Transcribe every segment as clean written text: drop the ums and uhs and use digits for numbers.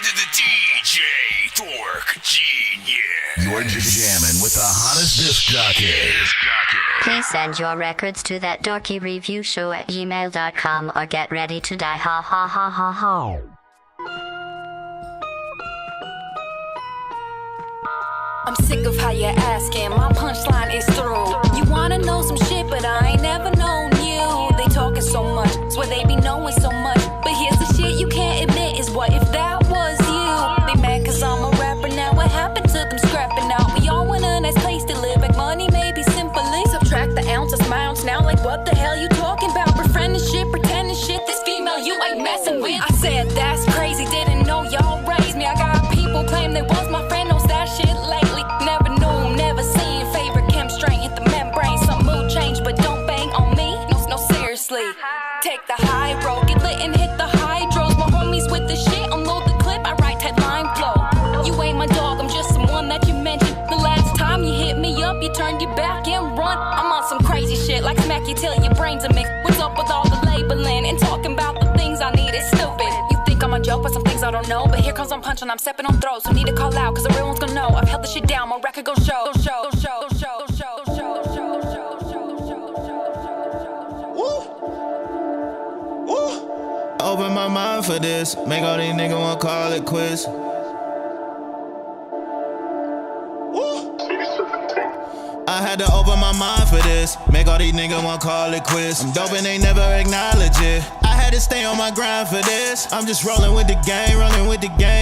to the DJ Dork Genius. You're jamming with the hottest disc jockey. Please send your records to ThatDorkyReviewShow at gmail.com or get ready to die. Ha ha ha ha ha. I'm sick of how you're asking, my punchline is through. You wanna know some shit, but I ain't never known you. They talking so much, swear they be knowing so much. But here's the shit you can't admit is what if that was you? They mad cause I'm a rapper now, what happened to them scrapping out? We all want a nice place to live, like money maybe simply. Subtract the ounces, my ounce now, like what the hell you talking about? Befriending shit, pretending shit, this female you ain't messing with. I said that's crazy, didn't know y'all raised me. I got people claim they was my friend, knows that shit lately. Never knew, never seen. Favorite chem strain, hit the membrane. Some mood change, but don't bang on me. No, seriously. Take the high road, get lit and hit the hydros. My homies with the shit, unload the clip. I write headline flow. You ain't my dog, I'm just someone that you mentioned. The last time you hit me up, you turned your back and run. I'm on some crazy shit, like smack you till your brains are mixed. What's up with all the labeling and talking about the things I need? It's stupid. You think I'm a joke, but some things I don't know. But here comes I'm punching, I'm stepping on throats. So need to call out, cause the real one's gonna know. I've held this shit down, my record gon' show. Open my mind for this, make all these niggas wanna call it quits. I had to open my mind for this, make all these niggas wanna call it quits. I'm dope and they never acknowledge it. I had to stay on my grind for this. I'm just rolling with the gang,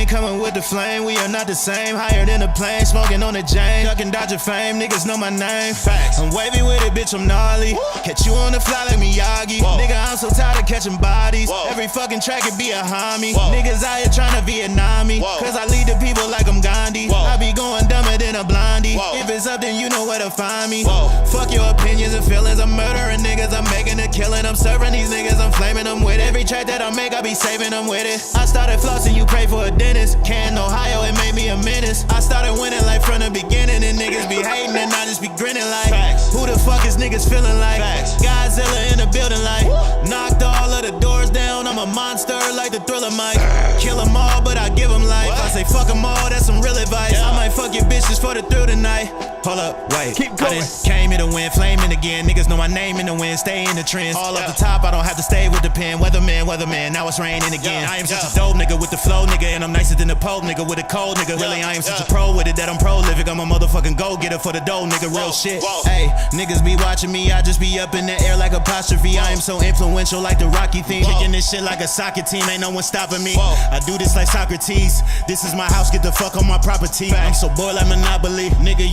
coming with the flame. We are not the same, higher than a plane, smoking on the Jane. Ducking, dodging fame, niggas know my name. Facts. I'm wavy with it, bitch, I'm gnarly. Catch you on the fly like Miyagi. Whoa. Nigga, I'm so tired of catching bodies. Whoa. Every fucking track it be a homie. Whoa. Niggas out here trying to Vietnam me. Whoa. Cause I lead the people like I'm Gandhi. Whoa. I be going dumber than a blondie. Whoa. If it's up, then you know where to find me. Whoa. Fuck your opinions and feelings. I'm murdering niggas, I'm making a killing. I'm serving these niggas, I'm flaming them with it. Every track that I make, I be saving them with it. I started flossing, you pray for a dentist. Canton, Ohio, it made me a menace. I started winning like from the beginning, and niggas be hating, and I just be grinning like, facts. Who the fuck is niggas feeling like? Facts. Godzilla in the building like, knocked all of the doors down. I'm a monster like the Thriller Mike. Kill them all, but I give them life. What? I say fuck them all, that's some real advice. Yeah. I might fuck your bitches for the thrill tonight. Hold up, wait. Keep going. I done came here to win, flaming again. Niggas know my name in the wind, stay in the trends. All up the top, I don't have to stay with the pen. Weatherman, now it's raining again. I am such a dope nigga with the flow, nigga, and I'm nicer than the Pope, nigga, with a cold, nigga. Really, I am such a pro with it that I'm prolific. I'm a motherfucking go-getter for the dough, nigga, real shit. Hey, niggas be watching me, I just be up in the air like apostrophe. I am so influential like the Rocky theme. Kicking this shit like a soccer team, ain't no one stopping me. I do this like Socrates. This is my house, get the fuck on my property. I'm so bored like Monopoly, nigga.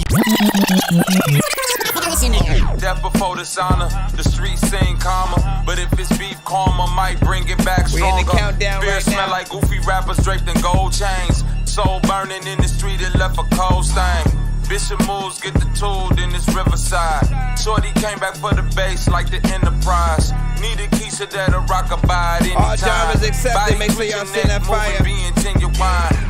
Death before dishonor, the streets sing calmer. But if it's beef karma, might bring it back stronger. Beer right smell like goofy rappers draped in gold chains. Soul burning in the street, it left a cold stain. Bishop moves, get the tool, then it's Riverside. Shorty came back for the bass like the Enterprise. Need a Keisha that'll rock a bite anytime. All genres accepted, make sure y'all send that fire.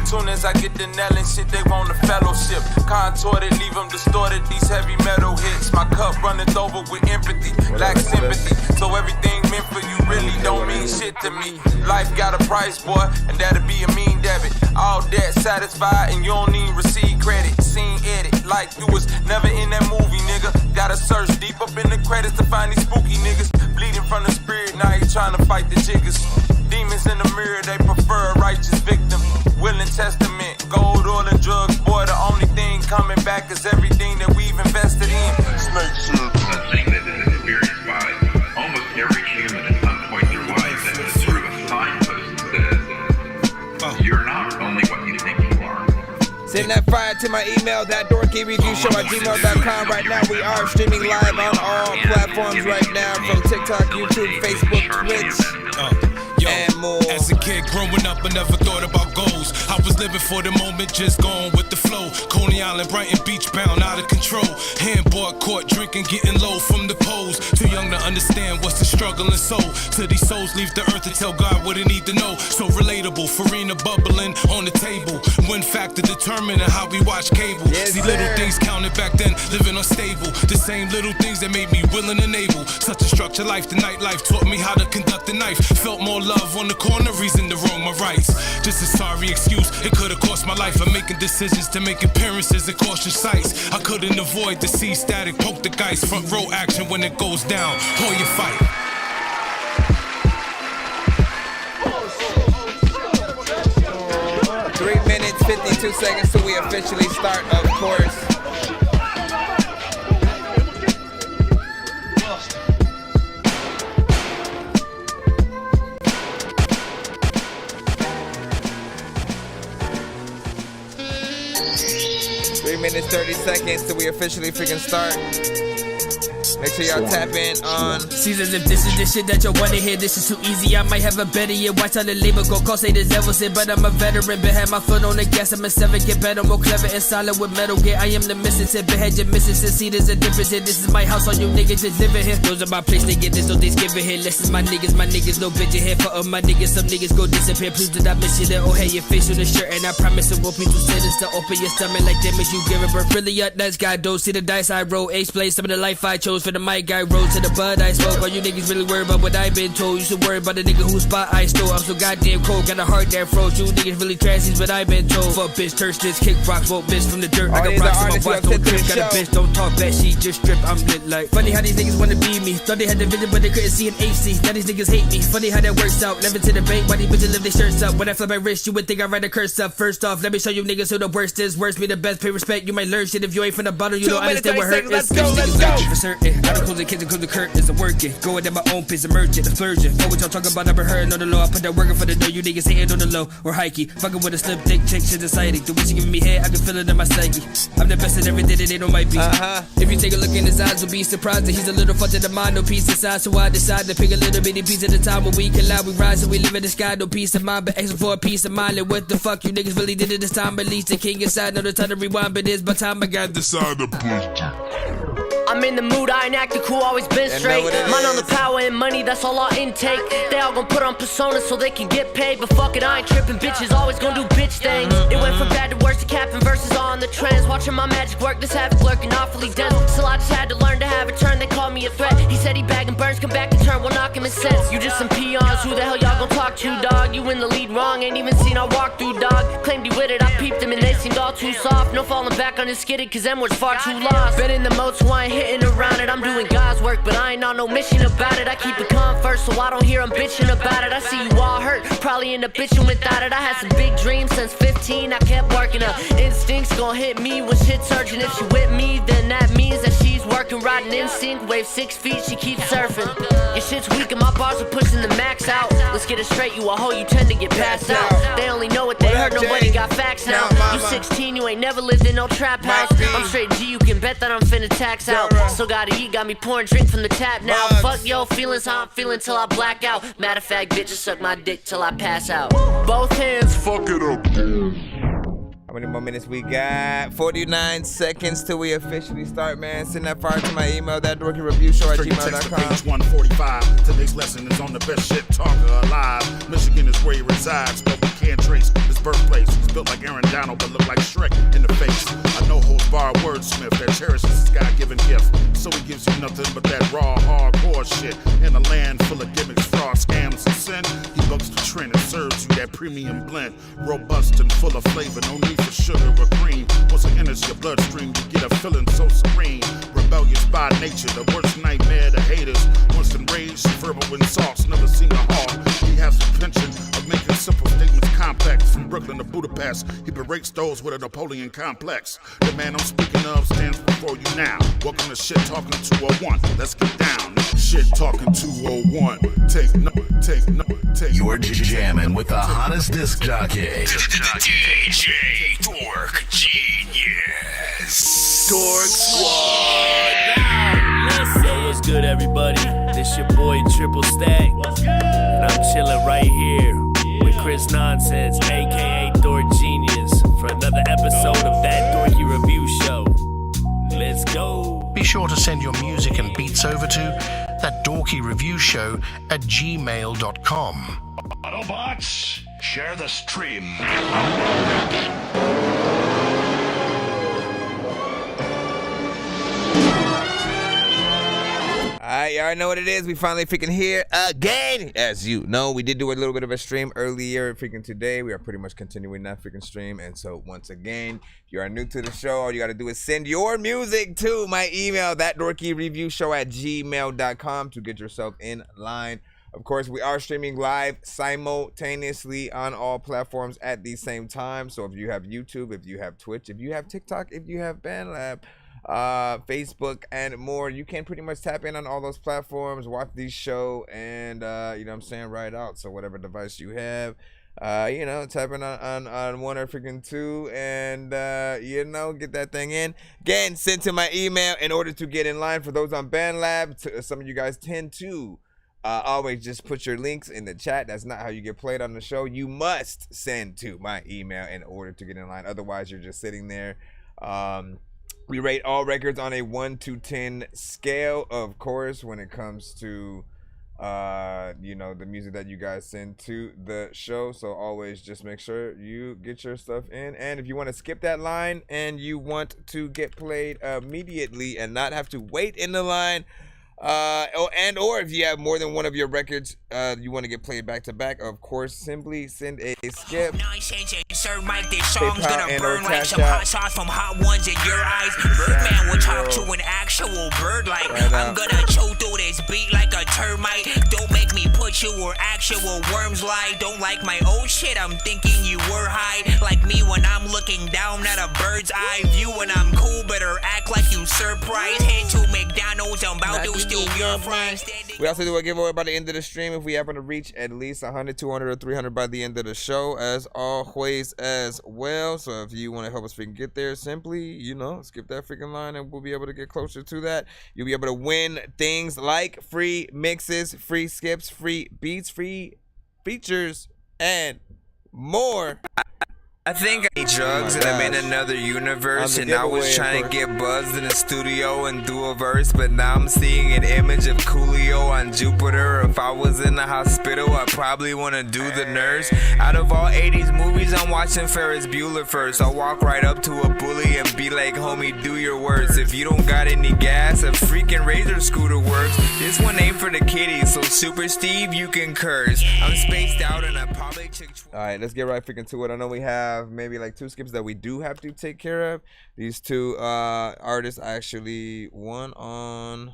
Soon as I get the nail and shit, they want a fellowship. Contorted, leave them distorted, these heavy metal hits. My cup runneth over with empathy, lack sympathy. So everything meant for you really don't mean shit to me. Life got a price, boy, and that'll be a mean debit. All debt satisfied and you don't even receive credit. Scene edit, like you was never in that movie, nigga. Gotta search deep up in the credits to find these spooky niggas. Bleeding from the spirit, now you trying to fight the jiggers. Demons in the mirror, they prefer a righteous victim. Willing testament, gold, oil, and drugs. Boy, the only thing coming back is everything that we've invested in. Snake shit. A thing that is experienced by almost every human at some point in their life, and it's sort of a signpost that says, you're not only what you think you are. Send that fire to my email, ThatDorkyReviewShow@gmail.com. Right now, we are streaming live on all platforms right now, from TikTok, YouTube, Facebook, Twitch. And more. As a kid growing up, I never thought about goals. I was just living for the moment, just going with the flow. Coney Island, Brighton Beach, bound out of control. Handboard court, drinking, getting low from the pose. Too young to understand what's the struggle and soul. Till these souls leave the earth to tell God what they need to know. So relatable, Farina bubbling on the table. Win factor determining how we watch cable. See little things counted back then, living unstable. The same little things that made me willing and able. Such a structured life, the nightlife taught me how to conduct the knife. Felt more love on the corner, reason to wrong my rights. Just a sorry excuse, it could've cost my life. I'm making decisions to make appearances at cautious sights. I couldn't avoid the sea static, poke the guys. Front row action when it goes down, hold your fight. Oh, 3 minutes, 52 seconds till we officially start, of course. Minutes 30 seconds till we officially freaking start. Make sure y'all tap in on Seasons. If this is the shit that you wanna hear, this is too easy. I might have a better year. Watch how the label go. Call say the devil said, but I'm a veteran. Been had my foot on the gas. I'm a 7, get better, more clever and solid with metal gear. I am the missing tip. Had your misses and see there's a difference here. This is my house, all you niggas just living here. Those are my place, they get this, no Thanksgiving here. Listen, my niggas, no bitch here. For my niggas, some niggas go disappear. Please do not miss you there. Oh, hey, your face on the shirt, and I promise it won't be too sentenced to open your stomach like damage you giving birth. Really up, nice guy, don't see the dice I roll. Ace play some of the life I chose for the mic I roll. To the bud I smoke. All you niggas really worried about what I been told. You should worry about the nigga whose spot I stole. I'm so goddamn cold, got a heart that froze. You niggas really trashies, but I been told. Fuck bitch, church this, kick rocks, vote bitch from the dirt. I got rocks in my watch, don't trip. Got a bitch, don't talk back, she just strip. I'm lit like. Funny how these niggas wanna be me. Thought they had the vision, but they couldn't see an HC. Now these niggas hate me. Funny how that works out. Never to the bank, why these bitches live their shirts up. When I flip my wrist, you would think I write a curse up. First off, let me show you niggas who the worst is. Worst me the best, pay respect. You might learn shit if you ain't from the bottom. You don't understand what hurt is. Let's go. For certain, I don't close the kids and close the curtains. I'm working, going at my own pace, emerging, splurging. Know what y'all talking about, never heard on the low. I put that working for the dough, you niggas hating on the low. Or hikey, fucking with a slip, thick chick, shit's exciting. The way she giving me head, I can feel it in my psyche. I'm the best at everything that they know might be. If you take a look in his eyes, you'll be surprised that he's a little fucked to the mind, no peace inside. So I decide to pick a little bitty piece at a time. When we collide, we rise, so we live in the sky, no peace of mind, but extra for a peace of mind. Like what the fuck you niggas really did it this time? At least the king inside, know the time to rewind, but it's by time I got decide to I'm in the mood, I ain't acting cool, always been straight. Mine on the power and money, that's all I intake. They all gon' put on personas so they can get paid. But fuck it, I ain't tripping, bitches always gon' do bitch things. It went from bad to worse to capping verses on the trends. Watching my magic work, this havoc lurking awfully dense. Still I just had to learn to have a turn, they call me a threat. He said he bagging burns, come back to turn, we'll knock him in sense. You just some peons, who the hell y'all gon' talk to, dog? You in the lead wrong, ain't even seen I walk through, dog. Claimed he with it, I peeped him and they seemed all too soft. No falling back on his skidded, cause them words far too lost. Been in the mode so I ain't hitting around it. I'm doing God's work, but I ain't on no mission about it. I keep it calm first, so I don't hear them bitching about it. I see you all hurt, probably end up bitching without it. I had some big dreams since 15, I kept working up. Instincts gon' hit me when shit's urgent. If she with me, then that means that she's working, riding in sync. Wave 6 feet, she keeps surfing. Your shit's weak and my bars are pushing the max out. Let's get it straight, you a hoe, you tend to get passed out. They only know what they heard, nobody got facts now. You 16, you ain't never lived in no trap house. I'm straight G, you can bet that I'm finna tax out. Still gotta eat, got me pouring drink from the tap now. Fuck yo feelings, how I'm feeling till I black out. Matter of fact, bitches suck my dick till I pass out. Both hands, fuck it up. How many more minutes we got? 49 seconds till we officially start, man. Send that fire to my email, ThatDorkyReviewShow@gmail.com. Page 145. Today's lesson is on the best shit talker alive. Michigan is where he resides, but we can't trace his birthplace. He's built like Aaron Donald, but look like Shrek in the face. I know holds bar wordsmith that cherishes his God-given gift. So he gives you nothing but that raw, hardcore shit. In a land full of gimmicks, fraud, scams, and sin, he bucks the trend and serves you that premium blend. Robust and full of flavor, no need for sugar or cream. Once it enters your bloodstream, you get a feeling so serene. Rebellious by nature, the worst nightmare to haters. Once enraged, verbal insults, never seen a hawk. He has the penchant of making simple statements complex. From Brooklyn to Budapest, he berates those with a Napoleon complex. The man I'm speaking of stands before you now. Welcome to Shit Talking 201. Let's get down. Shit Talking 201. Take no. You're jamming with the hottest disc jockey. DJ Dork Genius. Dork Squad. Let's say it's good, everybody. This your boy Triple Stack. And I'm chilling right here with Chris Nonsenze, aka Dork Genius. sure to send your music and beats over to ThatDorkyReviewShow at gmail.com. Autobots, share the stream. Alright, y'all know what it is. We finally freaking here again. As you know, we did do a little bit of a stream earlier freaking today. We are pretty much continuing that freaking stream. And so once again, if you are new to the show, all you got to do is send your music to my email, ThatDorkyReviewShow at gmail.com, to get yourself in line. Of course, we are streaming live simultaneously on all platforms at the same time. So if you have YouTube, if you have Twitch, if you have TikTok, if you have BandLab, Facebook and more, you can pretty much tap in on all those platforms, watch the show, and you know what I'm saying, right out. So whatever device you have, you know, tap in on one or freaking two, and you know, get that thing in. Again, send to my email in order to get in line. For those on BandLab, some of you guys tend to always just put your links in the chat. That's not how you get played on the show. You must send to my email in order to get in line. Otherwise, you're just sitting there. We rate all records on a 1 to 10 scale, of course, when it comes to, you know, the music that you guys send to the show. So always just make sure you get your stuff in. And if you want to skip that line and you want to get played immediately and not have to wait in the line, or if you have more than one of your records you want to get played back to back, of course, simply send a skip. PayPal and or Cash App. Sauce from hot ones in your eyes. Birdman will talk to an actual bird like I'm gonna chew through this beat like a termite. Don't make me put you where actual worms lie. Don't like my old shit, I'm thinking you were high. Like me when I'm looking down at a bird's eye view. When I'm cool, better act like you surprised. Head to McDonald's, I'm about to steal your fries. We also do a giveaway by the end of the stream if we happen to reach at least 100, 200, or 300 by the end of the show, as always as well. So if you want to help us freaking get there, simply, you know, skip that freaking line and we'll be able to get closer to that. You'll be able to win things like free mixes, free skips, free beats, free features, and more. I think I need drugs and I'm in another universe, and I was trying to get buzzed in the studio and do a verse, but now I'm seeing an image of Coolio on Jupiter. If I was in the hospital, I'd probably want to do the nurse. Out of all 80s movies, I'm watching Ferris Bueller first. I'll walk right up to a bully and be like, homie, do your worst. If you don't got any gas, a freaking Razor scooter works. This one ain't for the kiddies, so Super Steve, you can curse. I'm spaced out and I probably chick. Alright, let's get right freaking to it. I know we have maybe like 2 skips that we do have to take care of. These 2 artists actually won on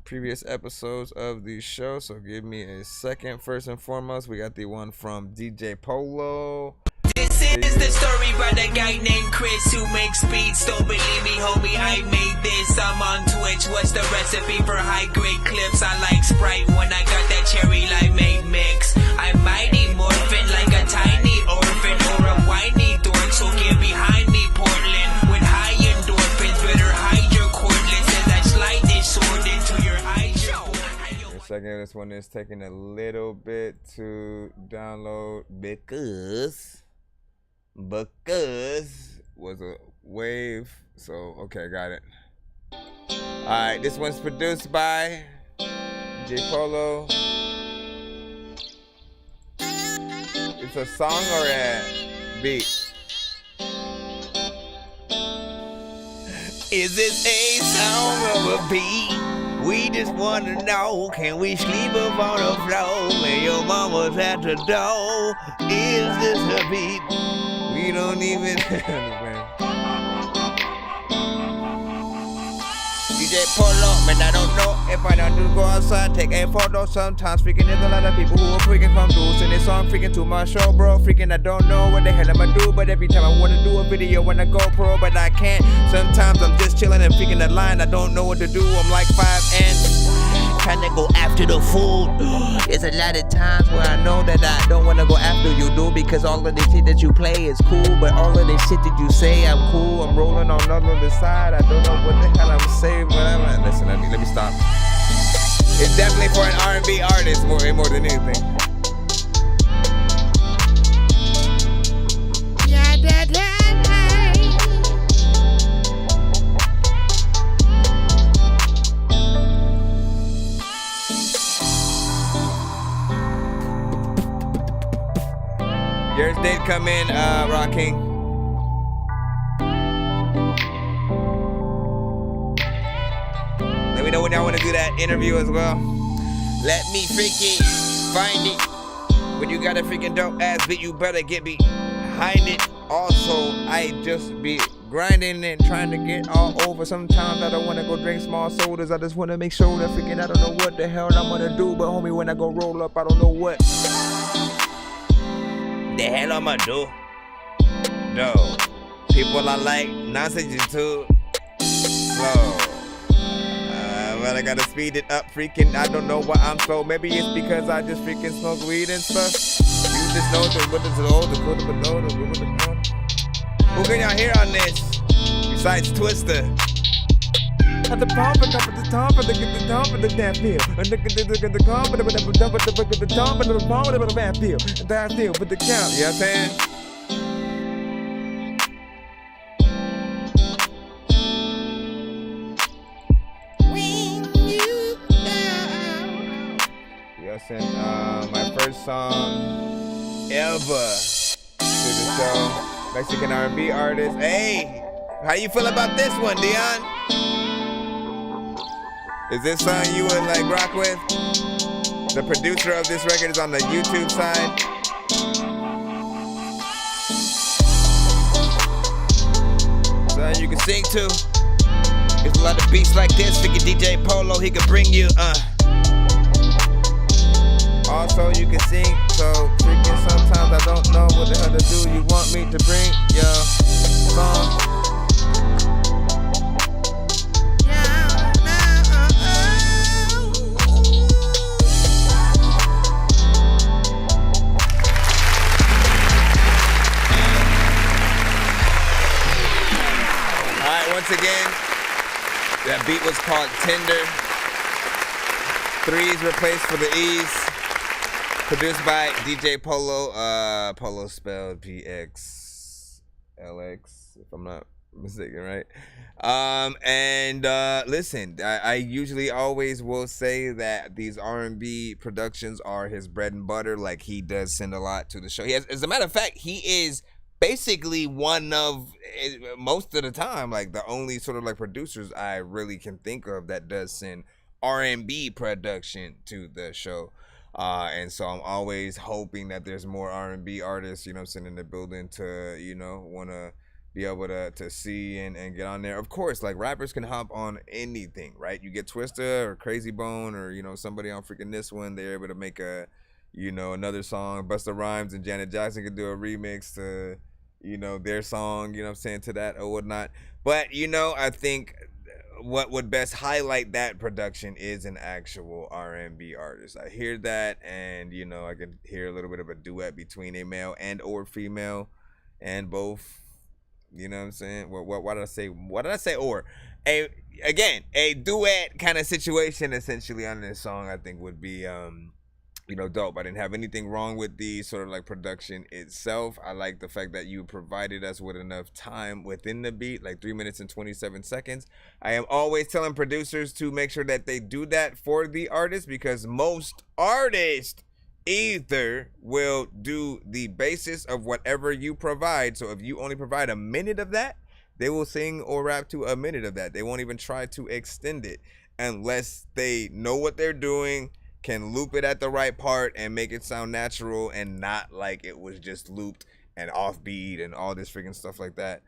previous episodes of the show, so give me a second. First and foremost, we got the one from DJ Polo. This is the story about a guy named Chris who makes beats. Don't believe me, homie, I made this. I'm on Twitch. What's the recipe for high-grade clips? I like Sprite when I got that cherry limeade mix. I'm mighty morphin' like a tiny orphan or a whiny dork, so get behind me, Portland. With high endorphins, better hide your cordless as I slide this sword into your eyes. Second, this one is taking a little bit to download because was a wave. So okay, got it. Alright, this one's produced by J Polo. It's a song or a beat? Is this a song or a beat? We just wanna know, can we sleep up on the floor when your mama's at the door? Is this a beat? We don't even DJ Polo, man, I don't know if I don't do go outside, take a photo sometimes. Freaking there's a lot of people who are freaking come through. Send this song freaking to my show, bro. Freaking I don't know what the hell I'ma do, but every time I wanna do a video when I go pro, but I can't. Sometimes I'm just chilling and freaking the line. I don't know what to do. I'm like 5 and trying to go after the food. There's a lot of times where I know that I don't wanna go after you, dude, because all of the shit that you play is cool, but all of the shit that you say, I'm cool. I'm rolling on the side. I don't know what the hell I'm saying. Listen, let me stop. It's definitely for an R&B artist more than anything. come in, Rock King. Let me know when y'all want to do that interview as well. Let me freaking find it. When you got a freaking dope ass beat, you better get behind it. Also, I just be grinding and trying to get all over. Sometimes I don't want to go drink small sodas. I just want to make sure that freaking I don't know what the hell I'm gonna do. But homie, when I go roll up, I don't know what the hell I'm gonna do. No, people are like Nonsenze too slow. But I gotta speed it up, freaking. I don't know why I'm slow. Maybe it's because I just freaking smoke weed and stuff. You just know what is old, who can y'all hear on this? Besides Twister. At the pump, at the top, at the top of the damn field. And look at the top, at the top of the bomb, at the damn field. And that's still, but the count. You know what I'm saying? My first song ever to the show. Mexican R&B artist. Hey, how you feel about this one, Dion? Is this something you would like rock with? The producer of this record is on the YouTube side. Something you can sing to. There's a lot of beats like this. Figure DJ Polo, he could bring you Also, you can sing, so freaking sometimes I don't know what the hell to do. You want me to bring your song? Alright, once again, that beat was called Tender. 3's replaced for the E's. Produced by DJ Polo, Polo spelled PXLX, if I'm not mistaken, right? Listen, I usually always will say that these R&B productions are his bread and butter. Like, he does send a lot to the show. He has, as a matter of fact, he is basically one of, most of the time, like the only sort of like producers I really can think of that does send R&B production to the show. And so I'm always hoping that there's more R&B artists, you know, in the building to, you know, want to be able to see and get on there. Of course, like, rappers can hop on anything, right? You get Twista or Crazy Bone or, you know, somebody on freaking this one, they're able to make a, you know, another song. Busta Rhymes and Janet Jackson could do a remix to, you know, their song, you know what I'm saying, to that or whatnot. But, you know, I think what would best highlight that production is an actual R&B artist. I hear that, and, you know, I can hear a little bit of a duet between a male and or female, and both, you know what I'm saying? What did I say? What did I say? Or a duet kind of situation essentially on this song, I think would be you know, dope. I didn't have anything wrong with the sort of like production itself. I like the fact that you provided us with enough time within the beat, like 3 minutes and 27 seconds. I am always telling producers to make sure that they do that for the artist, because most artists either will do the basis of whatever you provide. So if you only provide a minute of that, they will sing or rap to a minute of that. They won't even try to extend it unless they know what they're doing, can loop it at the right part and make it sound natural and not like it was just looped and offbeat and all this freaking stuff like that.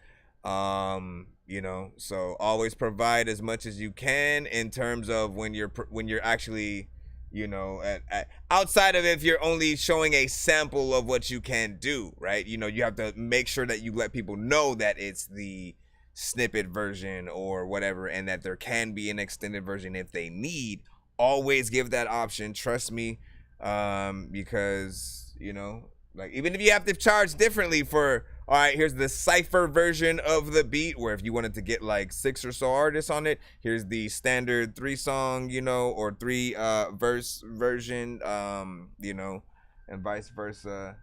You know, so always provide as much as you can in terms of when you're actually, you know, outside of if you're only showing a sample of what you can do, right? You know, you have to make sure that you let people know that it's the snippet version or whatever, and that there can be an extended version if they need. Always give that option, trust me, because, you know, like, even if you have to charge differently for, all right, here's the cypher version of the beat, where if you wanted to get like 6 or so artists on it, here's the standard 3-song, you know, or 3 verse version, you know, and vice versa.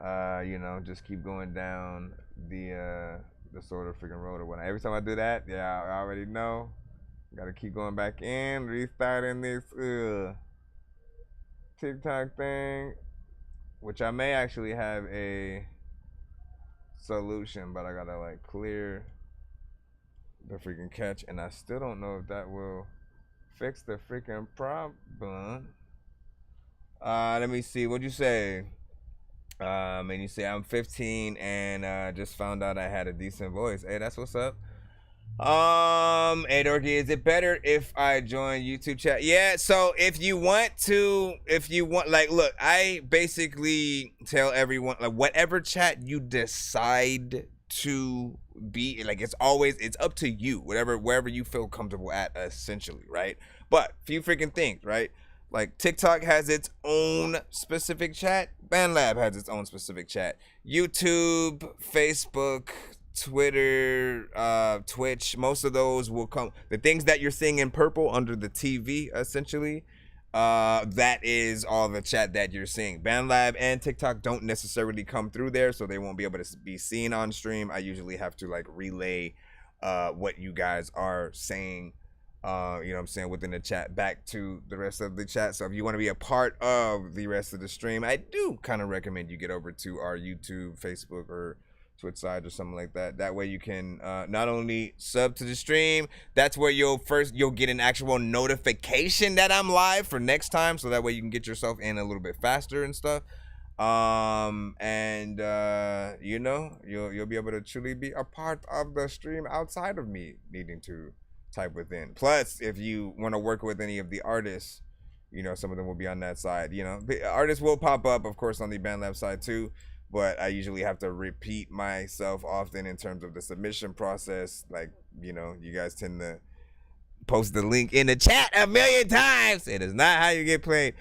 You know, just keep going down the sort of freaking road or whatnot. Every time I do that, yeah, I already know. Gotta keep going back in, restarting this TikTok thing. which I may actually have a solution, but I gotta like clear the freaking catch, and I still don't know if that will fix the freaking problem. Let me see. What'd you say? And you say I'm 15 and just found out I had a decent voice. Hey, that's what's up. Hey Dorky, is it better if I join YouTube chat? Yeah, so if you want, like, look, I basically tell everyone, like, whatever chat you decide to be, like, it's up to you, wherever you feel comfortable at, essentially, right? But few freaking things, right? Like TikTok has its own specific chat, BandLab has its own specific chat, YouTube, Facebook, Twitter, Twitch, most of those will come. The things that you're seeing in purple under the TV, essentially, that is all the chat that you're seeing. BandLab and TikTok don't necessarily come through there, so they won't be able to be seen on stream. I usually have to like relay what you guys are saying, you know what I'm saying, within the chat back to the rest of the chat. So if you want to be a part of the rest of the stream, I do kind of recommend you get over to our YouTube, Facebook, or Twitch side or something like that. That way you can not only sub to the stream, that's where you'll get an actual notification that I'm live for next time, so that way you can get yourself in a little bit faster and stuff. You know, you'll be able to truly be a part of the stream outside of me needing to type within. Plus, if you want to work with any of the artists, you know, some of them will be on that side. You know, the artists will pop up, of course, on the BandLab side too. But I usually have to repeat myself often in terms of the submission process. Like, you know, you guys tend to post the link in the chat a million times. It is not how you get played.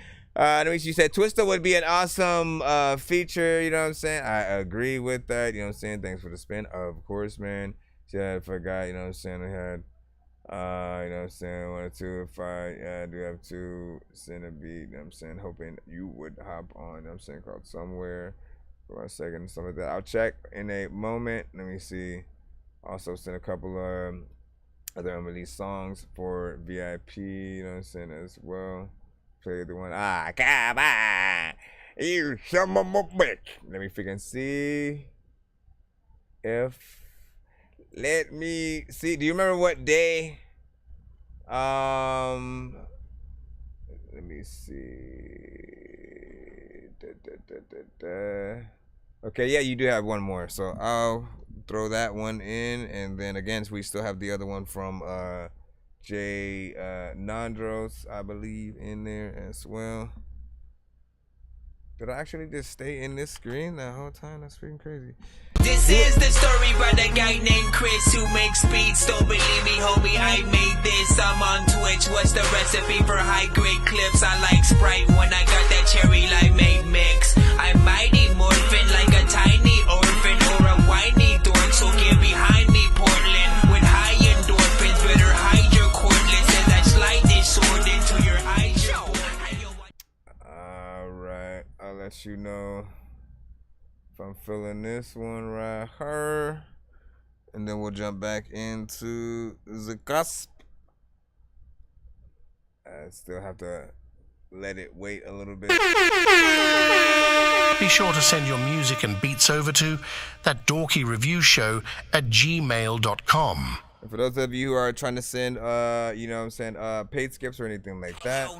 She said Twister would be an awesome feature. You know what I'm saying? I agree with that. You know what I'm saying? Thanks for the spin. Of course, man. She had, I forgot, you know what I'm saying? I had, you know what I'm saying? 1 or 2, if I do have to send a beat. You know what I'm saying? Hoping you would hop on. You know what I'm saying? Called Somewhere. For a second, some of that. I'll check in a moment. Let me see. Also send a couple of other unreleased songs for VIP, you know what I'm saying, as well. Play the one. Come on. You some of my bitch. Let me freaking see if. Let me see. Do you remember what day? Let me see. Okay, yeah, you do have one more, so I'll throw that one in, and then again, we still have the other one from Jay Nandros, I believe, in there as well. Did I actually just stay in this screen the whole time? That's freaking crazy. This is the story about a guy named Chris who makes beats. Don't believe me, homie, I made this. I'm on Twitch. What's the recipe for high-grade clips? I like Sprite when I got that cherry limeade mix. I'm mighty morphin' like a tiny orphan or a whiny dork, so get behind me, Portland. With high endorphins, better hide your cordless and that slide this sword into your hydro. Alright, I'll let you know if I'm feeling this one right here, and then we'll jump back into the cusp. I still have to let it wait a little bit. Be sure to send your music and beats over to ThatDorkyReviewShow at gmail.com. And for those of you who are trying to send, you know what I'm saying, paid skips or anything like that.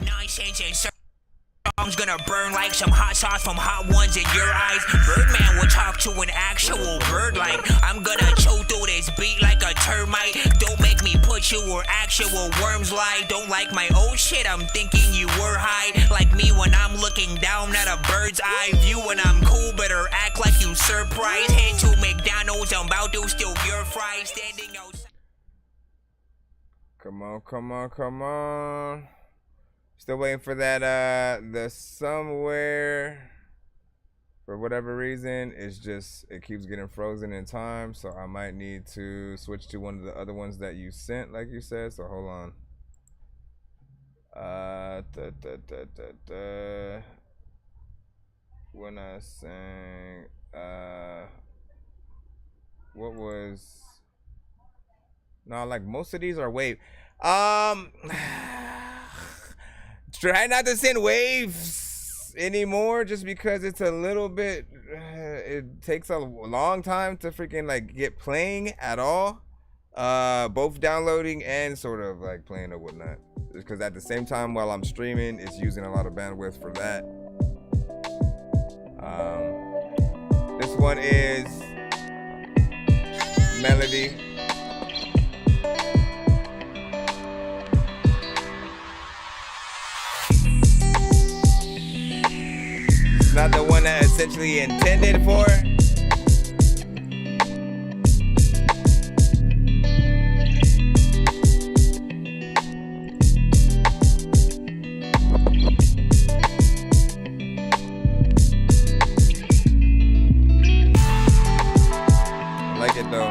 Songs gonna burn like some hot sauce from hot ones in your eyes. Birdman will talk to an actual bird like I'm gonna chew through this beat like a termite. Don't make me put you where actual worms lie. Don't like my old shit, I'm thinking you were high. Like me when I'm looking down at a bird's eye view. When I'm cool, better act like you surprised. Head to McDonald's, I'm about to steal your fries. Standing outside. Come on, come on, come on. Still waiting for that, the somewhere, for whatever reason, it's just, it keeps getting frozen in time, so I might need to switch to one of the other ones that you sent, like you said, so hold on. When I sang, what was, no, like most of these are wave. Try not to send waves this anymore just because it's a little bit, it takes a long time to freaking like get playing at all. Both downloading and sort of like playing or whatnot. Because at the same time while I'm streaming, it's using a lot of bandwidth for that. This one is Melody. It's not the one that essentially intended for. I like it though.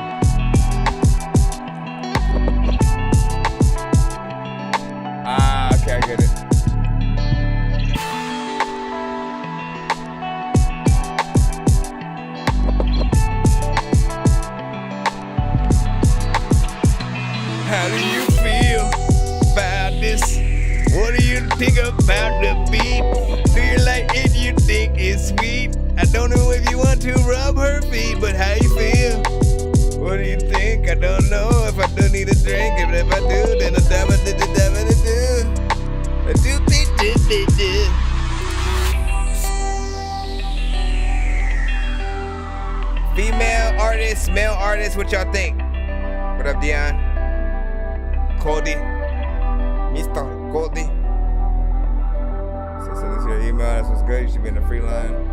Okay, I get it. How do you feel about this? What do you think about the beat? Do you like it? You think it's sweet? I don't know if you want to rub her feet, but how you feel? What do you think? I don't know if I do need a drink, and if I do, then I do. Female artists, male artists, what y'all think? What up, Dion? Cody, Mr. Cody. So send us your email. That's what's good. You should be in the free line.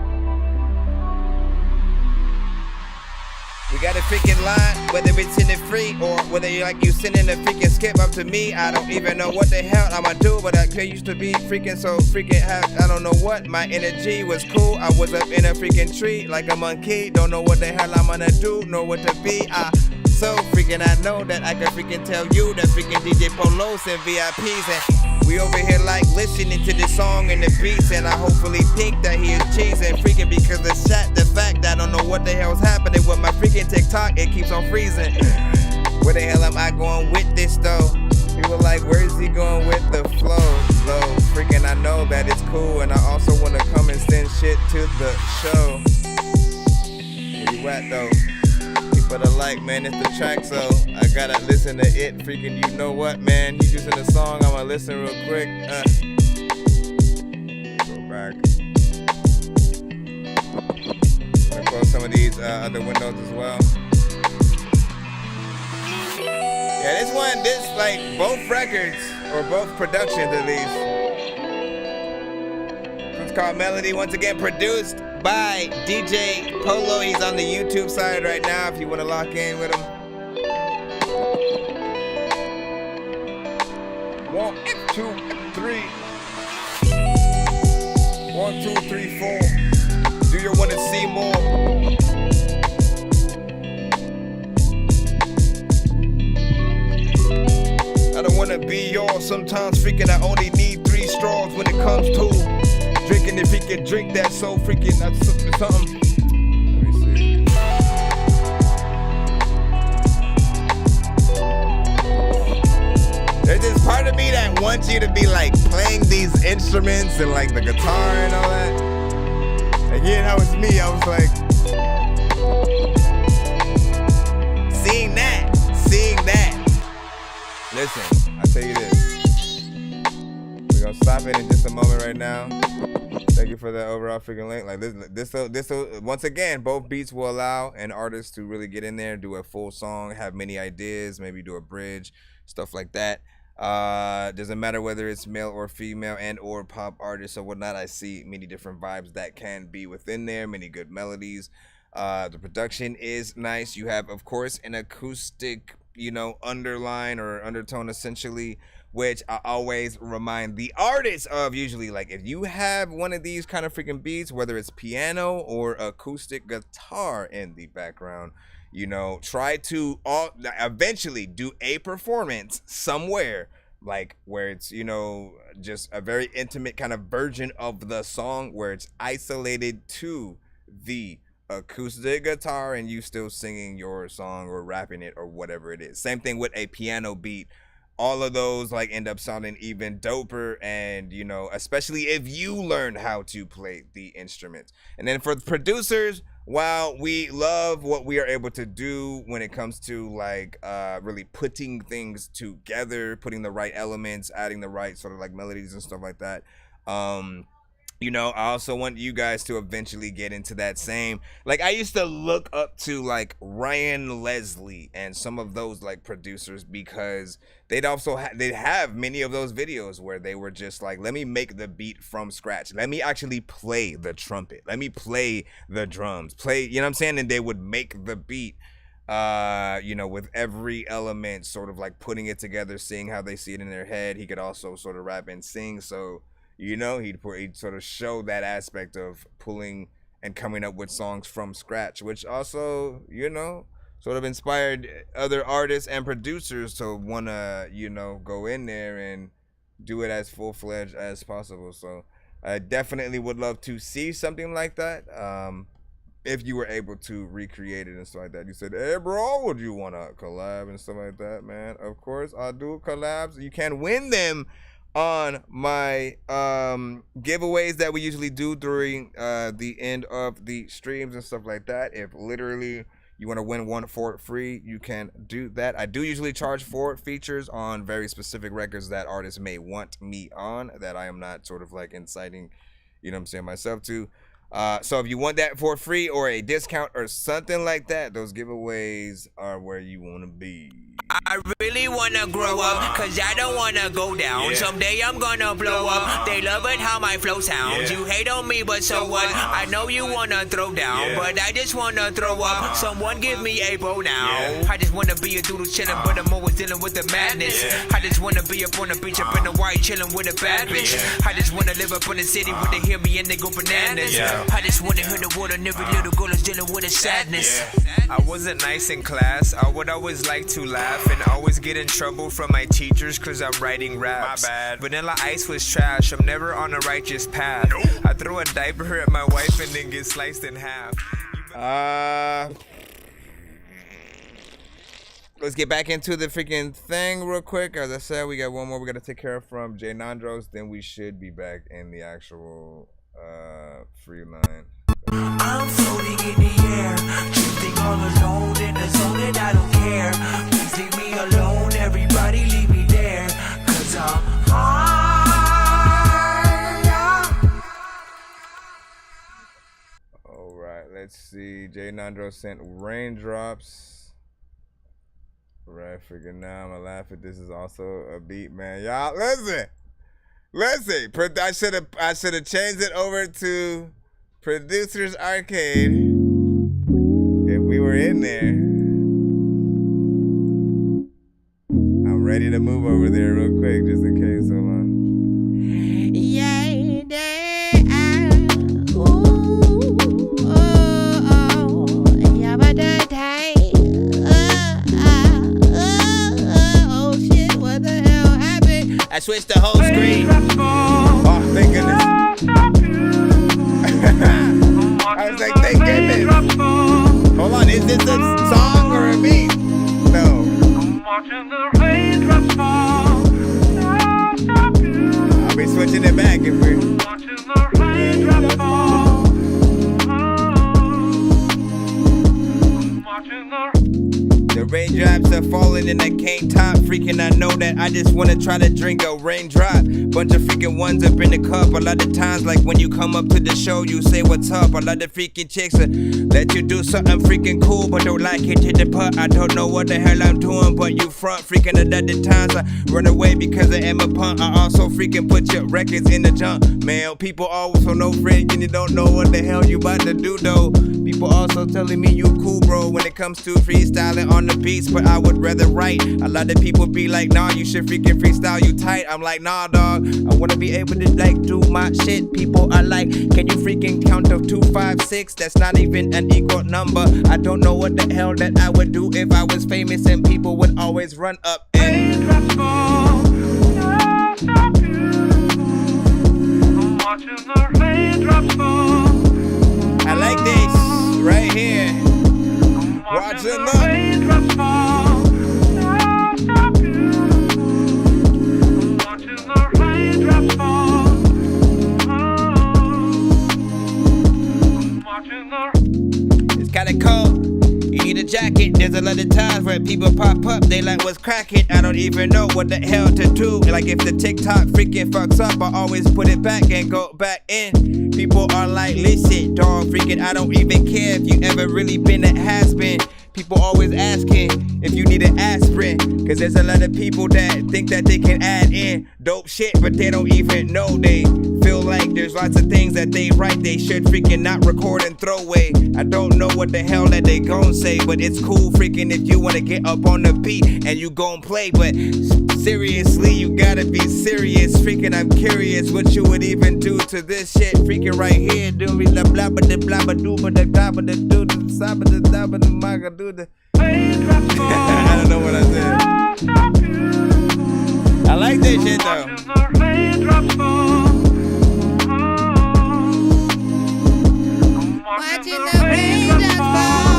We got a freaking line, whether it's in the free or whether you like you sending a freaking skip up to me. I don't even know what the hell I'ma do, but I used to be freaking so freaking I don't know what. My energy was cool. I was up in a freaking tree like a monkey. Don't know what the hell I'm gonna do, nor what to be. So freaking I know that I can freaking tell you that freaking DJ Polos and VIPs and we over here like listening to this song and the beats, and I hopefully think that he is cheesing freaking because the fact that I don't know what the hell's happening with my freaking TikTok, it keeps on freezing. Where the hell am I going with this though? People like, where's he going with the flow? Though freaking I know that it's cool, and I also wanna come and send shit to the show. Where you at though? For the like, man, it's the track, so I gotta listen to it. Freaking, you know what, man? He's using the song. I'ma listen real quick. Go back. I'm gonna close some of these other windows as well. Yeah, this like both records or both productions at least. It's called Melody. Once again, produced by DJ Polo. He's on the YouTube side right now if you want to lock in with him. 1, 2, 3. 1, 2, 3, 4. Do you want to see more? I don't want to be yours. Sometimes freaking I only need 3 straws when it comes to drinking. If he can drink that, so freaking that's something. Let me see. There's this part of me that wants you to be like playing these instruments and like the guitar and all that. Again, that was me. I was like, seeing that. Listen, I'll tell you this. We're gonna stop it in just a moment right now. Thank you for that overall freaking link. Like this once again, both beats will allow an artist to really get in there, do a full song, have many ideas, maybe do a bridge, stuff like that. Doesn't matter whether it's male or female and or pop artists or whatnot. I see many different vibes that can be within there, many good melodies. The production is nice. You have, of course, an acoustic, underline or undertone essentially, which I always remind the artists of. Usually, like, if you have one of these kind of freaking beats, whether it's piano or acoustic guitar in the background, try to eventually do a performance somewhere, like where it's, just a very intimate kind of version of the song where it's isolated to the acoustic guitar and you still singing your song or rapping it or whatever it is. Same thing with a piano beat. all of those like end up sounding even doper, and you know, especially if you learn how to play the instruments. And then for the producers, while we love what we are able to do when it comes to like really putting things together, putting the right elements, adding the right sort of like melodies and stuff like that, you know, I also want you guys to eventually get into that same, like I used to look up to like Ryan Leslie and some of those like producers, because they'd have many of those videos where they were just like, let me make the beat from scratch. Let me actually play the trumpet. Let me play the drums. You know what I'm saying? And they would make the beat, you know, with every element sort of like putting it together, seeing how they see it in their head. He could also sort of rap and sing. So, you know, he'd sort of show that aspect of pulling and coming up with songs from scratch, which also, you know, sort of inspired other artists and producers to want to, you know, go in there and do it as full-fledged as possible. So I definitely would love to see something like that. If you were able to recreate it and stuff like that. You said, hey, bro, would you want to collab and stuff like that, man? Of course, I'll do collabs. You can win them on my giveaways that we usually do during the end of the streams and stuff like that. If literally you want to win one for free, you can do that. I do usually charge for features on very specific records that artists may want me on, that I am not sort of like inciting, you know what I'm saying, myself to. So if you want that for free or a discount or something like that, those giveaways are where you want to be. I really wanna grow up, cause I don't wanna go down. Someday I'm gonna blow up. They love it how my flow sounds. You hate on me, but so what? I know you wanna throw down, but I just wanna throw up. Someone give me a bow now. I just wanna be a doodle chillin', but I'm always dealing with the madness. I just wanna be up on the beach, up in the white, chillin' with a bad bitch. I just wanna live up in the city where they hear me and they go bananas. I just wanna hear the word, and every little girl is dealing with a sadness. I wasn't nice in class. I would always like to laugh and always get in trouble from my teachers cause I'm writing raps. My bad. Vanilla Ice was trash. I'm never on a righteous path. I throw a diaper at my wife and then get sliced in half. Let's get back into the freaking thing real quick. As I said, we got one more we got to take care of from Jay Nandros. Then we should be back in the actual free line. I'm floating in the air, drifting all alone in the zone and I don't care. Please leave me alone, everybody leave me there, cause I'm high. Alright, let's see. Jay Nandros sent Raindrops. Right, figure now I'm gonna laugh at this is also a beat, man. Y'all listen. I should have changed it over to Producers Arcade. If we were in there, I'm ready to move over there real quick, just in case. Hold on. I switched the whole screen. Oh, thank goodness. I was like, thank goodness. Hold on, is this a song or a beat? No. I'll be switching it back if we're. The raindrops are falling and I can't top. Freaking, I know that I just wanna try to drink a raindrop. Bunch of freaking ones up in the cup. A lot of times, like when you come up to the show, you say what's up. A lot of freaking chicks let you do something freaking cool, but don't like it to the putt. I don't know what the hell I'm doing, but you front freaking. A lot of times I run away because I am a punk. I also freaking put your records in the junk mail. People always for no friend and you don't know what the hell you about to do though. People also telling me you cool, bro, when it comes to freestyling on the beats, but I would rather write. A lot of people be like, nah, you should freaking freestyle, you tight. I'm like, nah, dog, I wanna be able to like do my shit. People are like, can you freaking count to 2, 5, 6? That's not even an equal number. I don't know what the hell that I would do if I was famous and people would always run up and I like this right here. Watching the raindrops fall. jacket. There's a lot of times where people pop up, they like, what's cracking? I don't even know what the hell to do. Like if the TikTok freaking fucks up, I always put it back and go back in. People are like, listen, dog, freaking, I don't even care if you ever really been a has-been. People always asking if you need an aspirin, cause there's a lot of people that think that they can add in dope shit, but they don't even know. They feel like there's lots of things that they write they should freaking not record and throw away. I don't know what the hell that they gon' say, but it's cool freaking if you wanna get up on the beat and you gon' play. But seriously, you gotta be serious. Freaking, I'm curious what you would even do to this shit. Freaking right here, do me blah blah blah blah blah do but the blah but the do the stop the da but the maga do the. I don't know what I said. I like that shit though. Watching the raindrops fall.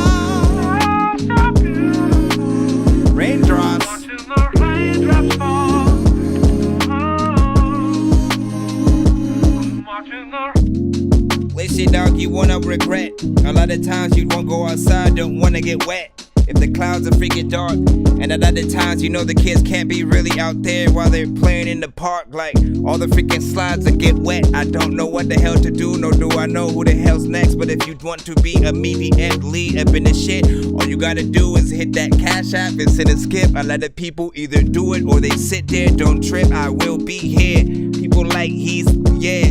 Listen, dog, you wanna regret. A lot of times you won't go outside, don't wanna get wet. If the clouds are freaking dark, and at other times you know the kids can't be really out there while they're playing in the park. Like all the freaking slides that get wet. I don't know what the hell to do, nor do I know who the hell's next. But if you want to be immediately up in the shit, all you gotta do is hit that Cash App and send a skip. A lot of people either do it or they sit there, don't trip. I will be here. People like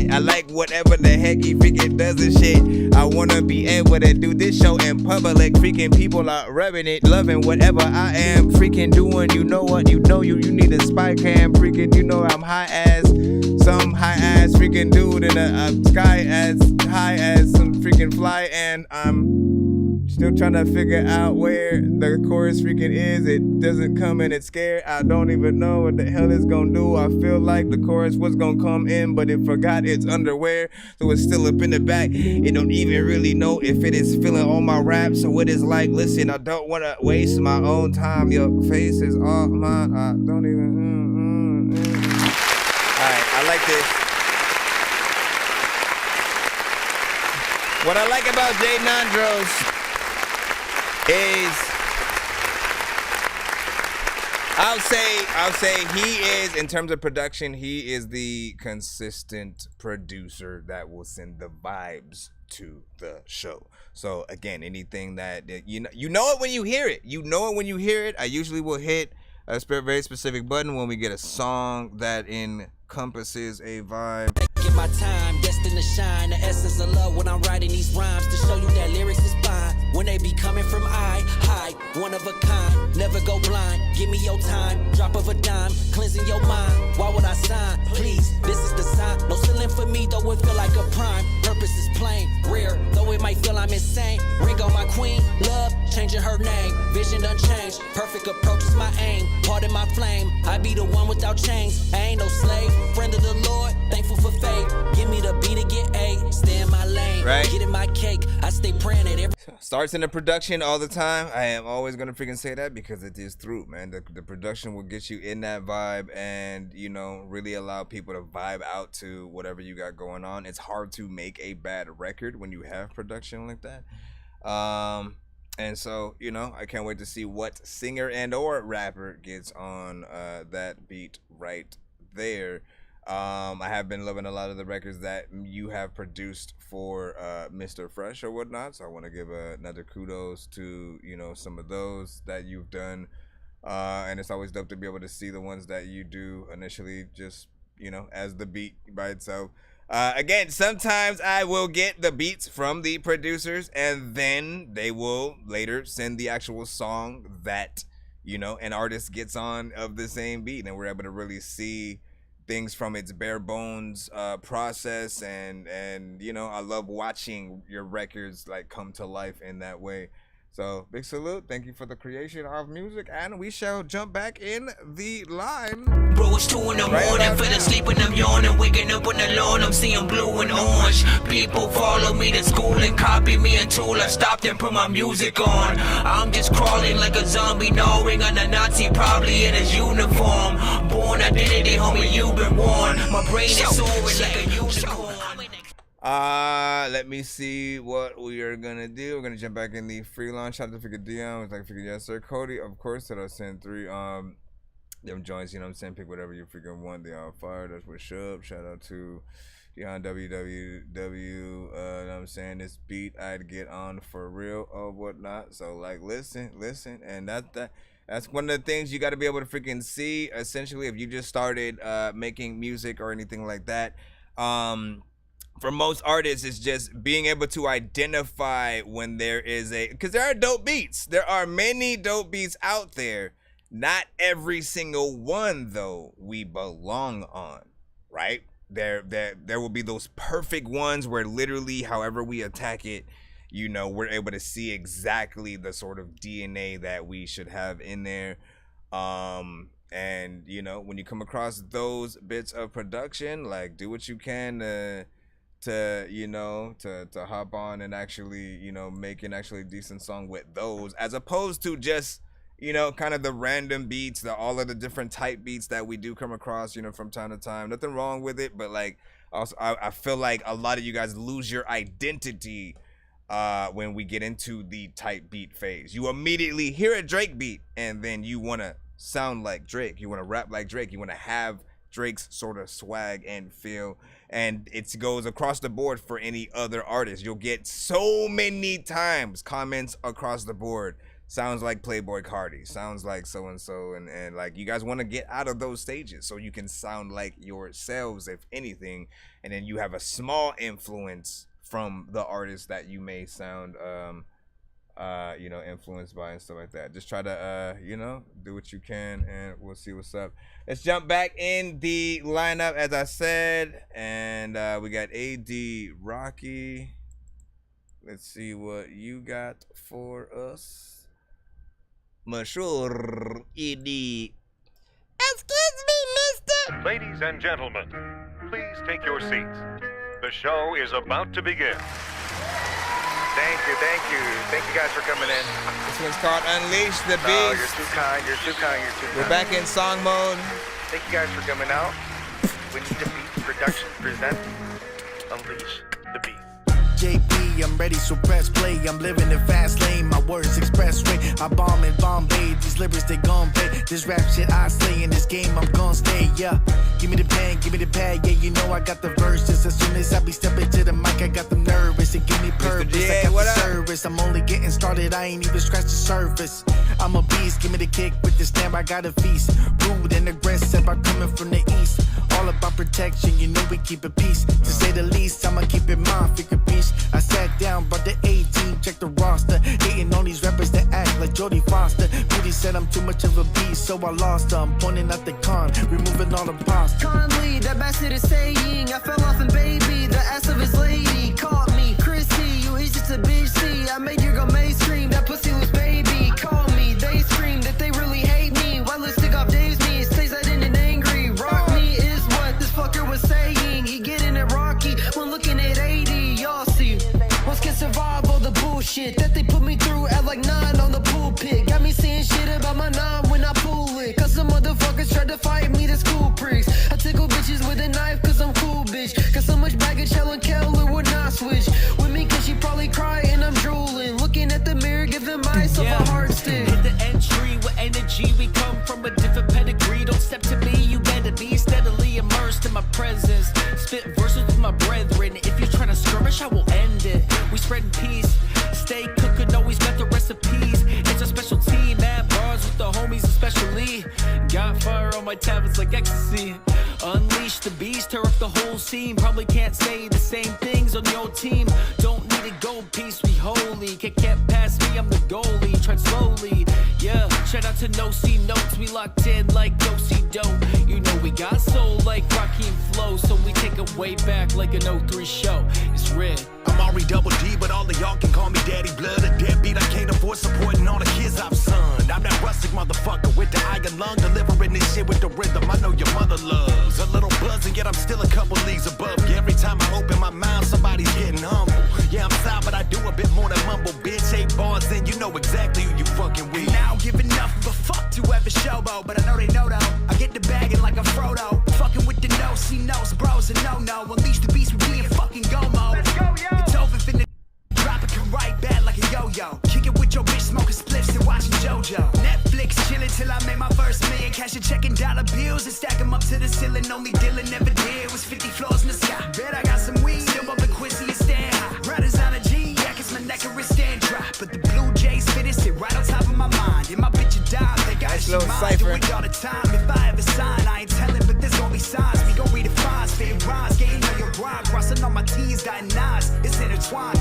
I like whatever the heck he freaking does and shit. I wanna be able to do this show in public. Freaking people are rubbing it, loving whatever I am freaking doing. You know what? You know you need a spy cam. Freaking, you know I'm high as some high ass freaking dude in a sky as high as some freaking fly, and I'm still trying to figure out where the chorus freaking is. It doesn't come in, it's scared. I don't even know what the hell it's gonna do. I feel like the chorus was gonna come in, but it forgot its underwear, so it's still up in the back. It don't even really know if it is feeling all my raps. So it is like, listen, I don't wanna waste my own time. Your face is all mine. I don't even. Alright, I like this. What I like about Jay Nandros is I'll say he is, in terms of production, he is the consistent producer that will send the vibes to the show. So again, anything that you know it when you hear it. You know it when you hear it. I usually will hit a very specific button when we get a song that encompasses a vibe. Get my time, destined to shine. The essence of love when I'm writing these rhymes to show you that lyrics is fine. When they be coming from high, one of a kind. Never go blind. Give me your time, drop of a dime, cleansing your mind. Why would I sign? Please, this is the sign. No ceiling for me, though it feel like a prime. Purpose is plain, rare, though it might feel I'm insane. Ring on my queen, love, changing her name. Vision unchanged, perfect approach is my aim. Pardon my flame, I be the one without chains. I ain't no slave, friend of the Lord, thankful for faith. Give me the beat to get A, stay in my lane, right? Get in my cake, I stay praying at every. Starts in the production all the time. I am always gonna freaking say that because it is true, man. The production will get you in that vibe and, you know, really allow people to vibe out to whatever you got going on. It's hard to make a bad record when you have production like that. And so, you know, I can't wait to see what singer and or rapper gets on that beat right there. I have been loving a lot of the records that you have produced for Mr. Fresh or whatnot, so I want to give another kudos to, you know, some of those that you've done, and it's always dope to be able to see the ones that you do initially just, you know, as the beat by itself. Again, sometimes I will get the beats from the producers and then they will later send the actual song that, you know, an artist gets on of the same beat, and we're able to really see things from its bare bones process, and you know, I love watching your records like come to life in that way. So big salute, thank you for the creation of music, and we shall jump back in the line. Bro, it's 2 in the morning, fell asleep and I'm yawning, waking up on the lawn, I'm seeing blue and orange. People follow me to school and copy me until I stopped and put my music on. I'm just crawling like a zombie, gnawing on a Nazi, probably in his uniform. Born identity, homie, you've been warned. My brain is soaring like a unicorn. Let me see what we are gonna do. We're gonna jump back in the free launch. Shout out to Figure Dion. It's like Figure Yes Sir. Cody, of course, that I sent 3 them joints, you know what I'm saying? Pick whatever you freaking want. They are fire. That's what's up. Shout out to Dion WWW. You know what I'm saying? This beat I'd get on for real or whatnot. So like listen, and that's one of the things you gotta be able to freaking see. Essentially, if you just started making music or anything like that. For most artists, it's just being able to identify when there is because there are dope beats. There are many dope beats out there. Not every single one, though, we belong on, right? There will be those perfect ones where literally, however we attack it, you know, we're able to see exactly the sort of DNA that we should have in there. And, you know, when you come across those bits of production, like, do what you can to hop on and actually, you know, make an actually decent song with those, as opposed to just, you know, kind of the random beats, all of the different type beats that we do come across, you know, from time to time. Nothing wrong with it, but like, also, I feel like a lot of you guys lose your identity when we get into the type beat phase. You immediately hear a Drake beat, and then you want to sound like Drake. You want to rap like Drake. You want to have Drake's sort of swag and feel, and it goes across the board for any other artist. You'll get so many times comments across the board. Sounds like Playboy Cardi, sounds like so-and-so, and like you guys want to get out of those stages so you can sound like yourselves, if anything, and then you have a small influence from the artist that you may sound, you know, influenced by and stuff like that. Just try to, you know, do what you can, and we'll see what's up. Let's jump back in the lineup, as I said, and we got AD Rocky. Let's see what you got for us. Monsieur E.D. Excuse me, mister. Ladies and gentlemen, please take your seats. The show is about to begin. Thank you. Thank you guys for coming in. This one's called Unleash the Beast. Oh, you're too kind. We're back in song mode. Thank you guys for coming out. We Need to Beat Production presents Unleash the Beast. JP, I'm ready, so press play. I'm living in fast lane, my words expressway. I bomb in Bombay, these lyrics they gon' pay. This rap shit I slay, in this game I'm gon' stay, yeah. Give me the pen, give me the pad, yeah, you know I got the verse. Just as soon as I be stepping to the mic, I got them nervous. It give me purpose, I got the service. I'm only getting started, I ain't even scratched the surface. I'm a beast, give me the kick with the snare, I got a feast. Rude and aggressive, I'm coming from the east. All about protection, you know we keep it peace. To say the least, I'ma keep it mine, figure peace. I sat down, brought the 18, check the roster. Hating on these rappers that act like Jodie Foster. Beauty said I'm too much of a beast, so I lost her. I'm pointing out the con, removing all the past. Conley, that bastard is saying I fell off and baby, the ass of his lady caught me. Chrissy, you is just a bitch, see. I made your girl May scream, that pussy was baby. Call me, they scream that they really hate me. While let's stick off Dave's me, it stays out in an angry. Rock me is what this fucker was saying. He getting it rocky when looking at 80, y'all see. Once can survive all the bullshit that they put me through at like 9 on the pulpit. Got me saying shit about my 9 when I pull it. Cause some motherfuckers tried to fight me, that's cool pricks. I tickle bitches with a knife cause I'm cool, bitch. Got so much baggage, Helen Keller would not switch with me cause she probably cry and I'm drooling. Looking at the mirror, giving myself a heart stick. Hit the entry with energy, we come from a different pedigree. Don't step to me, you better be steadily immersed in my presence. Spit verses with my brethren. If you're trying to skirmish, I will end it. We spreading peace, stay cooking, always got the recipes. It's a specialty, mad bars with the homies especially. Got fire on my tablets like ecstasy. Unleash the beast, tear up the whole scene. Probably can't say the same things on your team. Don't need a gold piece, we holy. Can't pass me, I'm the goalie. Tread slowly, yeah. Shout out to No C Notes, we locked in like Do-Si-Do. You know we got soul like Rocky and Flow, so we take it way back like an 03 show. It's red. I'm Ari Double D, but all of y'all can call me Daddy Blood. A deadbeat, I can't afford supporting all the kids I've sunned. I'm that rustic motherfucker with the iron lung, delivering this shit with the rhythm I know your mother loves. A little buzzing, yet I'm still a couple leagues above. Yeah, every time I open my mouth, somebody's getting humble. Yeah, I'm sour, but I do a bit more than mumble. Bitch, 8 bars in, you know exactly who you fucking with. Now I don't give enough of a fuck to ever showboat, but I know they know though. I get the bagging like a Frodo. Fucking with the no-see-nos, bros and no-no. Unleash the beast, we be in fucking go mode. mojo. Netflix chillin' till I made my first million. Cash and checking dollar bills and stack them up to the ceiling. Only dealing never did was 50 floors in the sky. Bet I got some weed, still bumpin' Quincy and stand high. Riders on a G, yakets my neck and wrist stand dry. But the Blue Jays fit it, sit right on top of my mind. And my bitch a dime, think I should mind. Do it all the time. If I ever sign, I ain't telling, but there's gonna be signs. We gon' redefine, spit rhymes, getting on your grind. Crossing all my T's, dotting I's, it's intertwined.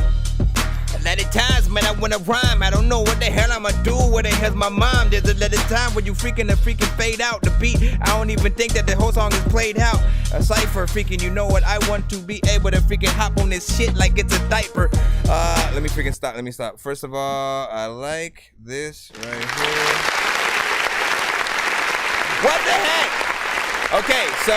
A lot of times, man, I wanna rhyme. I don't know what the hell I'ma do. Where the hell's my mom? There's a lot of time when you freaking fade out the beat. I don't even think that the whole song is played out. A cipher, freaking, you know what? I want to be able to freaking hop on this shit like it's a diaper. Let me freaking stop. Let me stop. First of all, I like this right here. What the heck? Okay, so.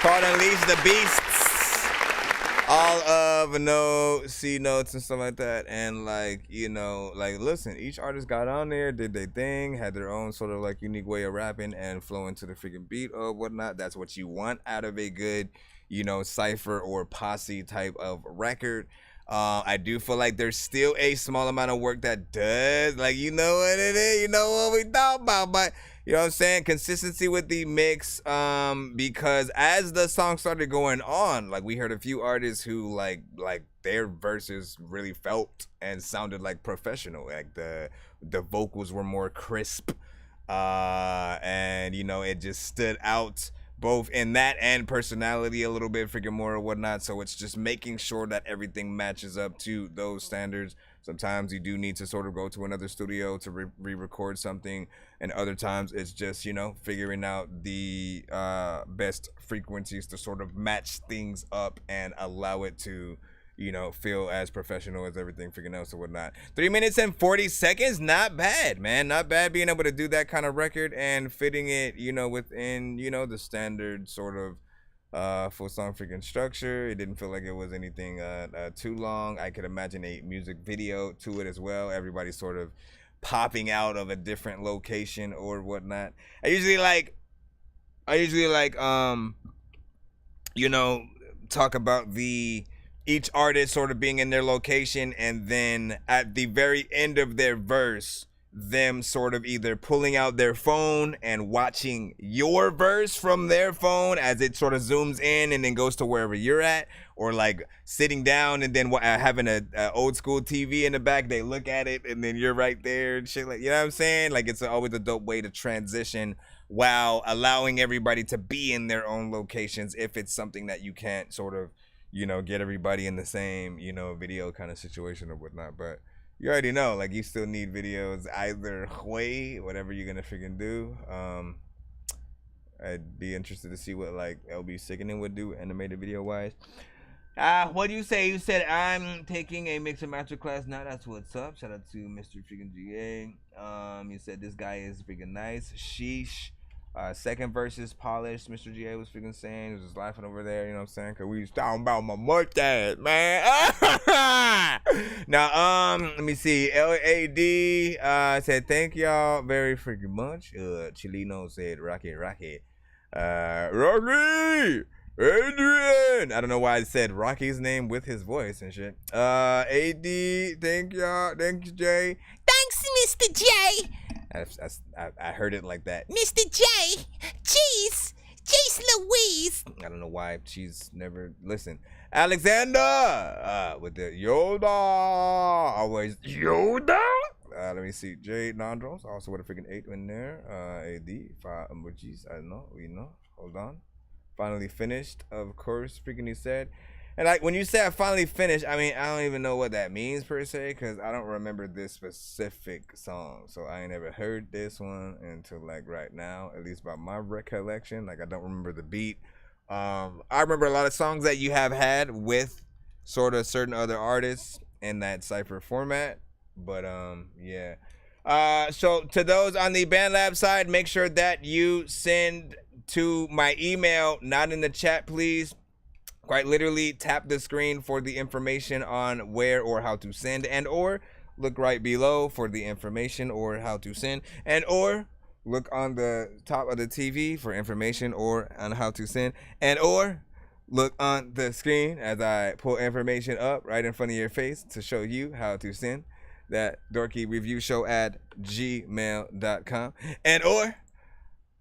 Called Unleash the Beasts, all of no C notes and stuff like that. And like, you know, like, listen, each artist got on there, did their thing, had their own sort of like unique way of rapping and flowing to the freaking beat or whatnot. That's what you want out of a good, you know, cypher or posse type of record. I do feel like there's still a small amount of work that does, like, you know what it is, you know what we talk about, but you know what I'm saying? Consistency with the mix, because as the song started going on, like, we heard a few artists who like their verses really felt and sounded like professional. Like the vocals were more crisp, and you know, it just stood out both in that and personality a little bit, freaking more or whatnot. So it's just making sure that everything matches up to those standards. Sometimes you do need to sort of go to another studio to re-record something, and other times it's just, you know, figuring out the best frequencies to sort of match things up and allow it to, you know, feel as professional as everything freaking else or whatnot. 3 minutes and 40 seconds, not bad, man. Not bad being able to do that kind of record and fitting it, you know, within, you know, the standard sort of full song freaking structure. It didn't feel like it was anything too long. I could imagine a music video to it as well. Everybody sort of popping out of a different location or whatnot. I usually like you know, talk about each artist sort of being in their location, and then at the very end of their verse, them sort of either pulling out their phone and watching your verse from their phone as it sort of zooms in and then goes to wherever you're at, or like sitting down and then having a old school TV in the back, they look at it and then you're right there and shit, like, you know what I'm saying? Like, it's always a dope way to transition while allowing everybody to be in their own locations if it's something that you can't sort of, you know, get everybody in the same, you know, video kind of situation or whatnot. But you already know, like, you still need videos either way, whatever you're gonna freaking do. I'd be interested to see what like LB Sickening would do animated video wise. What do you say? You said I'm taking a mix and master class now. That's what's up. Shout out to Mr. freaking GA. You said this guy is freaking nice. Sheesh. Second verse is polished. Mr. GA was freaking saying, he was just laughing over there, you know what I'm saying? Cause we was talking about my mustache, man. Now, let me see. LAD said, thank y'all very freaking much. Chilino said, Rocky. Rocky! Adrian! I don't know why I said Rocky's name with his voice and shit. AD, thank y'all. Thank you, Jay. Thanks, Mr. J. I heard it like that. Mr. J. Jeez Louise. I don't know why she's never listened. Alexander with the Yoda. Always Yoda. Let me see. Jade Nandros also with a freaking 8 in there. AD 5 emojis. I don't know. We know. Hold on. Finally finished. Of course, freaking he said. And like when you say I finally finished, I mean, I don't even know what that means per se, because I don't remember this specific song. So I ain't never heard this one until like right now, at least by my recollection. Like I don't remember the beat. I remember a lot of songs that you have had with sort of certain other artists in that cypher format. But yeah. So to those on the BandLab side, make sure that you send to my email, not in the chat, please. Quite literally, tap the screen for the information on where or how to send, and or look right below for the information or how to send, and or look on the top of the TV for information or on how to send, and or look on the screen as I pull information up right in front of your face to show you how to send that dorky review show at gmail.com, and or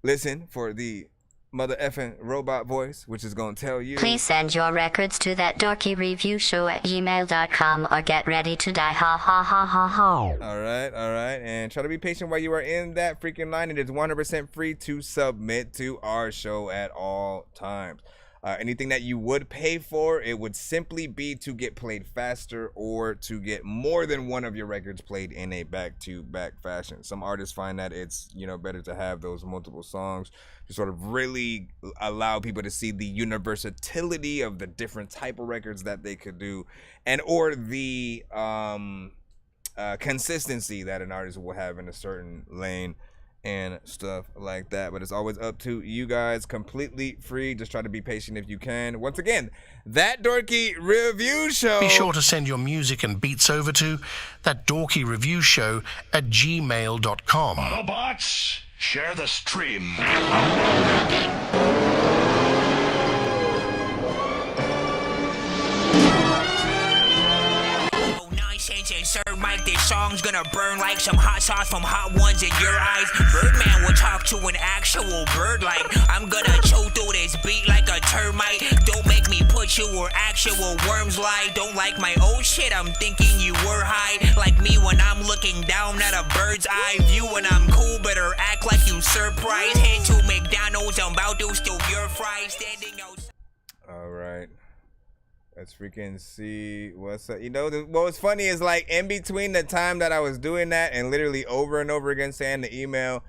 listen for the mother effing robot voice, which is gonna tell you, please send your records to that dorky review show at gmail.com or get ready to die. Ha ha ha ha ha. all right, and try to be patient while you are in that freaking line. It is 100% free to submit to our show at all times. Anything that you would pay for, it would simply be to get played faster or to get more than one of your records played in a back-to-back fashion. Some artists find that it's, better to have those multiple songs to sort of really allow people to see the versatility of the different type of records that they could do, and or the consistency that an artist will have in a certain lane and stuff like that. But it's always up to you guys, completely free. Just try to be patient if you can. Once again, That Dorky Review Show. Be sure to send your music and beats over to ThatDorkyReviewShow at gmail.com. Autobots, share the stream. Sir Mike, this song's gonna burn like some hot sauce from hot ones in your eyes. Birdman will talk to an actual bird like I'm gonna chew through this beat like a termite. Don't make me put you where actual worms lie. Don't like my old shit, I'm thinking you were high. Like me when I'm looking down at a bird's eye view. When I'm cool, better act like you surprised. Head to McDonald's, I'm about to steal your fries. Standing outside. All right. Let's freaking see what's up. What was funny is, like, in between the time that I was doing that and literally over and over again saying the email,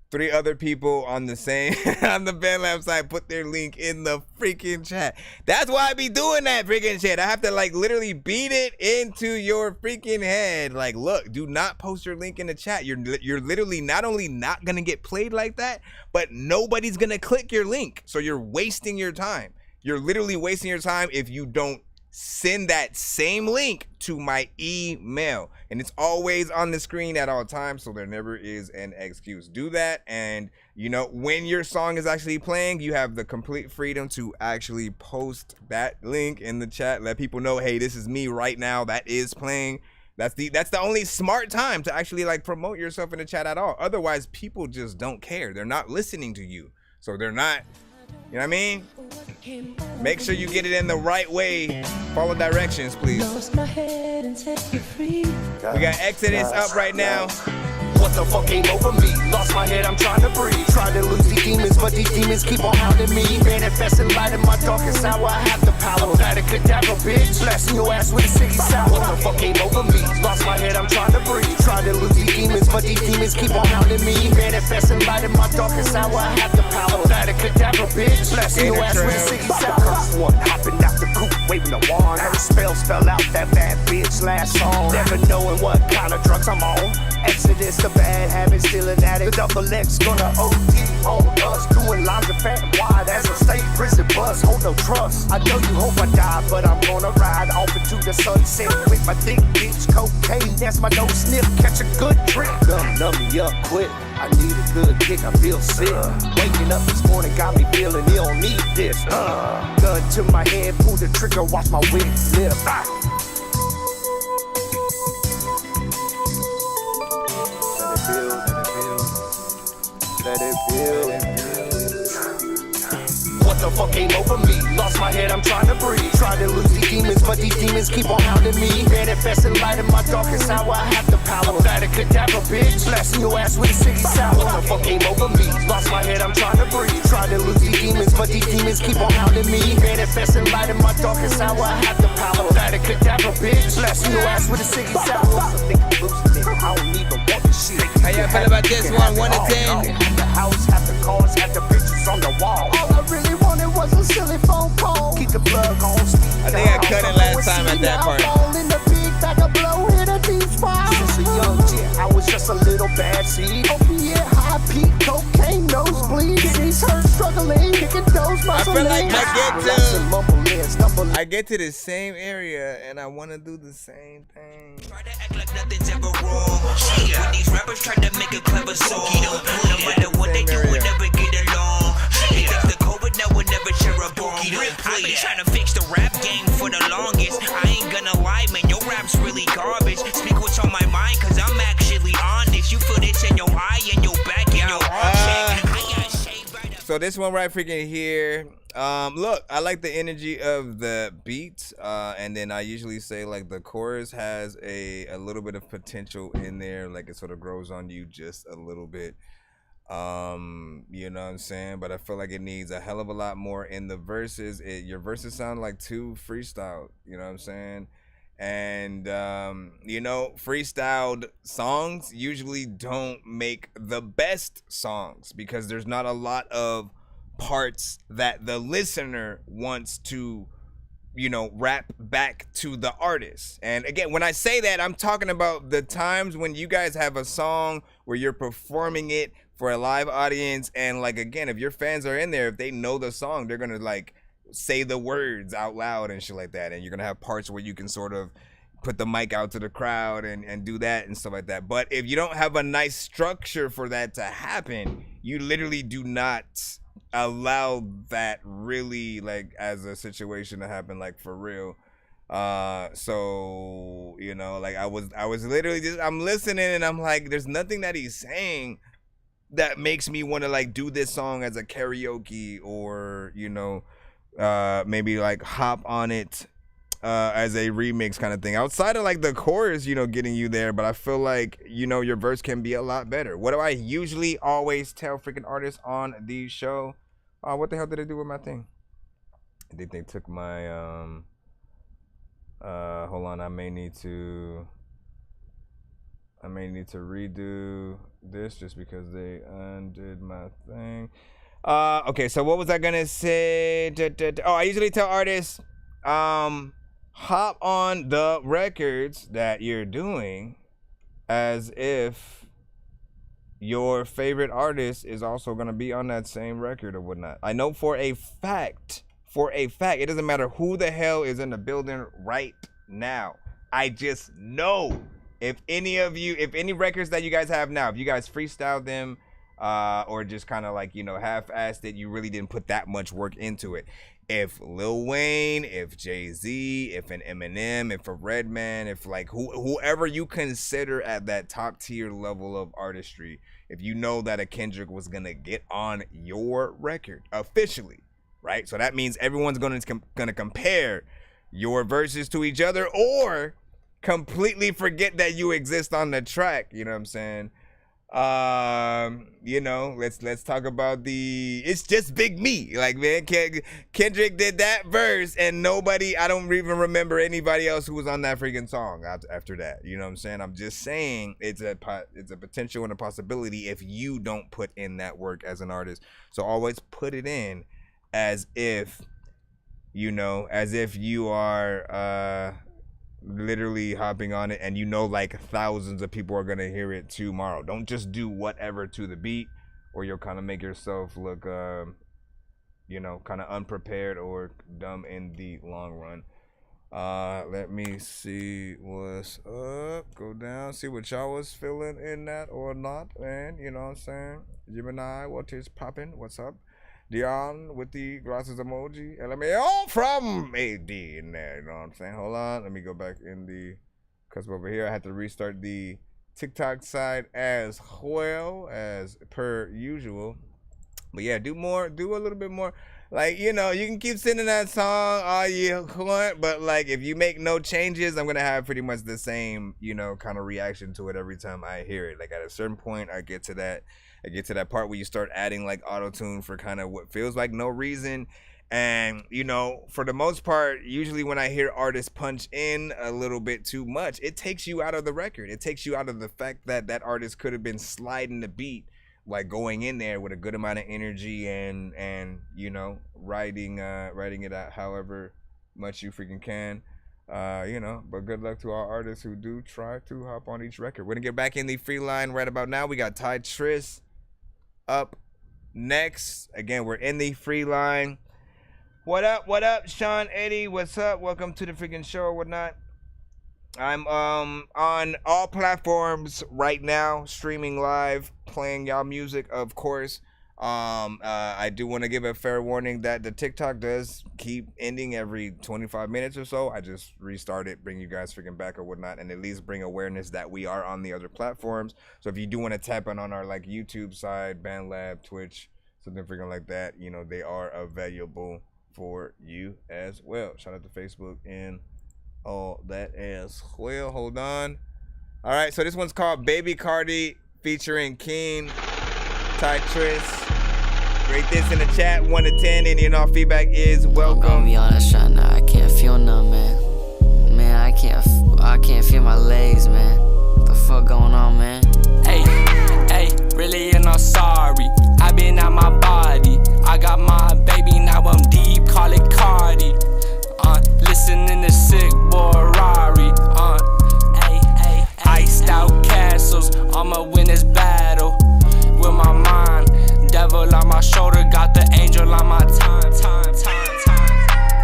3 other people on the same on the BandLab site put their link in the freaking chat. That's why I be doing that freaking shit. I have to, like, literally beat it into your freaking head. Like, look, do not post your link in the chat. You're literally not only not gonna get played like that, but nobody's gonna click your link. So you're wasting your time. You're literally wasting your time if you don't send that same link to my email. And it's always on the screen at all times, so there never is an excuse. Do that, and when your song is actually playing, you have the complete freedom to actually post that link in the chat. Let people know, hey, this is me right now. That is playing. That's the only smart time to actually, like, promote yourself in the chat at all. Otherwise, people just don't care. They're not listening to you. So they're not, you know what I mean? Make sure you get it in the right way. Follow directions, please. We got Exodus up right now. What the fuck came over me? Lost my head, I'm trying to breathe. Trying to lose these demons, but these demons keep on hounding me. Manifesting light in my darkest hour, I have the power. That a cadaver, bitch. Blasting your ass with a ciggy sour. What the fuck came over me? Lost my head, I'm trying to breathe. Trying to lose these demons, but these demons keep on hounding me. Manifesting light in my darkest hour, I have the power. That a cadaver, bitch. Blasting your ass with a ciggy sour. First one, hopping out the coop, waving the wand. Her spells fell out that bad bitch last song. Never knowing what kind of drugs I'm on. Exodus, the bad habit, still an addict. The double X gonna OD on us. Doing lines of fat wide as a state prison bus. Hold no trust. I know you hope I die, but I'm gonna ride off into the sunset with my thick bitch. Cocaine, that's my no sniff. Catch a good trip. Numb me up quick. I need a good kick, I feel sick. Waking up this morning got me feeling you don't need this. Gun to my head, pull the trigger, watch my wig flip. Let it build. What the fuck came over me? Lost my head, I'm trying to breathe. Trying to lose these demons, but these demons keep on hounding me. Manifesting light in my darkest hour, I have the power. That a cadaver, bitch. Blasting your ass with a ciggy sour. What the fuck came over me? Lost my head, I'm trying to breathe. Trying to lose these demons, but these demons keep on hounding me. Manifesting light in my darkest hour, I have the power. That a cadaver, bitch. Blasting your ass with a ciggy sour. I don't even want this shit. How y'all feel about this one? 1 to 10. Have the house, have the cars, have the pictures on the wall. All I really wanted was a silly phone call. Keep the plug on. I think I cut it last time at that part. In the big bag of blow, hit a deep spot. Since a young jet, I was just a little bad seed. Opiate, high peak, cocaine, nosebleed. Kidneys hurt, struggling, kicking those muscles. I feel like I get to the same area and I want to do the same thing. Try to act like nothing's ever wrong. When these rappers try to make a clever song, no matter what they do, we'll never get along. They think the COVID now will never share a bond. I've been trying to fix the rap game for the longest. I ain't gonna lie, man, your rap's really garbage. Speak what's on my mind, cause I'm actually honest. You feel this in your eye and your back and your arm check. I got shaved right up. So this one right freaking here. Look, I like the energy of the beats, and then I usually say like the chorus has a little bit of potential in there, like it sort of grows on you just a little bit. You know what I'm saying? But I feel like it needs a hell of a lot more in the verses. Your verses sound like too freestyled, you know what I'm saying? And you know, freestyled songs usually don't make the best songs because there's not a lot of parts that the listener wants to, you know, rap back to the artist. And again, when I say that, I'm talking about the times when you guys have a song where you're performing it for a live audience, and like, again, if your fans are in there, if they know the song, they're gonna like say the words out loud and shit like that, and you're gonna have parts where you can sort of put the mic out to the crowd and do that and stuff like that. But if you don't have a nice structure for that to happen, you literally do not allow that really like as a situation to happen like for real. So you know, like I was literally just, I'm listening and I'm like, there's nothing that he's saying that makes me want to like do this song as a karaoke, or you know, maybe like hop on it as a remix kind of thing, outside of like the chorus, you know, getting you there. But I feel like, you know, your verse can be a lot better. What do I usually always tell freaking artists on the show? What the hell did I do with my thing? I think they took my hold on, I may need to redo this just because they undid my thing. Okay, so what was I gonna say? Oh, I usually tell artists, hop on the records that you're doing as if your favorite artist is also gonna be on that same record or whatnot. I know for a fact, it doesn't matter who the hell is in the building right now. I just know if any records that you guys have now, if you guys freestyled them, or just kind of like, you know, half-assed it, you really didn't put that much work into it. If Lil Wayne, if Jay-Z, if an Eminem, if a Redman, if like whoever you consider at that top tier level of artistry, if you know that a Kendrick was gonna get on your record officially, right? So that means everyone's gonna compare your verses to each other, or completely forget that you exist on the track. You know what I'm saying? You know, let's talk about it's just Big Me. Like, man, Kendrick did that verse and I don't even remember anybody else who was on that freaking song after that. You know what I'm saying? I'm just saying it's a potential and a possibility if you don't put in that work as an artist. So always put it in as if, you know, as if you are literally hopping on it and you know like thousands of people are gonna hear it tomorrow. Don't just do whatever to the beat, or you'll kind of make yourself look you know, kind of unprepared or dumb in the long run. Let me see what's up. Go down, see what y'all was feeling in that or not, man. You know what I'm saying? Gemini, what is popping? What's up? Dion with the glasses emoji. LMAO from AD in there. You know what I'm saying? Hold on. Let me go back in the cusp over here. I had to restart the TikTok side as well as per usual. But yeah, do a little bit more. Like, you know, you can keep singing that song all you want, but like if you make no changes, I'm gonna have pretty much the same, you know, kind of reaction to it every time I hear it. Like at a certain point, I get to that part where you start adding like auto-tune for kind of what feels like no reason. And, you know, for the most part, usually when I hear artists punch in a little bit too much, it takes you out of the record. It takes you out of the fact that that artist could have been sliding the beat, like going in there with a good amount of energy and you know, writing it out however much you freaking can. You know, but good luck to our artists who do try to hop on each record. We're gonna get back in the free line right about now. We got Ty Triss up next. Again, we're in the free line. What up, Sean Eddie? What's up? Welcome to the freaking show or whatnot. I'm on all platforms right now, streaming live, playing y'all music, of course. I do want to give a fair warning that the TikTok does keep ending every 25 minutes or so. I just restart it, bring you guys freaking back or whatnot, and at least bring awareness that we are on the other platforms. So if you do want to tap in on our like YouTube side, BandLab, Twitch, something freaking like that, you know, they are available for you as well. Shout out to Facebook and all that as well. Hold on. All right, so this one's called Baby Cardi featuring Keen Titris. Rate this in the chat 1 to 10. Any and all feedback is welcome. I'll be honest right now, I can't feel none, man. Man, I can't feel my legs, man. What the fuck going on, man? Hey, really and I'm sorry. I been out my body. I got my baby, now I'm deep, call it Cardi. Listening to sick boy Rari. Iced out castles, I'ma win this battle with my mind. Devil on my shoulder, got the angel on my time.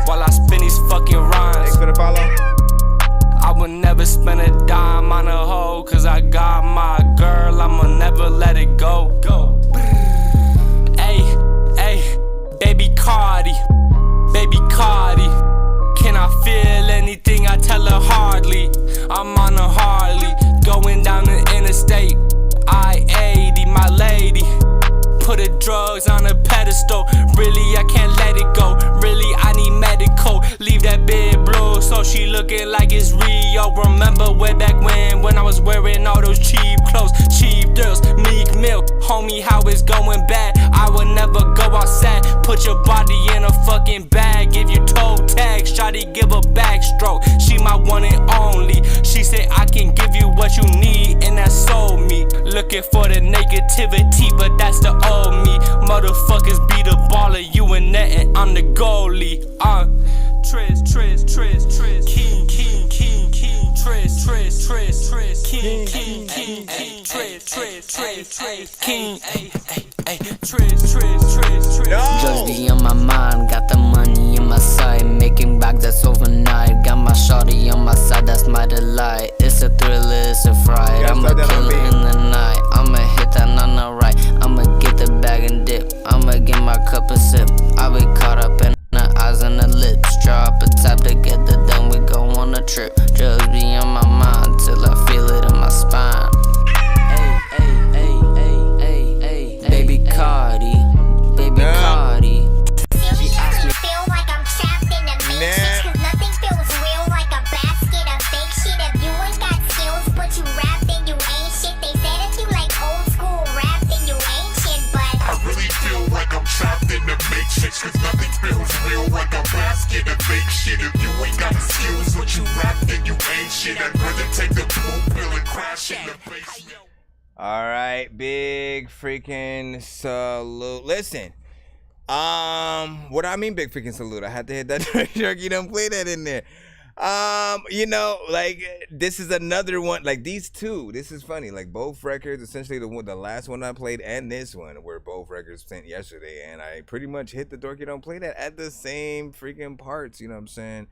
While I spin these fucking rhymes. Thanks for the follow. I would never spend a dime on a hoe, cause I got my girl, I'ma never let it go. Hey, baby Cardi, can I feel anything? I tell her hardly. I'm on a Harley, going down the interstate. I-80, my lady. Put her drugs on a pedestal. Really, I can't let it go. Really, I need medical. Leave that bed blue, so she looking like it's Rio. Remember way back when I was wearing all those cheap clothes, cheap thrills, meek milk. Homie, how it's going bad? I would never go outside. Put your body in a fucking bag. Give you toe tags, shawty give a backstroke. She my one and only. She said I can give you what you need, and that's sold me. Looking for the negativity, but that's the old me. Motherfuckers be the baller, you and that, and I'm the goalie. Triz, King, Triz, King, Triz. Just be on my mind, got the money in my side, making back that's overnight. Got my shawty on my side, that's my delight. It's a thriller, it's a fright. I'ma kill it in the night. I'ma hit that on the right. I'ma get the bag and dip. I'ma get my cup and sip. I be caught up in the eyes and the lips. Drop a tap together, then we go on a trip. Just be on my mind till I feel it in my spine. Baby Cardi, baby Cardi. She asked me, feel like I'm trapped in a matrix, cause nothing feels real like a basket of fake shit. If you ain't got skills, but you rap, then you ain't shit. They said if you like old school rap, then you ain't shit, but I really feel like I'm trapped in the matrix, cause nothing feels real like a basket of fake shit. If you ain't got the skills, but you rap, then you ain't shit. I'd rather take the blue pill and crash in the basement. All right, big freaking salute. Listen, what do I mean big freaking salute? I had to hit that jerky, don't play that in there. You know, like this is another one, like these two, this is funny, like both records, essentially the last one I played and this one were both records sent yesterday, and I pretty much hit the Dorky Don't Play That at the same freaking parts, you know what I'm saying?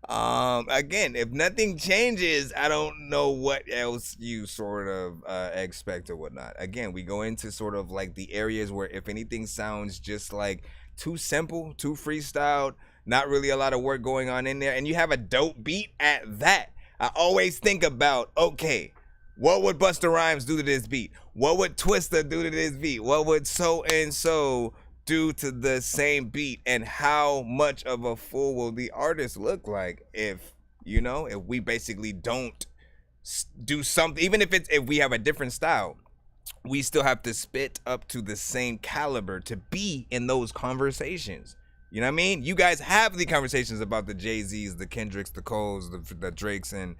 Again, if nothing changes, I don't know what else you sort of expect or whatnot. Again, we go into sort of like the areas where if anything sounds just like too simple, too freestyled, not really a lot of work going on in there, and you have a dope beat at that. I always think about, okay, what would Busta Rhymes do to this beat? What would Twista do to this beat? What would so and so do to the same beat, and how much of a fool will the artist look like if, you know, if we basically don't do something, even if we have a different style, we still have to spit up to the same caliber to be in those conversations. You know what I mean? You guys have the conversations about the Jay-Z's, the Kendricks, the Coles, the Drakes, and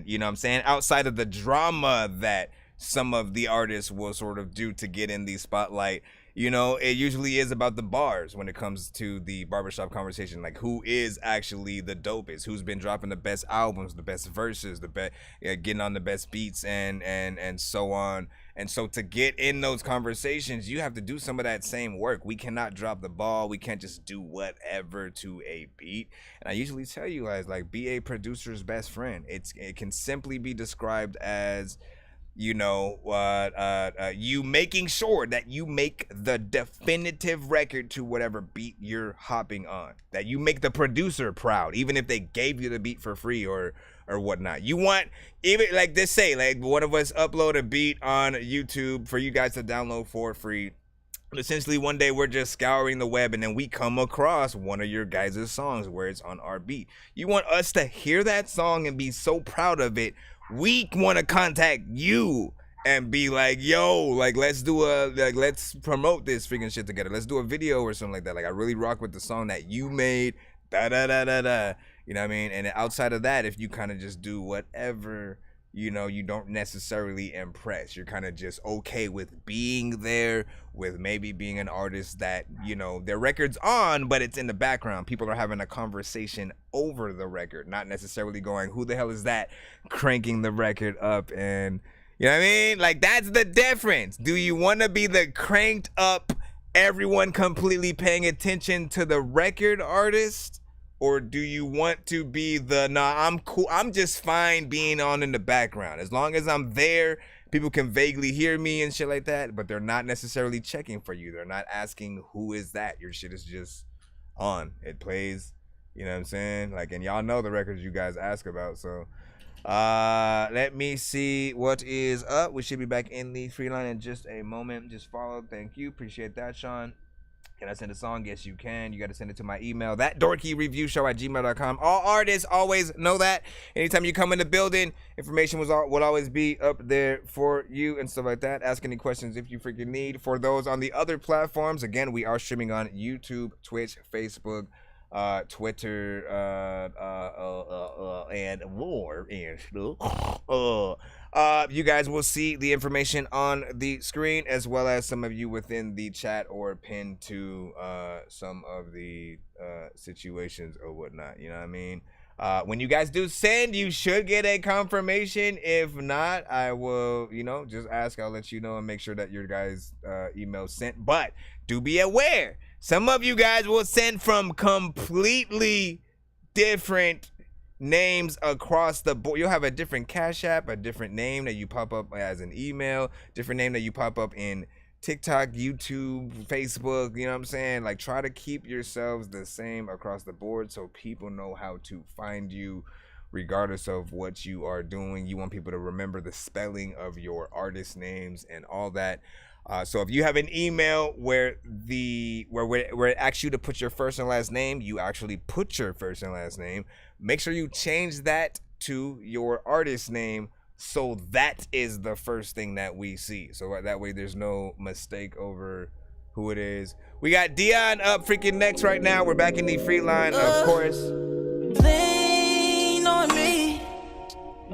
you know what I'm saying, outside of the drama that some of the artists will sort of do to get in the spotlight. You know, it usually is about the bars when it comes to the barbershop conversation. Like, who is actually the dopest? Who's been dropping the best albums, the best verses, the best, getting on the best beats, and so on. And so to get in those conversations, you have to do some of that same work. We cannot drop the ball. We can't just do whatever to a beat. And I usually tell you guys, like, be a producer's best friend. It can simply be described as, you know, you making sure that you make the definitive record to whatever beat you're hopping on, that you make the producer proud, even if they gave you the beat for free or whatnot. You want, even like this, say like one of us upload a beat on YouTube for you guys to download for free. Essentially, one day we're just scouring the web and then we come across one of your guys' songs where it's on our beat. You want us to hear that song and be so proud of it. We want to contact you and be like, yo, like, let's promote this freaking shit together. Let's do a video or something like that. Like, I really rock with the song that you made, da-da-da-da-da. You know what I mean? And outside of that, if you kind of just do whatever, you know, you don't necessarily impress. You're kind of just okay with being there, with maybe being an artist that, you know, their record's on, but it's in the background. People are having a conversation over the record, not necessarily going, who the hell is that cranking the record up? And, you know what I mean? Like, that's the difference. Do you want to be the cranked up, everyone completely paying attention to the record artist? Or do you want to be the, nah, I'm cool, I'm just fine being on in the background. As long as I'm there, people can vaguely hear me and shit like that, but they're not necessarily checking for you. They're not asking, who is that? Your shit is just on. It plays, you know what I'm saying? Like, and y'all know the records you guys ask about, so. Let me see what is up. We should be back in the free line in just a moment. Just follow. Thank you. Appreciate that, Sean. Can I send a song? Yes, you can. You got to send it to my email, ThatDorkyReviewShow@gmail.com. All artists always know that. Anytime you come in the building, information will always be up there for you and stuff like that. Ask any questions if you freaking need. For those on the other platforms, again, we are streaming on YouTube, Twitch, Facebook, Twitter, and more and stuff. You guys will see the information on the screen, as well as some of you within the chat or pinned to some of the situations or whatnot. You know what I mean? When you guys do send, you should get a confirmation. If not, I will, you know, just ask. I'll let you know and make sure that your guys' email sent. But do be aware, some of you guys will send from completely different names across the board. You'll have a different Cash App, a different name that you pop up as an email, different name that you pop up in TikTok, YouTube, Facebook, you know what I'm saying? Like, try to keep yourselves the same across the board so people know how to find you regardless of what you are doing. You want people to remember the spelling of your artist names and all that. So if you have an email where it asks you to put your first and last name, you actually put your first and last name. Make sure you change that to your artist name, so that is the first thing that we see. So that way there's no mistake over who it is. We got Dion up freaking next right now. We're back in the free line, of course. Lean on me.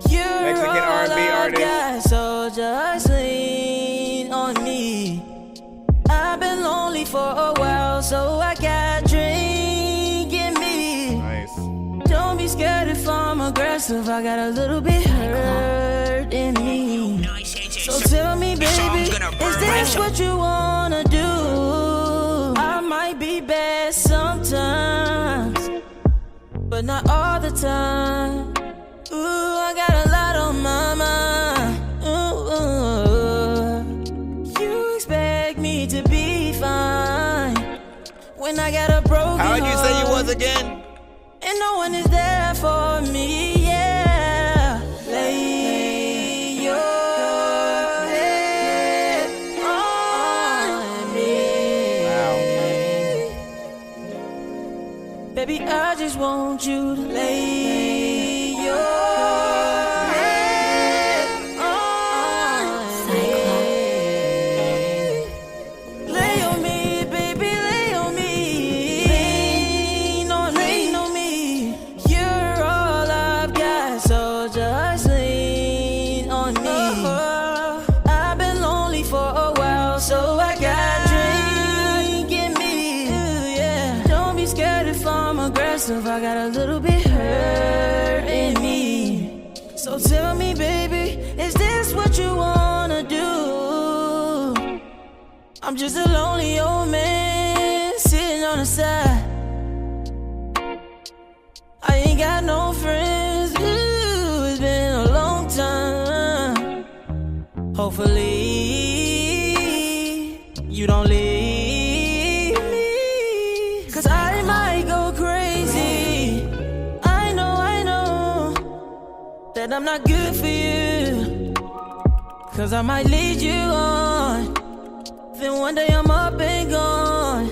You're Mexican R&B artist. So just lean on me. I've been lonely for a while, so I got drink in me. Nice. Don't be scared if I'm aggressive. I got a little bit hurt in me. So tell me, baby, is this what you wanna do? I might be bad sometimes, but not all the time. Ooh, I got a lot on my mind. Ooh, you expect me to be fine when I got a broken How would you say you was heart, again? and no one is there for me, yeah. Lay your head on me. Baby, I just want you to lay your head on me. Lay on me, baby, lay on me. Lean on me. You're all I've got, so just lean on me. I've been lonely for a while, so I got drink in me. Yeah. Don't be scared if I'm aggressive. I got a little bit hurt in me. So tell me, baby, is this what you wanna do? I'm just a lonely old man sitting on the side. I ain't got no friends. Ooh, it's been a long time. Hopefully, you don't leave me. Cause I might go crazy. I know that I'm not good for you. Cause I might lead you on. Then one day I'm up and gone.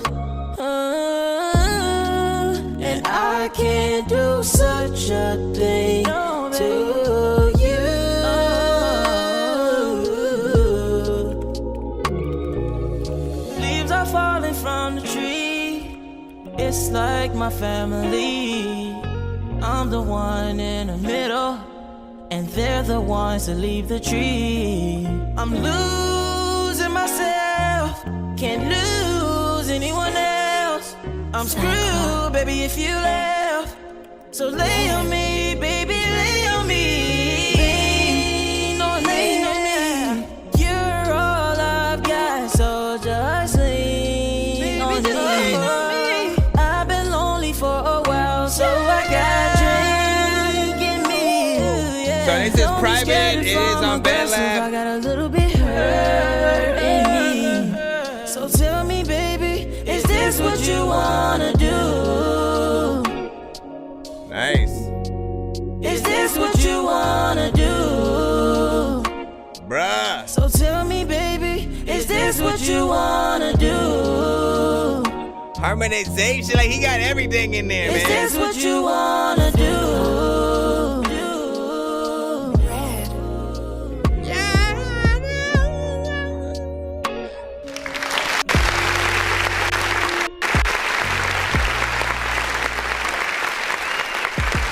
And I can't do such a thing to you. Leaves are falling from the tree. It's like my family. I'm the one in the middle, and they're the ones that leave the tree. I'm losing myself, can't lose anyone else. I'm screwed, baby, if you left. So lay on me, baby, lay on me. Lean on me. You're all I've got, so just lean on me. I've been lonely for a while, so I got drink in me. So this is private, it is on BandLab. I got a little bit hurt in me. So tell me, baby, is this what you wanna do? Nice. Is this what you wanna do? Bruh. So tell me, baby, is this what you wanna do? Harmonization, like he got everything in there, man. Is this what you wanna do?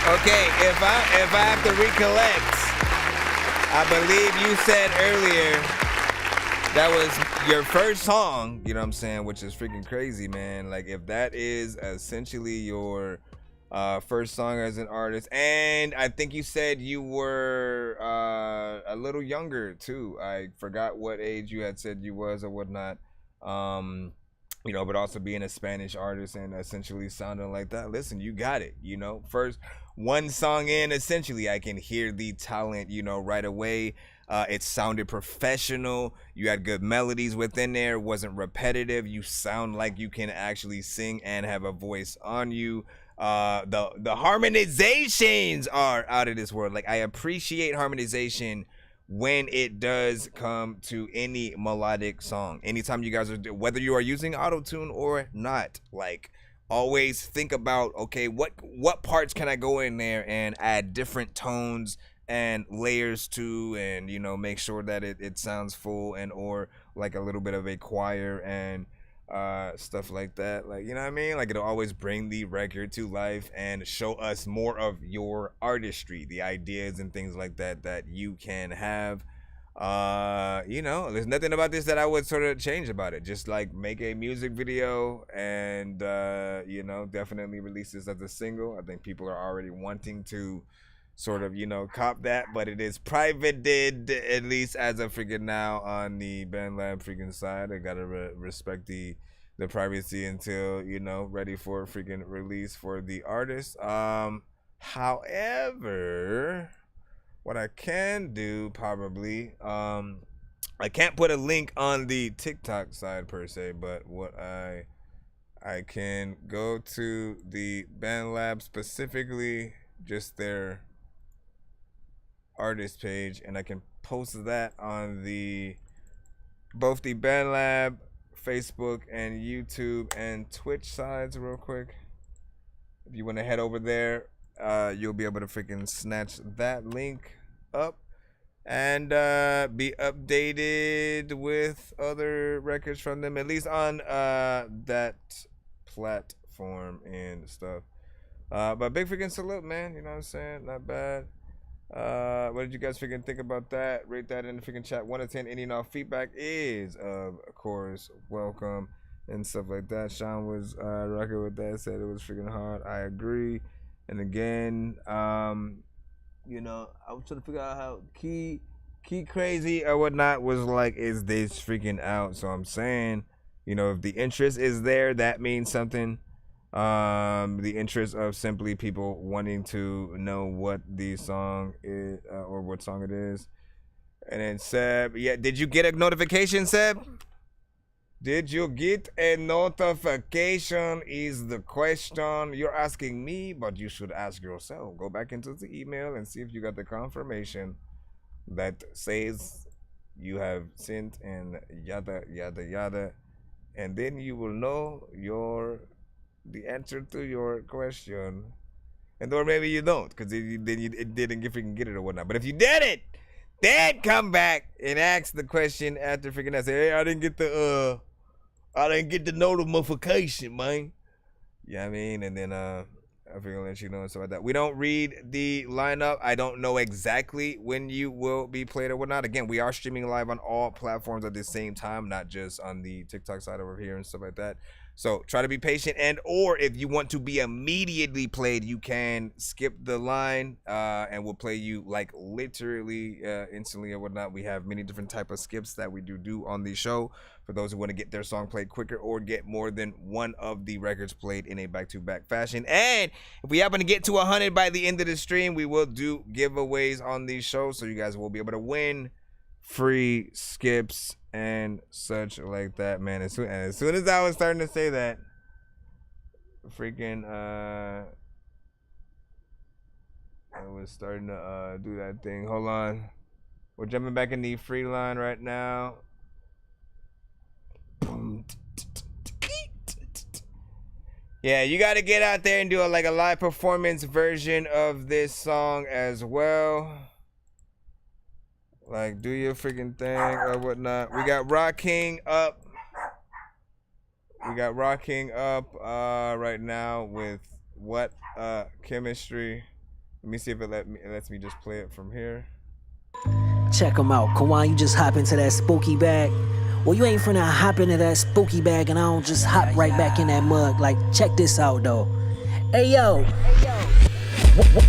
Okay, if I have to recollect, I believe you said earlier that was your first song, you know what I'm saying, which is freaking crazy, man. Like, if that is essentially your first song as an artist, and I think you said you were a little younger too. I forgot what age you had said you was or whatnot. You know, but also being a Spanish artist and essentially sounding like that. Listen, you got it, you know. First one song in, essentially, I can hear the talent, you know, right away. It sounded professional. You had good melodies within there. It wasn't repetitive. You sound like you can actually sing and have a voice on you. The harmonizations are out of this world. Like, I appreciate harmonization when it does come to any melodic song. Anytime you guys are, whether you are using auto-tune or not, like, always think about, okay, what parts can I go in there and add different tones and layers to, and, you know, make sure that it sounds full, and or like a little bit of a choir and stuff like that. Like, you know what I mean? Like, it'll always bring the record to life and show us more of your artistry, the ideas and things like that that you can have. You know, there's nothing about this that I would sort of change about it. Just like make a music video and you know, definitely release this as a single. I think people are already wanting to sort of, you know, cop that, but it is privated, at least as of freaking now, on the BandLab freaking side. I gotta respect the privacy until, you know, ready for freaking release for the artist. However, what I can do probably, I can't put a link on the TikTok side per se, but what I can go to the BandLab, specifically just their artist page, and I can post that on both the BandLab Facebook and YouTube and Twitch sides real quick. If you want to head over there, you'll be able to freaking snatch that link up and be updated with other records from them, at least on that platform and stuff. But big freaking salute, man. You know what I'm saying? Not bad. What did you guys freaking think about that? Rate that in the freaking chat. 1 to 10. Any and all feedback is, of course, welcome and stuff like that. Sean was rocking with that. Said it was freaking hard. I agree. And again, you know, I was trying to figure out how Key Crazy or whatnot was like, is this freaking out? So I'm saying, you know, if the interest is there, that means something. The interest of simply people wanting to know what the song is, or what song it is. And then Seb, yeah, did you get a notification, Seb? Did you get a notification is the question. You're asking me, but you should ask yourself. Go back into the email and see if you got the confirmation that says you have sent and yada, yada, yada. And then you will know the answer to your question. And or maybe you don't, because it didn't freaking get it or whatnot. But if you did it, then come back and ask the question after freaking out. Say, hey, I didn't get the notification, man. Yeah, I mean, and then I figure let you know and stuff like that. We don't read the lineup. I don't know exactly when you will be played or whatnot. Again, we are streaming live on all platforms at the same time, not just on the TikTok side over here and stuff like that. So try to be patient, and or if you want to be immediately played, you can skip the line and we'll play you like literally instantly or whatnot. We have many different type of skips that we do on the show for those who want to get their song played quicker or get more than one of the records played in a back-to-back fashion. And if we happen to get to 100 by the end of the stream, we will do giveaways on these shows, so you guys will be able to win free skips and such like that, man. As soon as I was starting to say that, freaking I was starting to do that thing. Hold on, we're jumping back in the free line right now. Yeah, you got to get out there and do a live performance version of this song as well. Like, do your freaking thing or whatnot. We got Rocking up. We got Rocking up right now with What Chemistry. Let me see if it lets me just play it from here. Check them out. Kawan, you just hop into that spooky bag. Well, you ain't finna hop into that spooky bag and I don't just hop right back in that mug. Like, check this out, though. Hey, yo.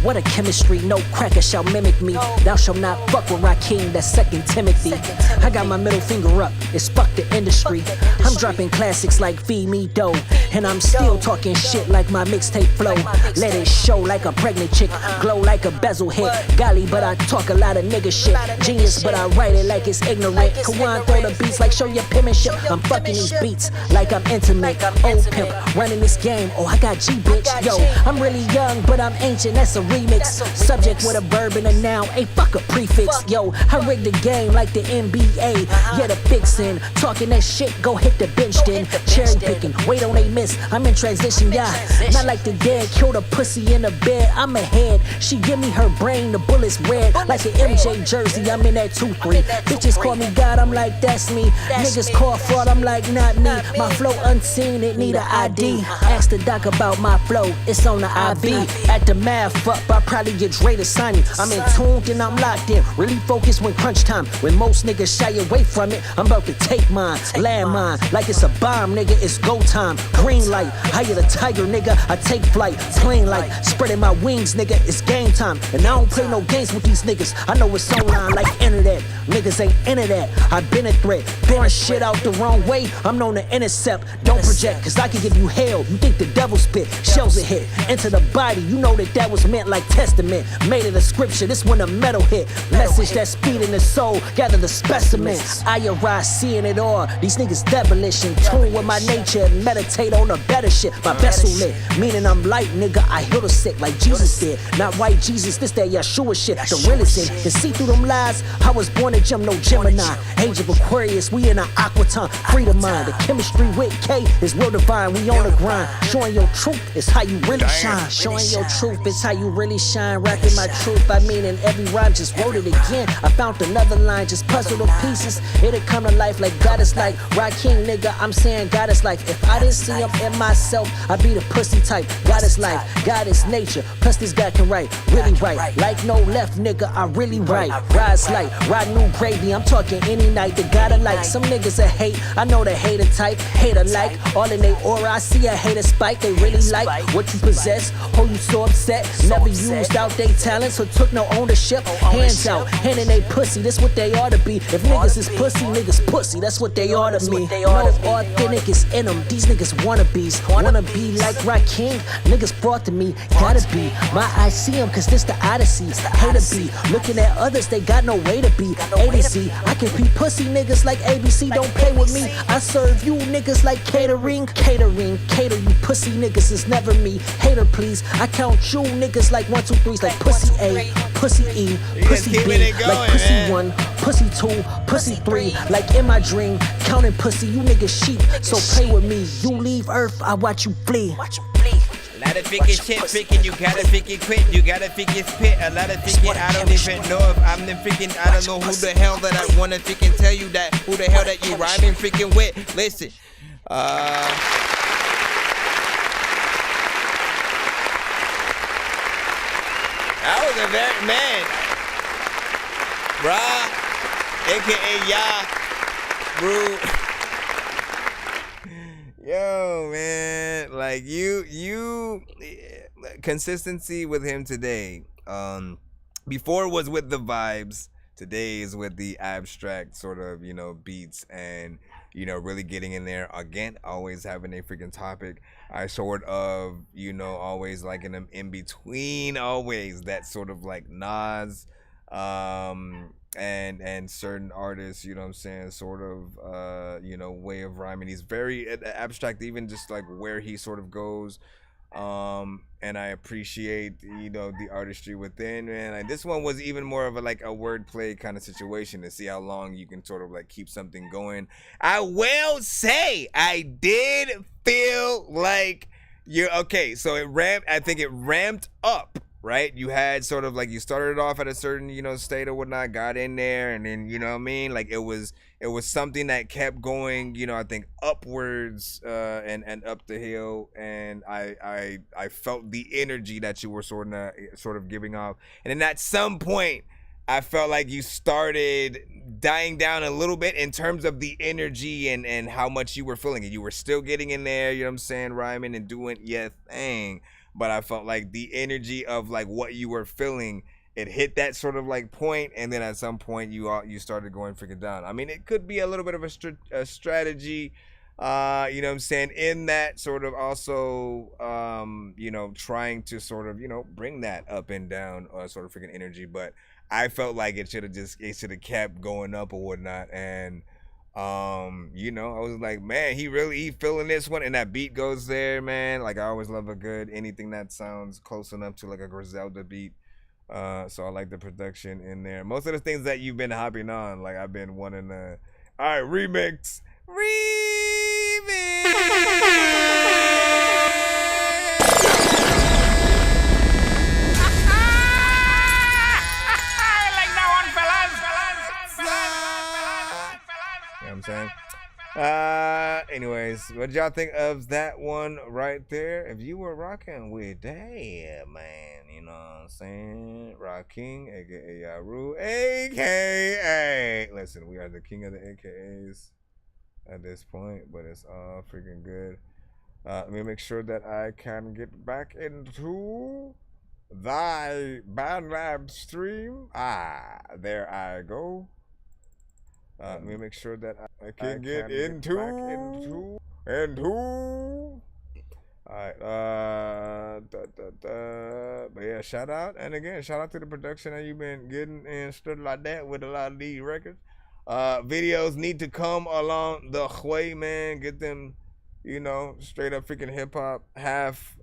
What a chemistry, no cracker shall mimic me. Thou shalt not fuck with Rakim, that's 2 Timothy. I got my middle finger up, it's fuck the industry. I'm dropping classics like Feed Me Dough, and I'm still talking shit like my mixtape flow. Let it show like a pregnant chick, glow like a bezel hit. Golly, but I talk a lot of nigga shit. Genius, but I write it like it's ignorant. Kawan throw the beats like show your penmanship. I'm fucking these beats like I'm intimate. Old pimp, running this game, oh I got G bitch. Yo, I'm really young, but I'm ancient. That's a remix. Subject with a verb and a noun. Hey, fuck a prefix. Yo, I rigged the game like the NBA. Yeah, the fixin'. Talking that shit, go hit the bench then. Cherry picking, wait on they miss. I'm in transition, yeah. Not like the dead, killed a pussy in the bed. I'm ahead. She give me her brain, the bullets red. Like an MJ jersey, I'm in that 2-3. Bitches call me God, I'm like, that's me. Niggas call fraud, I'm like, not me. My flow unseen, it need a ID. Ask the doc about my flow, it's on the IB. At the math up, I probably get Dre to sign me. I'm in tune and I'm locked in. Really focused when crunch time. When most niggas shy away from it, I'm about to take mine. Landmine, like it's a bomb, nigga, it's go time. Green light, higher the tiger, nigga, I take flight. Plain light, spreading my wings, nigga, it's game time. And I don't play no games with these niggas. I know it's online like internet. Niggas ain't into that. I've been a threat. Throwing shit out the wrong way, I'm known to intercept. Don't project, cause I can give you hell. You think the devil spit, shells a hit. Into the body, you know that was meant like testament. Made it a scripture, this when the metal hit. Message that speed in the soul, gather the specimens. I arise seeing it all. These niggas devilish in tune with my nature and meditate on the better shit. My vessel lit, meaning I'm light, nigga. I heal the sick like Jesus did. Not white Jesus, this that Yeshua shit. The realest in, can see through them lies. I was born to Gem, no Gemini. Age of Aquarius, we in an aqua time. Freedom mind, the chemistry with K is real divine. We on the grind, showing your truth is how you really shine. Showing your truth is how you really shine. Rapping my truth, I mean in every rhyme, just wrote it again. I found another line, just puzzle the pieces. It'll come to life like God is like Rakim, nigga, I'm saying God is like. If I didn't see him in myself, I'd be the pussy type. God is life, God is nature, plus this guy can write, really write. Like no left, nigga, I really write. Rise light, ride new gravy, I'm talking any night. The God I like, some niggas a hate, I know the hater type. Hater like, all in they aura, I see a hater spike. They really like what you possess, oh you so upset. Never used out they talents or took no ownership. Hands out, handing they pussy, this what they ought to be. If niggas is pussy, niggas pussy, that's what they ought to be. No authentic is in them, these niggas wannabes. Wanna be like Rakim, niggas brought to me, gotta be. My eyes see them cause this the Odyssey. Hate to be, looking at others, they got no way to be. A to Z, I can be pussy niggas like ABC, don't play with me. I serve you niggas like catering. Cater you pussy niggas is never me. Hater please, I count you niggas like 1, 2, 3's like pussy A, pussy E, pussy B, like pussy 1, pussy 2, pussy 3, like in my dream, counting pussy, you niggas sheep, so play with me. You leave Earth, I watch you flee. A lot of freaking shit freaking, you gotta freaking quit, you gotta freaking spit. A lot of freaking, I don't even know if I'm the freaking, I don't know who the hell that I wanna freaking tell you that, who the hell that you rhyming freaking with. Listen, that was a very, man, Ra, aka Ya, bro. Yo, man, like you consistency with him today. Before was with the vibes, today is with the abstract sort of, you know, beats and, you know, really getting in there. Again, always having a freaking topic. I sort of, you know, always like in between, always that sort of like Nas, and certain artists, you know what I'm saying, sort of, you know, way of rhyming. He's very abstract, even just like where he sort of goes. And I appreciate, you know, the artistry within, man. Like, this one was even more of a like a wordplay kind of situation to see how long you can sort of like keep something going. I will say I did feel like you're okay. So I think it ramped up, right? You had sort of like, you started off at a certain, you know, state or whatnot, got in there, and then, you know what I mean? Like it was something that kept going, you know, I think upwards, and up the hill. And I felt the energy that you were sort of giving off. And then at some point, I felt like you started dying down a little bit in terms of the energy and how much you were feeling it. You were still getting in there, you know what I'm saying, rhyming and doing your thing. But I felt like the energy of like what you were feeling, it hit that sort of like point, and then at some point you started going freaking down. I mean, it could be a little bit of a strategy, you know what I'm saying, in that sort of also, you know, trying to sort of, you know, bring that up and down sort of freaking energy. But I felt like it should have kept going up or whatnot. And you know, I was like, man, he feeling this one, and that beat goes there, man. Like, I always love a good anything that sounds close enough to like a Griselda beat. So I like the production in there. Most of the things that you've been hopping on, like I've been wanting to, all right, remix. You know what I'm saying? Anyways, what did y'all think of that one right there? If you were rocking with that, man, you know what I'm saying? Rock King, aka Yaru, aka. Listen, we are the king of the AKAs at this point, but it's all freaking good. Let me make sure that I can get back into thy BandLab stream. There I go. Let me make sure that I can get into. Alright, but yeah, shout out. And again, shout out to the production that you've been getting and stuff like that with a lot of these records. Videos need to come along the way, man. Get them, you know, straight up freaking hip hop, half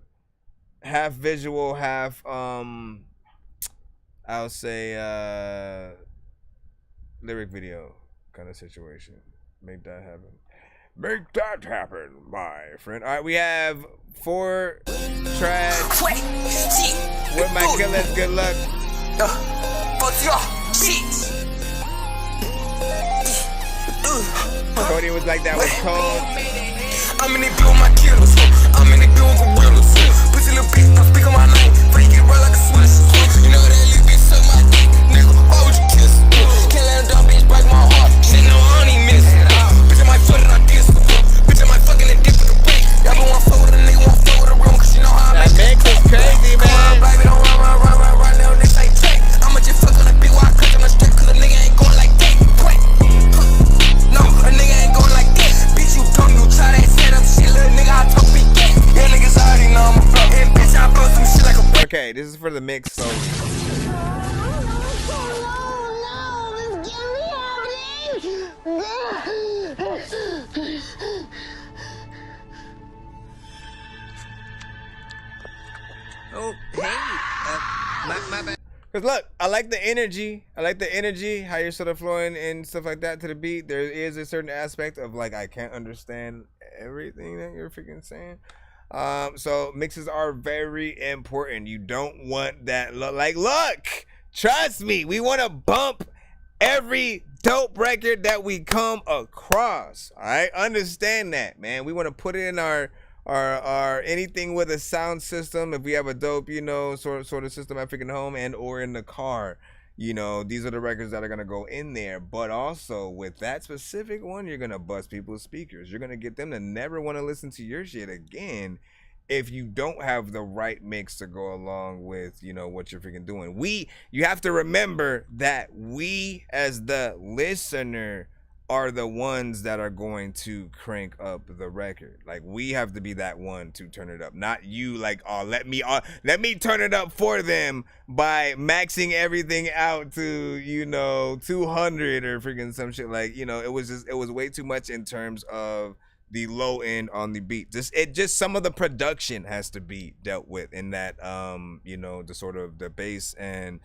visual, half I'll say lyric video kind of situation. Make that happen. Make that happen, my friend. All right, we have 4 tracks with my killers. Good luck. Cody was like that with Code. I'm in the build with my killers. I'm in the build with gorillas. Pussy little bitch, don't speak on my name. Break it right like a switch. You know that little bitch suck my dick. Nigga, why would you kiss? Can't let a dumb bitch break my heart. Shit, no, I don't even miss it. Bitch, I might foot it on this. Bitch, I might fucking a dip with a break. Y'all been want to fuck with a nigga, want to fuck with a room, cause you know how I make it. That mix is crazy, man. Cause look, I like the energy. How you're sort of flowing and stuff like that to the beat. There is a certain aspect of like I can't understand everything that you're freaking saying. So mixes are very important. You don't want that. Look, trust me, we want to bump every dope record that we come across. All right, understand that, man. We want to put it in our anything with a sound system. If we have a dope, you know, sort of system at freaking home and or in the car, you know, these are the records that are gonna go in there. But also with that specific one, you're gonna bust people's speakers. You're gonna get them to never want to listen to your shit again if you don't have the right mix to go along with, you know, what you're freaking doing. You have to remember that we as the listener are the ones that are going to crank up the record. Like, we have to be that one to turn it up, not you. Like, oh, let me turn it up for them by maxing everything out to, you know, 200 or freaking some shit. Like, you know, it was way too much in terms of the low end on the beat. Just some of the production has to be dealt with in that, you know, the sort of the bass and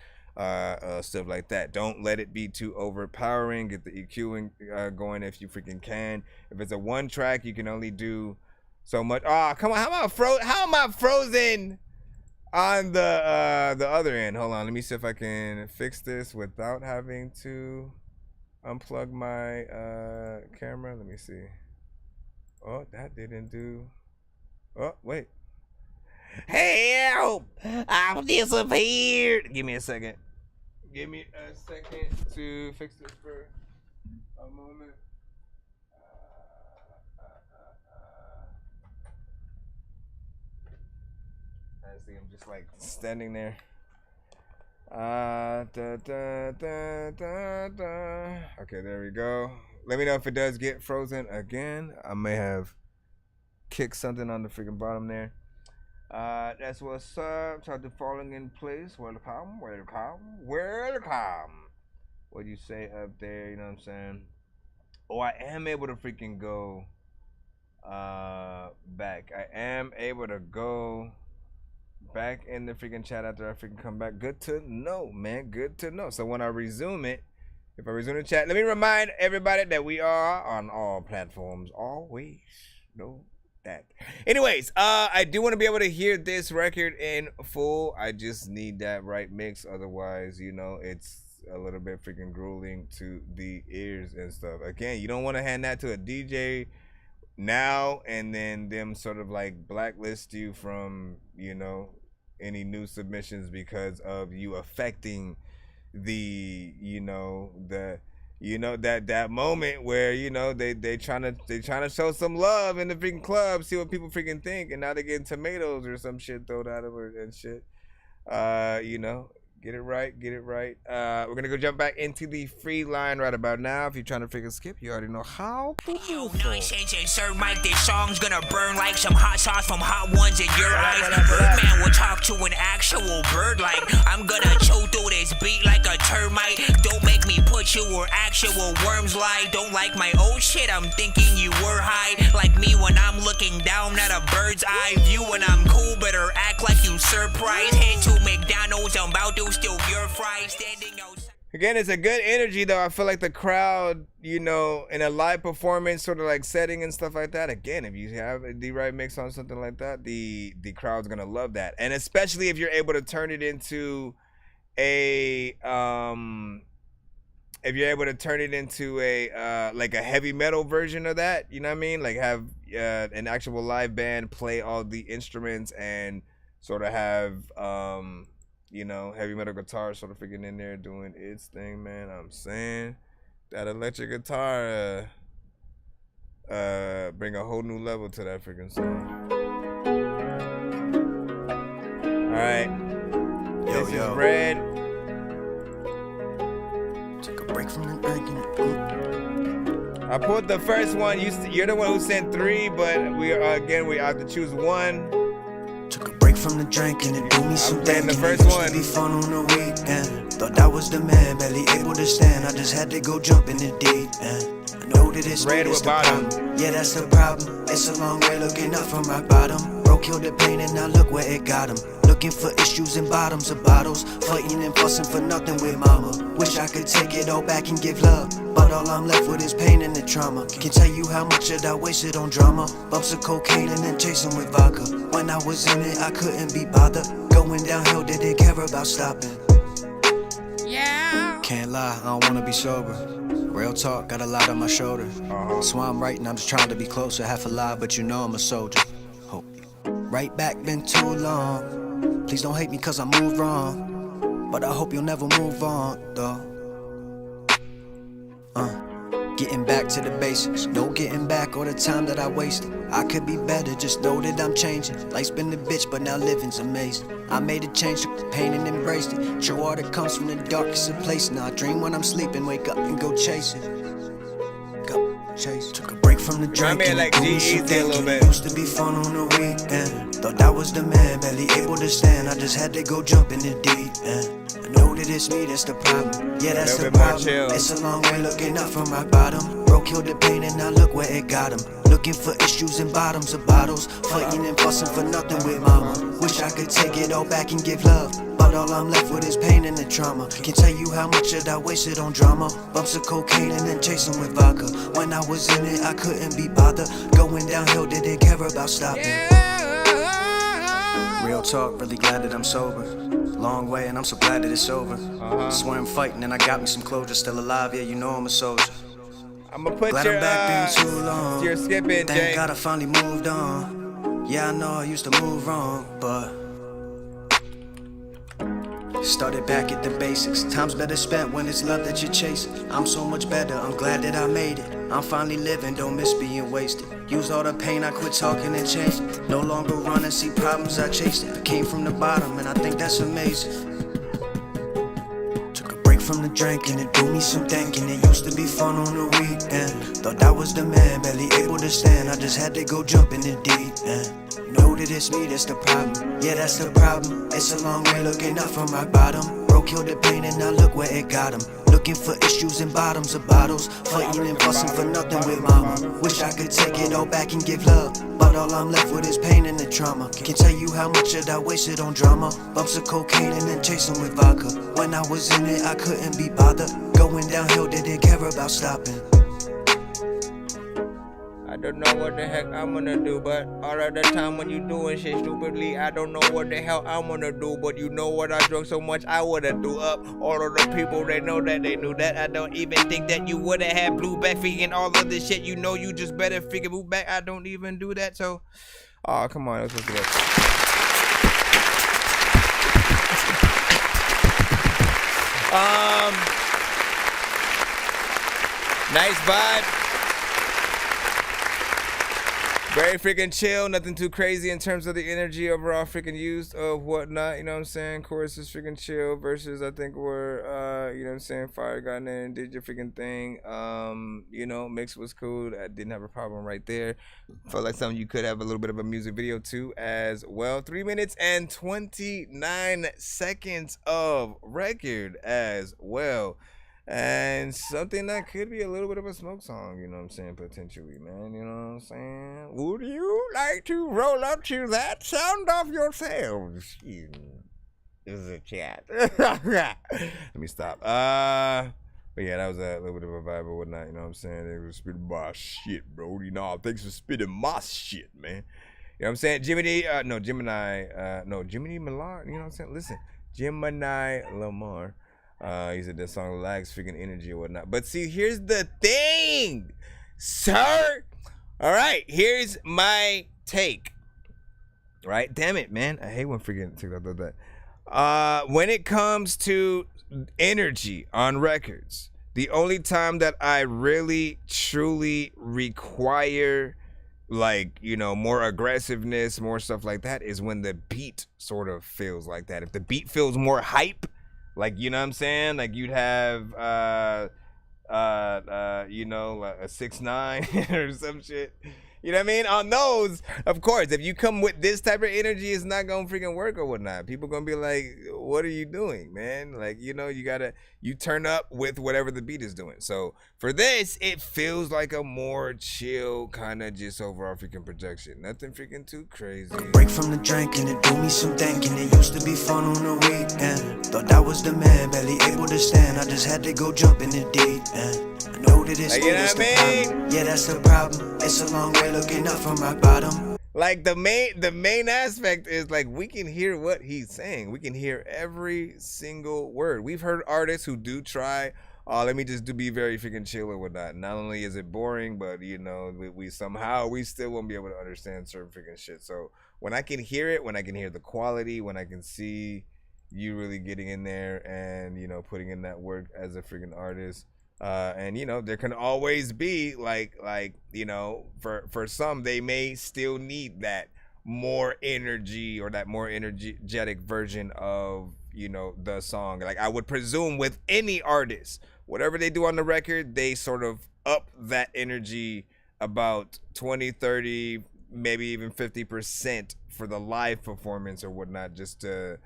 stuff like that. Don't let it be too overpowering. Get the EQing going if you freaking can. If it's a one track, you can only do so much. Oh, come on. How am I frozen on the other end? Hold on. Let me see if I can fix this without having to unplug my camera. Let me see. Oh, that didn't do. Oh, wait. Help! I've disappeared. Give me a second. Give me a second to fix this for a moment. I see I'm just like standing there. Okay, there we go. Let me know if it does get frozen again. I may have kicked something on the freaking bottom there. That's what's up. Start to falling in place. Welcome. What you say up there? You know what I'm saying? Oh, I am able to freaking go back. I am able to go back in the freaking chat after I freaking come back. Good to know, man. Good to know. So when I resume it, if I resume the chat, let me remind everybody that we are on all platforms. Always know that. Anyways, I do want to be able to hear this record in full. I just need that right mix. Otherwise, you know, it's a little bit freaking grueling to the ears and stuff. Again, you don't want to hand that to a DJ now and then them sort of like blacklist you from, you know, any new submissions because of you affecting the, you know, that moment where, you know, they trying to show some love in the freaking club, see what people freaking think, and now they're getting tomatoes or some shit thrown out of her and shit. You know, get it right. We're gonna go jump back into the free line right about now. If you're trying to freaking skip, you already know how to do so. Nonsense and Sir Mike, this song's gonna burn like some hot sauce from hot ones in your eyes. Birdman will talk to an actual bird like I'm gonna chew through this beat like a termite. Don't make me put you where actual worms lie. Don't like my old shit, I'm thinking you were high. Like me when I'm looking down at a bird's eye view. When I'm cool, better act like you surprised. Head to McDonald's, I'm about to steal your fries. Standing outside. Again, it's a good energy though. I feel like the crowd, you know, in a live performance sort of like setting and stuff like that, again, if you have the right mix on something like that, the crowd's gonna love that. And especially if you're able to turn it into a like a heavy metal version of that, you know what I mean? Like have an actual live band play all the instruments and sort of have you know, heavy metal guitar sort of freaking in there doing its thing, man. I'm saying that electric guitar bring a whole new level to that freaking song. All right, this is Red. Take a break from the drinking. I pulled the first one. You're the one who sent 3, but we have to choose one. Took a break from the drinking and do me some thinking. The first one. Be fun on the weekend. Thought I was the man, barely able to stand. I just had to go jump in the deep end. I know that it's Red with bottom. Yeah, that's the problem. It's a long way looking up from rock bottom. Broke Broke, killed the pain, and now look where it got him. Looking for issues in bottoms of bottles, fighting and fussing for nothing with mama. Wish I could take it all back and give love, but all I'm left with is pain and the trauma. Can't tell you how much of that wasted on drama. Bumps of cocaine and then chasing with vodka. When I was in it, I couldn't be bothered. Going downhill, didn't care about stopping. Yeah. Can't lie, I don't wanna be sober. Real talk, got a lot on my shoulders. So I'm writing, I'm just trying to be closer. Half alive, but you know I'm a soldier. Hope. Right back, been too long. Please don't hate me cause I moved wrong, but I hope you'll never move on, though. Getting back to the basics, no getting back all the time that I wasted. I could be better, just know that I'm changing. Life's been a bitch, but now living's amazing. I made a change, took the pain and embraced it. True water comes from the darkest of places. Now I dream when I'm sleeping, wake up and go chase it. Go chase it. Took a break from the drinking, like G-Eazy a little bit. It used to be fun on the weekend. Thought that was the man, barely able to stand. I just had to go jump in the deep end. I know that it's me, that's the problem. Yeah, that's the problem. It's a long way looking up from rock bottom. Broke, killed the pain, and now look where it got him. Looking for issues in bottoms of bottles, fighting and fussing for nothing with mama. Wish I could take it all back and give love, but all I'm left with is pain and the trauma. Can't tell you how much of that wasted on drama. Bumps of cocaine and then chasing with vodka. When I was in it, I couldn't be bothered. Going downhill, didn't care about stopping. Real talk, really glad that I'm sober. Long way and I'm so glad that it's over. Swear I'm fighting and I got me some closure. Still alive, yeah, you know I'm a soldier. I'ma put glad your, I'm back been too long. Your skip in, Thank Jay. God I finally moved on. Yeah, I know I used to move wrong, but started back at the basics. Time's better spent when it's love that you're chasing. I'm so much better, I'm glad that I made it. I'm finally living, don't miss being wasted. Use all the pain, I quit talking and changed. No longer running, see problems, I chased it. I came from the bottom and I think that's amazing. Took a break from the drinking and do me some thinking. It used to be fun on the weekend. Thought that was the man, barely able to stand. I just had to go jump in the deep end. Know that it's me, that's the problem. Yeah, that's the problem. It's a long way looking up from rock bottom. Broke, killed the pain, and now look where it got him. Looking for issues in bottoms of bottles, fighting and fussing for nothing with mama. Wish I could take it all back and give love, but all I'm left with is pain and the trauma. Can't tell you how much of that wasted on drama. Bumps of cocaine and then chasing with vodka. When I was in it, I couldn't be bothered. Going downhill, didn't care about stopping. I don't know what the heck I'm gonna do, but all of the time when you doing shit stupidly, I don't know what the hell I'm gonna do. But you know what, I drunk so much I would've threw up. All of the people, they know that, they knew that. I don't even think that you would've had blue back feet and all of this shit. You know you just better figure move back. I don't even do that, so oh come on, let's look at that. Nice vibe. Very freaking chill, nothing too crazy in terms of the energy overall freaking used of whatnot, you know what I'm saying? Chorus is freaking chill versus I think were, you know what I'm saying, Fire got in there and did your freaking thing. You know, mix was cool. I didn't have a problem right there. Felt like something you could have a little bit of a music video too as well. 3 minutes and 29 seconds of record as well. And something that could be a little bit of a smoke song, you know what I'm saying, potentially, man, you know what I'm saying? Would you like to roll up to that sound of yourselves? This is a chat. Let me stop. But yeah, that was a little bit of a vibe or whatnot, you know what I'm saying? They were spitting my shit, bro. You know, thanks for spitting my shit, man. You know what I'm saying? Jiminy Millard, you know what I'm saying? Listen, Gemini Lamar. He said that song lacks freaking energy or whatnot. But see, here's the thing, sir. All right, here's my take. Right? Damn it, man. I hate when freaking TikTok does that. When it comes to energy on records, the only time that I really, truly require, like, you know, more aggressiveness, more stuff like that, is when the beat sort of feels like that. If the beat feels more hype, like, you know what I'm saying? Like, you'd have, you know, like a 6ix9ine or some shit. You know what I mean? On those, of course, if you come with this type of energy, it's not gonna freaking work or whatnot. People gonna be like, what are you doing, man? Like, you know, you turn up with whatever the beat is doing. So for this, it feels like a more chill kind of just overall freaking projection. Nothing freaking too crazy. Break from the drink and it do me some thinking. It used to be fun on the weekend. Thought I was the man, barely able to stand. I just had to go jump in the deep end. I know that it's Like, you know what I mean? Yeah, that's the problem. It's a long way looking up from rock bottom. Like the main aspect is like we can hear what he's saying. We can hear every single word. We've heard artists who do try, let me just be very freaking chill or whatnot. Not only is it boring, but you know, we still won't be able to understand certain freaking shit. So when I can hear it, when I can hear the quality, when I can see you really getting in there and, you know, putting in that work as a freaking artist. And you know, there can always be like you know, for some they may still need that more energy or that more energetic version of, you know, the song. Like I would presume with any artist, whatever they do on the record, they sort of up that energy about 20, 30, maybe even 50% for the live performance or whatnot, just to,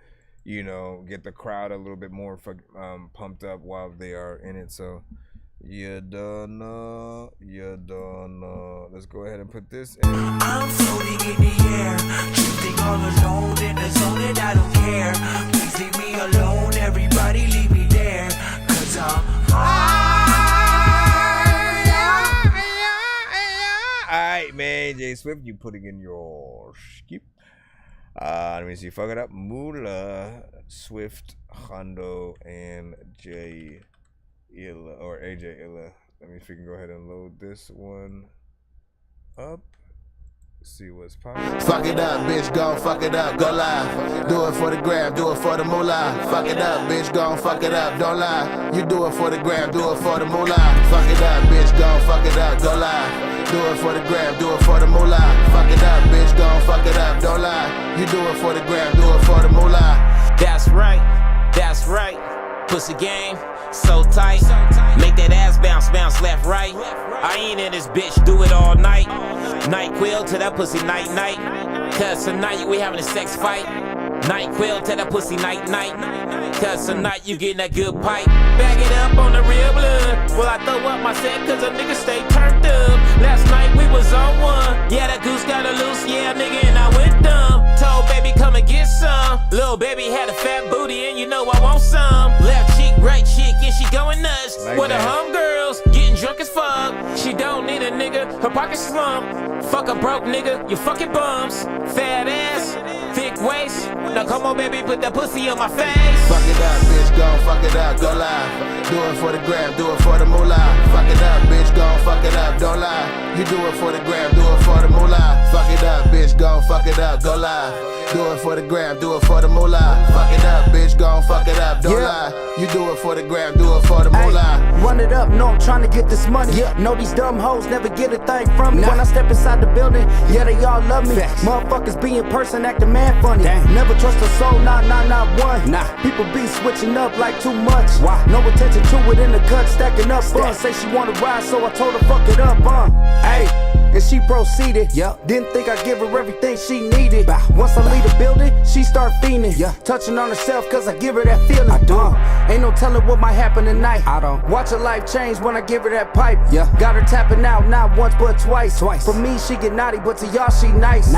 you know, get the crowd a little bit more pumped up while they are in it. So you don't know. Let's go ahead and put this in. I'm floating in the air, drifting all alone in the zone and I don't care. Please leave me alone, everybody leave me there, 'cause I'm Alright, man, J Swift, you putting in your skip. Let me see, fuck it up. Moolah, Swift, Hondo, and J Illa, or AJ Illa. Let me see if we can go ahead and load this one up. See what's popping. Fuck it up, bitch, gon' fuck it up, go live. Do it for the gram, do it for the moolah. Fuck it up, bitch, gon' fuck it up, don't lie. You do it for the gram, do it for the moolah. Fuck it up, bitch, gon' fuck it up, go live. Do it for the gram, do it for the moolah. Fuck it up, bitch, gon' fuck it up, don't lie. You do it for the gram, do it for the moolah. That's right. Pussy game, so tight. Make that ass bounce left, right. I ain't in this bitch, do it all night. Night quill to that pussy night. 'Cause tonight we having a sex fight. Night quill to that pussy night. 'Cause tonight you getting that good pipe. Bag it up on the real blood. Well, I throw up my set 'cause a nigga stay turned up. Last night we was on one. Yeah, that goose got a loose, yeah, nigga, and I went dumb. Told baby come and get some. Little baby had a fat booty and you know I want some. Left cheek, right cheek, and she going nuts. Like with that. the homegirls, getting drunk as fuck. She don't need a nigga, her pocket's slump. Fuck a broke nigga, you fucking bums. Fat ass, thick waist. Now come on baby, put that pussy on my face. Fuck it up, bitch, gon' fuck it up, go live. Do it for the gram, do it for the moolah. Fuck it up, bitch, gon' fuck it up, don't lie. You do it for the gram, do it for the moolah. Fuck it up, bitch, gon' fuck it up, go live. Do it for the gram, do it for the moolah. Fuck it up, bitch, gon' fuck it up, don't lie. You do it for the gram, do it for the moolah. Run it up, no, I'm trying to get this money. Know these dumb hoes never get a thing from me. When I step inside the building, yeah, they all love me. Motherfuckers be in person, acting mad funny. Never trust a soul, not one. People be switching up like too much. No attention to it in the cut, stacking up funds. Say she wanna ride, so I told her fuck it up, Hey, and she proceeded. Didn't think I'd give her everything she needed. Once I leave the building, she start fiending. Touching on herself, cause I give her that feeling. Ain't no telling what might happen tonight. Watch her life change when I give her that pipe. Got her tapping out, not once but twice. For me, she get naughty, but to y'all, she nice.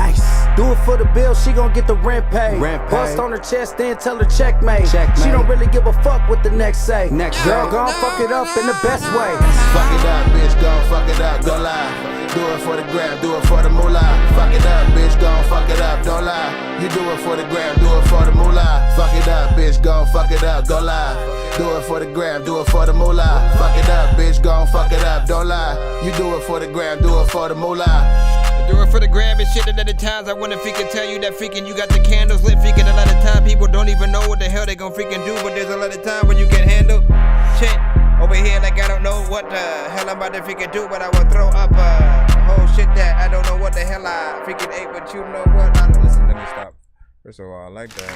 Do it for the bill, she gon' get the rent paid. Bust on her chest, then tell her checkmate. She don't really give a fuck what the next say. Girl, gon' fuck it up in the best way. Fuck it up, bitch, gon' fuck it up, go live. Do it for the gram, do it for the moolah. Fuck it up, bitch, gon' fuck it up, don't lie. You do it for the gram, do it for the moolah. Fuck it up, bitch, gon' fuck it up, go live. Do it for the gram, do it for the moolah. Fuck it up, bitch, gon' fuck it up, don't lie. You do it for the gram, do it for the moolah. Do it for the gram and shit. At the times I wanna freaking tell you that freaking you got the candles lit. Freaking a lot of time people don't even know what the hell they gon' freaking do. But there's a lot of time when you can handle shit over here like I don't know what the hell I'm about to freaking do. But I will throw up whole shit that I don't know what the hell I freaking ate. But you know what? I don't listen. Let me stop. First of all, I like that.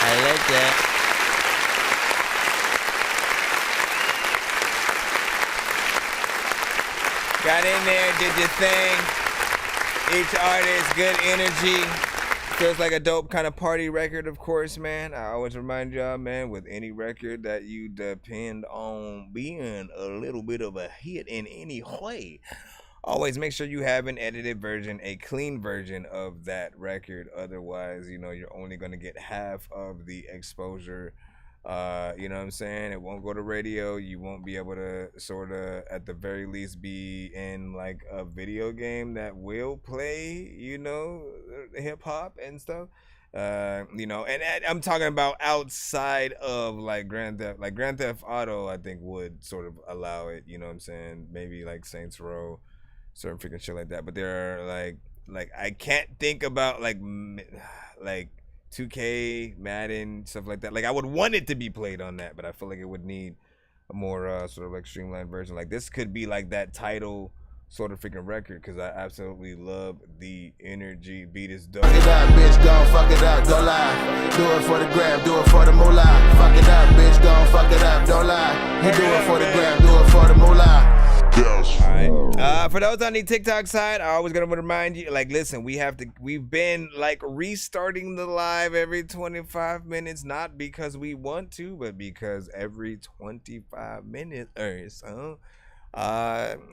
I like that. Got in there, did your thing. Each artist, good energy. Feels like a dope kind of party record, of course, man. I always remind y'all, man, with any record that you depend on being a little bit of a hit in any way, always make sure you have an edited version, a clean version of that record. Otherwise, you know, you're only going to get half of the exposure. You know what I'm saying? It won't go to radio. You won't be able to sort of, at the very least, be in like a video game that will play, you know, hip hop and stuff. You know, and I'm talking about outside of like Grand Theft Auto, I think would sort of allow it, you know what I'm saying? Maybe like Saints Row, certain freaking shit like that. But there are like I can't think about like 2K, Madden, stuff like that. Like I would want it to be played on that, but I feel like it would need a more sort of like streamlined version. Like this could be like that title sort of freaking record, because I absolutely love the energy. Beat is dope. Fuck it up, bitch, gon' fuck it up, don't lie. Do it for the gram, do it for the moolah. Fuck it up, bitch, gon' fuck it up, don't lie. You do it for the gram, do it for the moolah. Yes. All right. For those on the TikTok side, I always gonna remind you, like, listen, we've been like restarting the live every 25 minutes, not because we want to, but because every 25 minutes or so,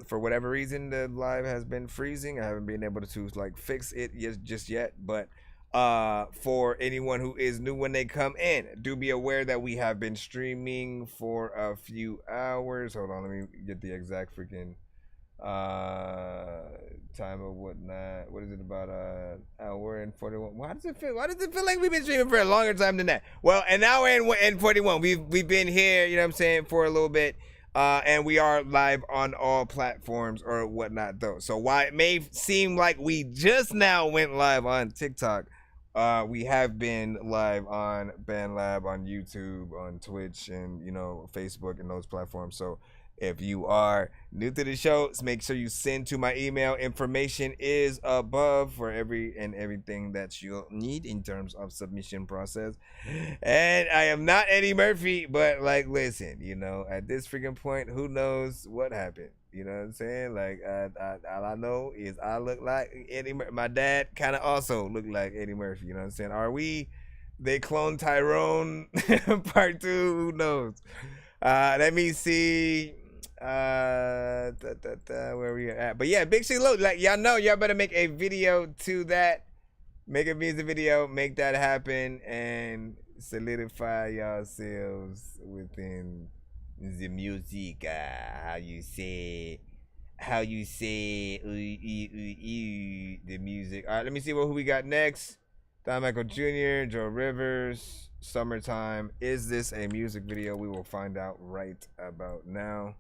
for whatever reason, the live has been freezing. I haven't been able to like fix it just yet, but for anyone who is new when they come in, do be aware that we have been streaming for a few hours. Hold on, let me get the exact freaking time or whatnot. What is it, about hour and 41? Why does it feel like we've been streaming for a longer time than that? Well, an hour and 41. We've been here, you know what I'm saying, for a little bit. And we are live on all platforms or whatnot though. So while it may seem like we just now went live on TikTok, we have been live on BandLab, on YouTube, on Twitch, and, you know, Facebook and those platforms. So if you are new to the show, make sure you send to my email. Information is above for everything that you'll need in terms of submission process. And I am not Eddie Murphy, but like, listen, you know, at this freaking point, who knows what happened? You know what I'm saying? Like, all I know is I look like Eddie Murphy. My dad kind of also looked like Eddie Murphy. You know what I'm saying? Are we? They cloned Tyrone part 2. Who knows? Let me see. Where we at? But yeah, Big C Load. Like, y'all know, y'all better make a video to that. Make a music video. Make that happen and solidify yourselves within the music. How you say the music. All right, let me see who we got next. Don Michael Jr., Joe Rivers, Summertime. Is this a music video? We will find out right about now.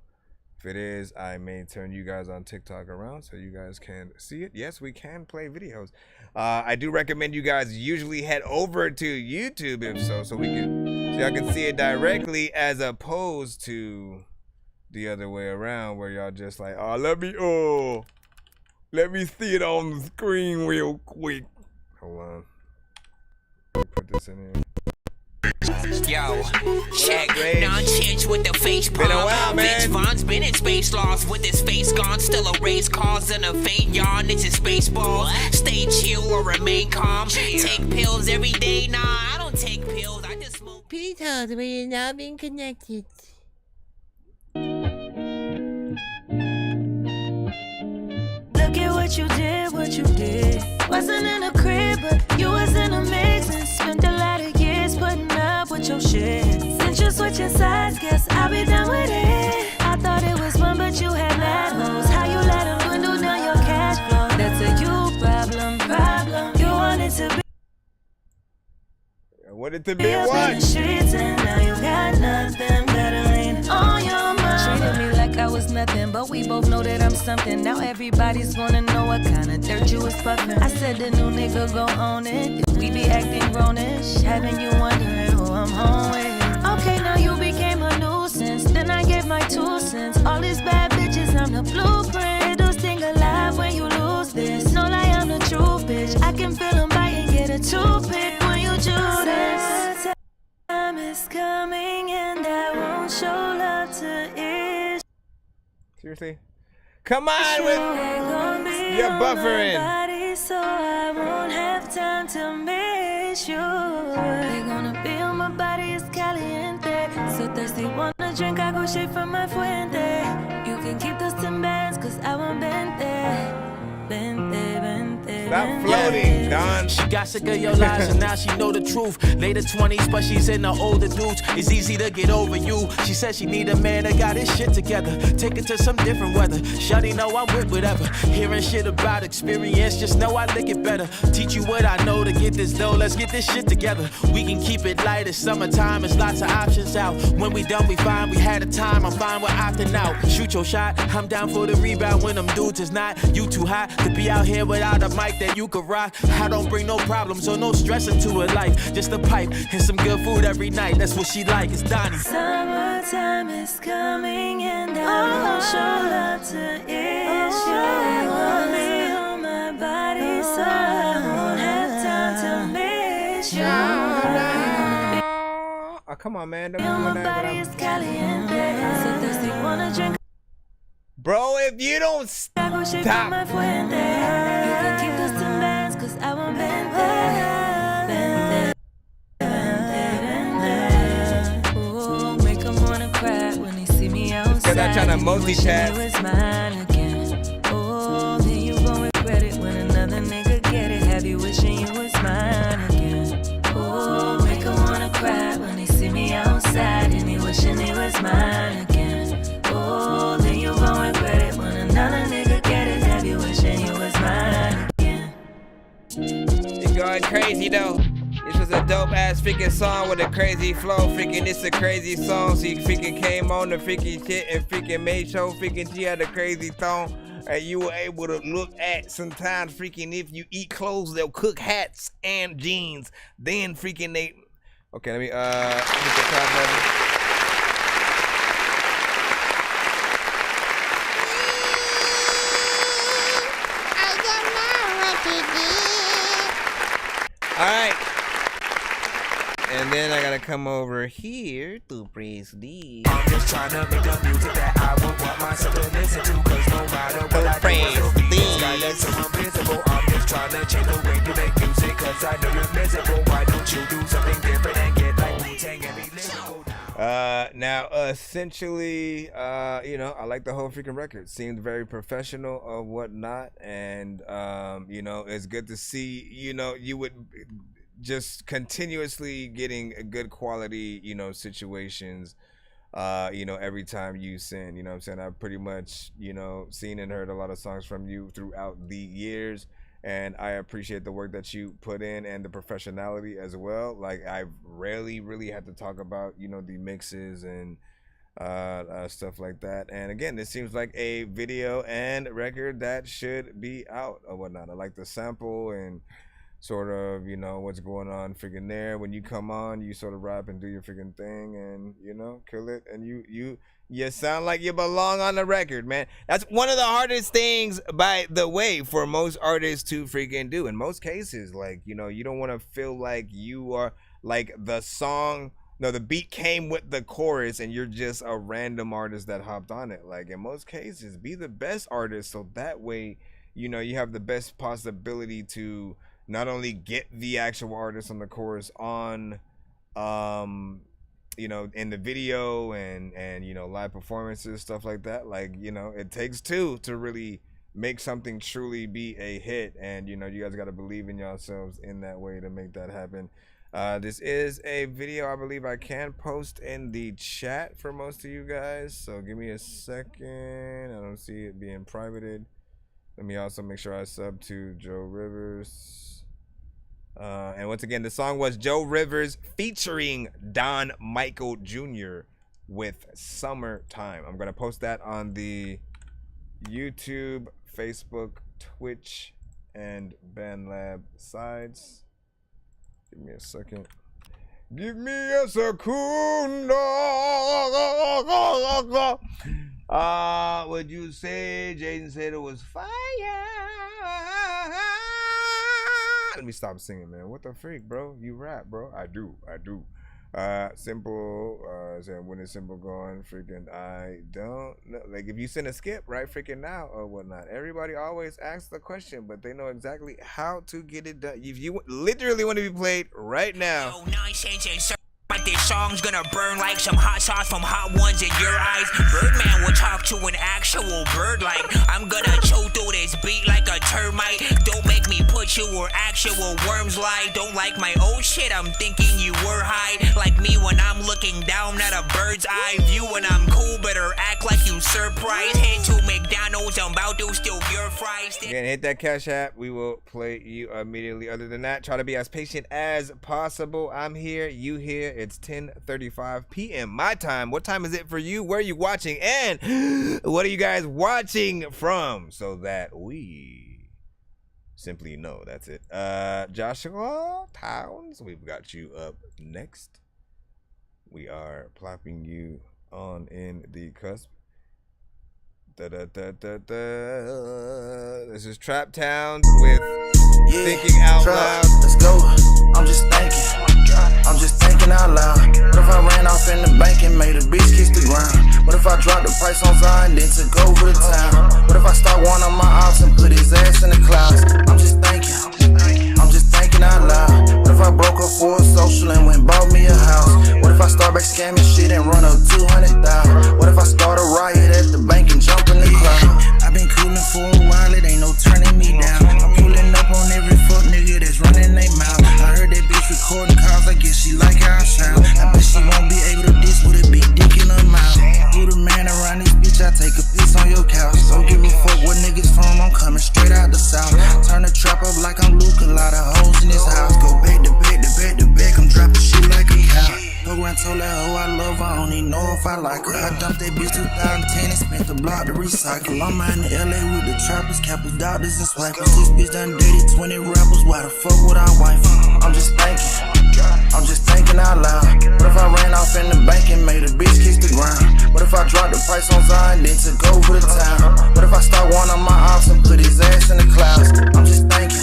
If it is, I may turn you guys on TikTok around so you guys can see it. Yes, we can play videos. I do recommend you guys usually head over to YouTube, if so y'all can see it directly, as opposed to the other way around where y'all just like, let me see it on the screen real quick. Hold on. Let me put this in here. Yo, check Nonsenze with the face palm. Been a while, man. Vince Vaughn's been in space lost with his face gone. Still a race cause and a faint yawn. It's his space balls. Stay chill or remain calm. Take pills every day. Nah, I don't take pills. I just smoke. Please hold, we are now being connected. Look at what you did. Wasn't in a crib, but you was in a mix and spent a lot of years putting up with your shit. Since you switching sides, guess I'll be done with it. I thought it was fun, but you had mad hoes. How you let them dwindle down your cash flow? That's a you problem. You wanted to be. I wanted to be what? Streets and now you got nothing better lean on your mind. Treated me like I was nothing, but we both know that I'm something. Now everybody's gonna know what kind of dirt you was fucking. I said the new nigga go own it. If we be acting grownish, having you wondering who I'm home with. Okay, now you became a nuisance. Then I gave my 2 cents. All these bad bitches, I'm the blueprint. It'll sting alive when you lose this. No lie, I'm the truth, bitch. I can feel them bite and get a toothpick when you do this. Time is coming and I won't show love to it. Seriously? Come on with your buffering. So I won't have time to miss you. They're gonna be on my body, it's caliente. So thirsty, wanna drink, I go straight from my fuente. You can keep those 10 bands, cause I won't bend there. Stop floating, Don. She got sick of your lies and now she know the truth. Later 20s, but she's in the older dudes. It's easy to get over you. She said she need a man that got his shit together. Take it to some different weather. Shawty know I'm with whatever. Hearing shit about experience, just know I lick it better. Teach you what I know to get this dough. Let's get this shit together. We can keep it light. It's summertime. There's lots of options out. When we done, we find we had a time. I'm fine with opting out. Shoot your shot. I'm down for the rebound when them dudes is not. You too hot to be out here without a mic that you could rock. I don't bring no problems or no stress into her life. Just a pipe and some good food every night. That's what she like. It's Donnie. Summertime is coming and I won't show love to issue. I want me on my body, so I won't have time to miss you. Oh, come on, man. Don't On be my doing that body is without- caliente. So thirsty, wanna drink. Bro, if you don't I go straight from my stop. fuente. You can keep those 10 bands, cause I won't bend there. Ooh, make 'em wanna cry when they see me outside. Cause I'm trying to multitask. Wishing it was mine again. Oh, then you gon' regret it when another nigga get it. Have you wishing you was mine again? Oh, make 'em wanna cry when they see me outside and they wishing it was mine again. Oh, then you gon' regret it when another nigga get it. Have you wishing you was mine again? You're going crazy though. This was a dope ass freaking song with a crazy flow. Freaking, it's a crazy song. She freaking came on the freaking shit and freaking made sure freaking she had a crazy song. And you were able to look at sometimes freaking if you eat clothes, they'll cook hats and jeans. Then freaking they. Okay, let me hit the top button. All right. And then I gotta come over here to praise these. I'm just trying to make the music that I would want myself to listen to. Cause no matter what I do, it'll be this guy that's so invisible. I'm just trying to change the way you make music. Cause I know you're miserable. Why don't you do something different and get like Wu-Tang and be lyrical? Now, essentially, you know, I like the whole freaking record. Seemed very professional or whatnot, and you know, it's good to see. You know, you would just continuously getting a good quality, you know, situations. You know, every time you sing, you know what I'm saying? I've pretty much, you know, seen and heard a lot of songs from you throughout the years. And I appreciate the work that you put in and the professionality as well. Like, I've rarely really had to talk about, you know, the mixes and stuff like that. And again, this seems like a video and record that should be out or whatnot. I like the sample and sort of, you know, what's going on freaking there. When you come on, you sort of rap and do your freaking thing and, you know, kill it. And you sound like you belong on the record, man. That's one of the hardest things, by the way, for most artists to freaking do. In most cases, like, you know, you don't want to feel like you are like the song. No, the beat came with the chorus and you're just a random artist that hopped on it. Like, in most cases, be the best artist. So that way, you know, you have the best possibility to not only get the actual artist on the chorus on, you know, in the video and you know, live performances, stuff like that. Like, you know, it takes two to really make something truly be a hit, and you know, you guys got to believe in yourselves in that way to make that happen. This is a video I believe I can post in the chat for most of you guys, so give me a second. I don't see it being privated. Let me also make sure I sub to Joe Rivers. And once again, the song was Joe Rivers featuring Don Michael Jr. with Summertime. I'm going to post that on the YouTube, Facebook, Twitch, and BandLab sides. Give me a second. Give me a second. Would you say Jaden said it was fire? Let me stop singing, man. What the freak, bro? You rap, bro. I do. Simple saying when is Simple going? Freaking I don't know. Like if you send a skip right freaking now or whatnot, everybody always asks the question, but they know exactly how to get it done. If you literally want to be played right now. Yo, Nonsenze and like this song's gonna burn like some hot sauce from hot ones in your eyes. Birdman will talk to an actual bird like I'm gonna choke through this beat like a termite. Don't make me put you where actual worms lie. Don't like my old shit, I'm thinking you were high. Like me when I'm looking down at a bird's eye view. When I'm cool, better act like you surprised. Head to McDonald's, I'm about to steal your fries. Again, hit that Cash App. We will play you immediately. Other than that, try to be as patient as possible. I'm here, you here. It's 10:35 p.m. my time. What time is it for you? Where are you watching? And what are you guys watching from? So that we simply know. That's it. Joshua Towns, we've got you up next. We are plopping you on in the cusp. This is Trap Towns with Thinking Out Loud. Let's go. I'm just thinking. I'm just thinking out loud. What if I ran off in the bank and made a bitch kiss the ground? What if I dropped the price on Zion, then took over the town? What if I start one on my ops and put his ass in the clouds? I'm just thinking. I'm just thinking out loud. What if I broke up for a social and went bought me a house? What if I start back scamming shit and run up 200,000? What if I start a riot at the bank and jump in the crowd? I've been cooling for a while, it ain't no turning me down. I'm pulling up on every fuck nigga that's running their mouth. I heard that bitch recording calls, I guess she like how I sound. I bet she won't be able to diss with a big dick in her mouth. You the man around this bitch, I take a piss on your couch. Don't give a fuck what niggas from, I'm coming straight out the south. Turn the trap up like I'm Luke, a lot of hoes in this house. Go back to back to back to back, I'm dropping shit like a cow. Go around told that hoe I love her, I don't even know if I like her. I dumped that bitch 2010 and spent the block to recycle. I'm out in LA with the trappers, cappers, doctors, and swipers. This bitch done dated 20 rappers, why the fuck would I wife her? I'm just thinking. I'm just thinking out loud. What if I ran off in the bank and made a bitch kiss the ground? What if I dropped the price on Zion, then took over the town? What if I start one on my ops and put his ass in the clouds? I'm just thinking.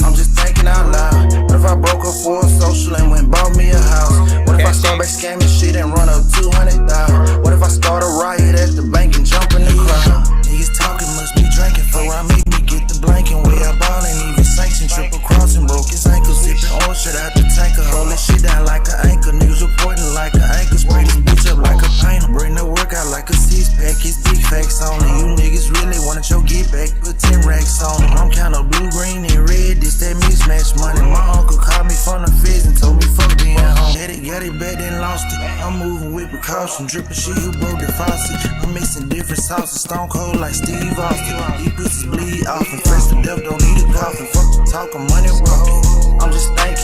I'm just thinking out loud. What if I broke up for a social and went bought me a house? What if I start back scamming shit and run up 200,000? What if I start a riot at the bank and jump in the crowd? Niggas talking, must be drinking. For I make me get the blanket. Way I ball and even sanction. Triple crossing, broke his ankle. Sipping oil shit out the tanker. Rolling shit down like an anchor. Niggas reporting like an anchor. Spray this bitch up like a painter. Bring the workout like a six-pack. It's big facts on it. You niggas really wanted your get back. Put 10 racks on it. I'm kinda blue, green, and red. This that mismatch money. My uncle called me from the feds and told me fuck being home. Had it, got it back, then lost it. I'm moving with precaution. Dripping shit, who broke the faucet? I'm mixing different sauces. Stone cold like Steve Austin. These pussies bleed off and fresh to death, don't need a coffin. Fuck the talking, money walking. I'm just thinking.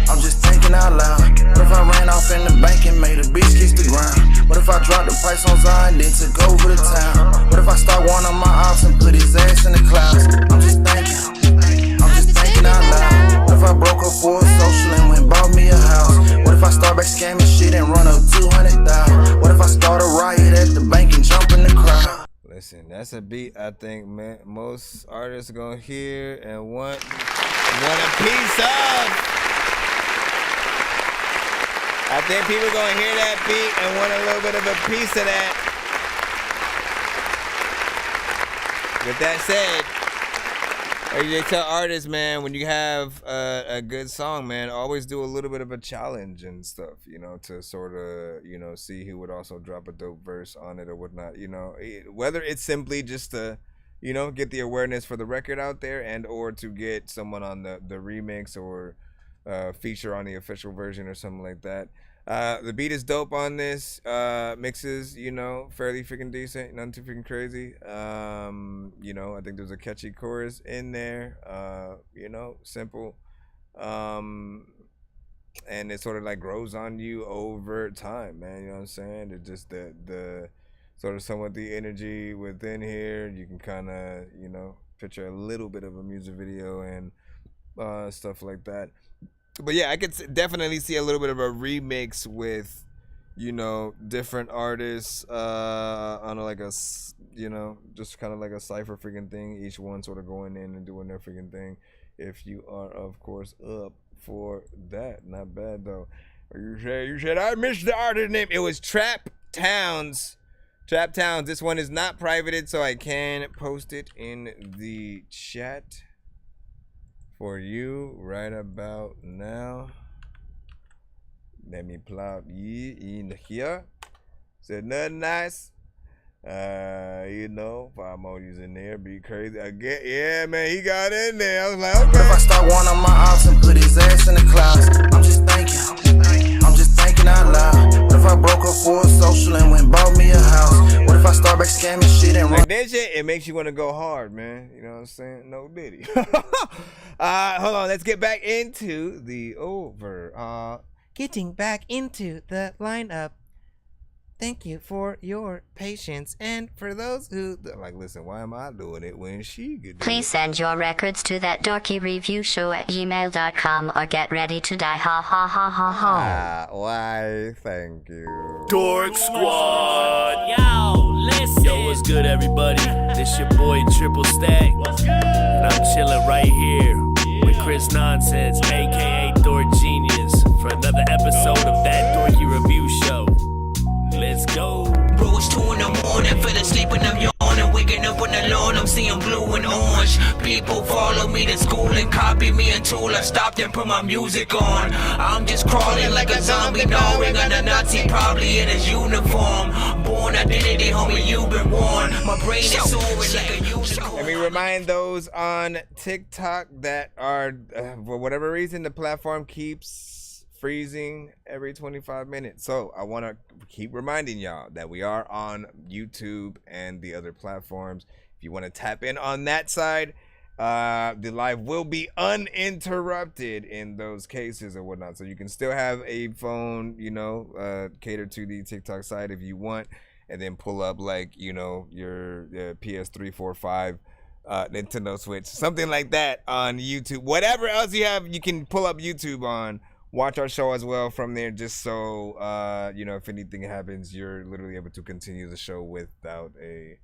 I'm just thinking out loud. What if I ran off in the bank and made a bitch kiss the ground? What if I dropped the price on Zion, then took over the town? What if I start one on my ops and put his ass in the clouds? I'm just thinking. I'm just thinking out loud. What if I broke up for a social and went bought me a house? What if I start back scamming shit and run up 200,000? What if I start a riot at the bank and jump in the crowd? Listen, that's a beat I think most artists are gonna hear and want a piece of. I think people are gonna hear that beat and want a little bit of a piece of that. With that said, they tell artists, man, when you have a good song, man, always do a little bit of a challenge and stuff, you know, to sort of, you know, see who would also drop a dope verse on it or whatnot, you know, whether it's simply just to, you know, get the awareness for the record out there and or to get someone on the remix or feature on the official version or something like that. The beat is dope on this. Mixes, you know, fairly freaking decent, nothing too freaking crazy. You know, I think there's a catchy chorus in there. You know, simple. And it sort of like grows on you over time, man. You know what I'm saying? It's just the sort of somewhat the energy within here. You can kind of, you know, picture a little bit of a music video and stuff like that. But yeah, I could definitely see a little bit of a remix with, you know, different artists on like a, you know, just kind of like a cypher freaking thing. Each one sort of going in and doing their freaking thing. If you are, of course, up for that. Not bad, though. You said I missed the artist name. It was Trap Towns. Trap Towns. This one is not privated, so I can post it in the chat for you right about now. Let me plop ye in here. Said nothing nice. You know, 5 emojis in there, be crazy. Again, yeah, man, he got in there. I was like, okay. What if I start one on my ops and put his ass in the clouds? I'm just thinking out loud. What if I broke up for a social and went and bought me a house? What if I start back scamming shit and run? Like that shit, it makes you want to go hard, man. You know what I'm saying? No diddy. Hold on, let's get back into the Getting back into the lineup. Thank you for your patience. And for those who like, listen, why am I doing it when she could do Please send your records to ThatDorkyReviewShow@gmail.com or get ready to die. Ha ha ha ha ha. Why? Thank you. Dork Squad. Yo, listen. Yo, what's good, everybody? This your boy Triple Stack. And I'm chilling right here with Chris Nonsenze, aka Dork Genius, for another episode of That Dorky Review Show. Let's go. Bro, it's 2 in the morning, fell asleep and I'm yawning. Waking up on the lawn, I'm seeing blue and orange. People follow me to school and copy me until I stopped and put my music on. I'm just crawling like a zombie, gnawing on a Nazi, probably in his uniform. Born identity, homie, you've been warned. My brain is soaring like a unicorn. Let me remind those on TikTok that are, for whatever reason, the platform keeps freezing every 25 minutes. So I want to keep reminding y'all that we are on YouTube and the other platforms. If you want to tap in on that side, the live will be uninterrupted in those cases or whatnot. So you can still have a phone, you know, cater to the TikTok side if you want, and then pull up, like, you know, your PS3, 4, 5, Nintendo Switch, something like that on YouTube. Whatever else you have, you can pull up YouTube on. Watch our show as well from there, just so you know, if anything happens, you're literally able to continue the show without a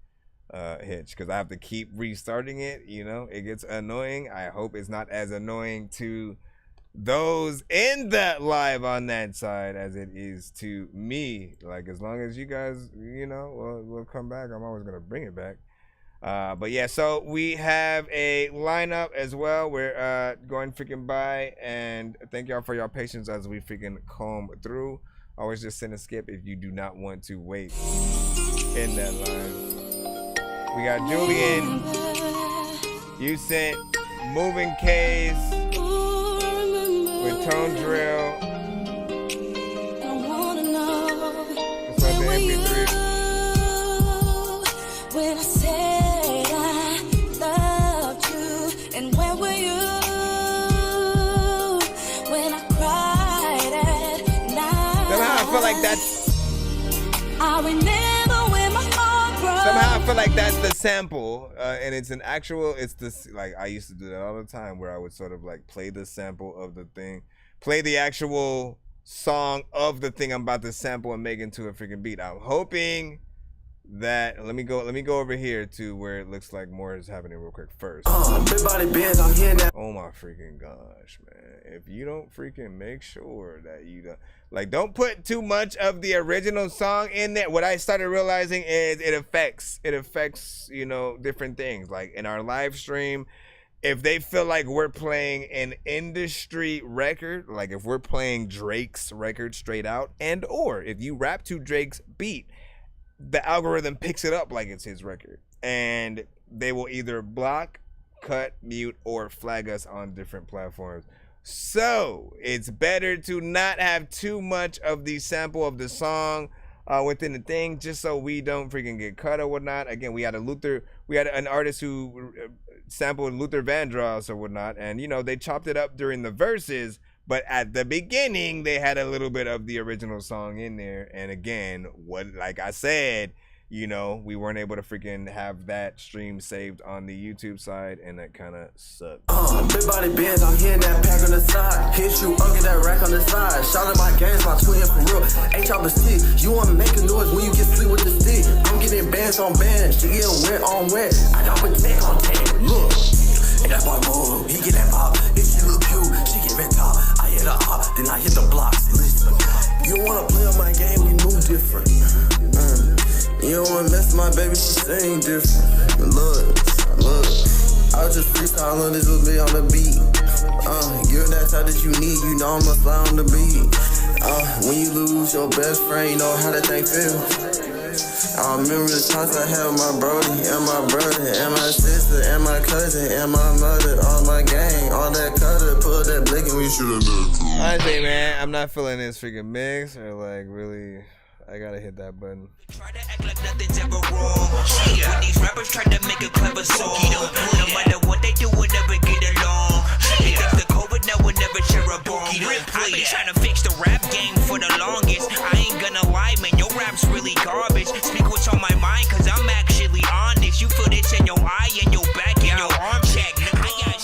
hitch, because I have to keep restarting it. You know, it gets annoying. I hope it's not as annoying to those in that live on that side as it is to me. Like, as long as you guys, you know, we'll come back, I'm always gonna bring it back. But yeah, so we have a lineup as well. We're going freaking by, and thank y'all for your patience as we freaking comb through. Always just send a skip if you do not want to wait in that line. We got Julian, you sent Moving K's with Tone Drill. It's like the MP3. When I said I loved you, and where were you when I cried at night? Somehow I feel like that's. I remember when my heart broke. Somehow I feel like that's the sample, and it's an actual. It's this, like, I used to do that all the time, where I would sort of like play the sample of the thing, play the actual song of the thing I'm about to sample and make into a freaking beat. I'm hoping that let me go over here to where it looks like more is happening real quick first. Big body bands, I'm here now. Oh my freaking gosh, man. If you don't freaking make sure that you don't put too much of the original song in there. What I started realizing is it affects, you know, different things. Like in our live stream, if they feel like we're playing an industry record, like if we're playing Drake's record straight out, and or if you rap to Drake's beat, the algorithm picks it up like it's his record, and they will either block, cut, mute, or flag us on different platforms. So it's better to not have too much of the sample of the song within the thing, just so we don't freaking get cut or whatnot. Again, we had an artist who sampled Luther Vandross or whatnot, and you know, they chopped it up during the verses, but at the beginning they had a little bit of the original song in there. And again, like I said, you know, we weren't able to freaking have that stream saved on the YouTube side, and that kind of sucked. Big body bands, I'm hitting that pack on the side. Hit you, I'll get that rack on the side. Shout out my games, my twin for real. Ain't y'all but stick. You wanna make a noise when you get sleep with the stick. I'm getting bands on bands, she get wet on wet. I got protect on tape. Look. Hey, that boy move, he get that pop. If she look cute, she get red top. I hit her hop, then I hit the blocks. Listen, you don't wanna play on my game, we move different. You don't wanna mess with my baby, she sing different. Look, I was just freestyling, this was me on the beat. You're that type that you need, you know I'ma slide on the beat. When you lose your best friend, you know how that thing feel. I remember the times I had with my brody, and my brother, and my sister, and my cousin, and my mother, all my gang, all that cutter, pull that blick and we should've known. Honestly, man, I'm not feeling this freaking mix, or like really, I gotta hit that button. Try to act like nothing's ever wrong. When these rappers try to make a clever song, no matter what they do, we'll never get along. They think the COVID now will never share a bong. I've been trying to fix the rap game for the longest. I ain't gonna lie, man, your rap's really garbage. Speak what's on my mind, cause I'm actually honest. You feel this in your eye, in your back, in your arm check.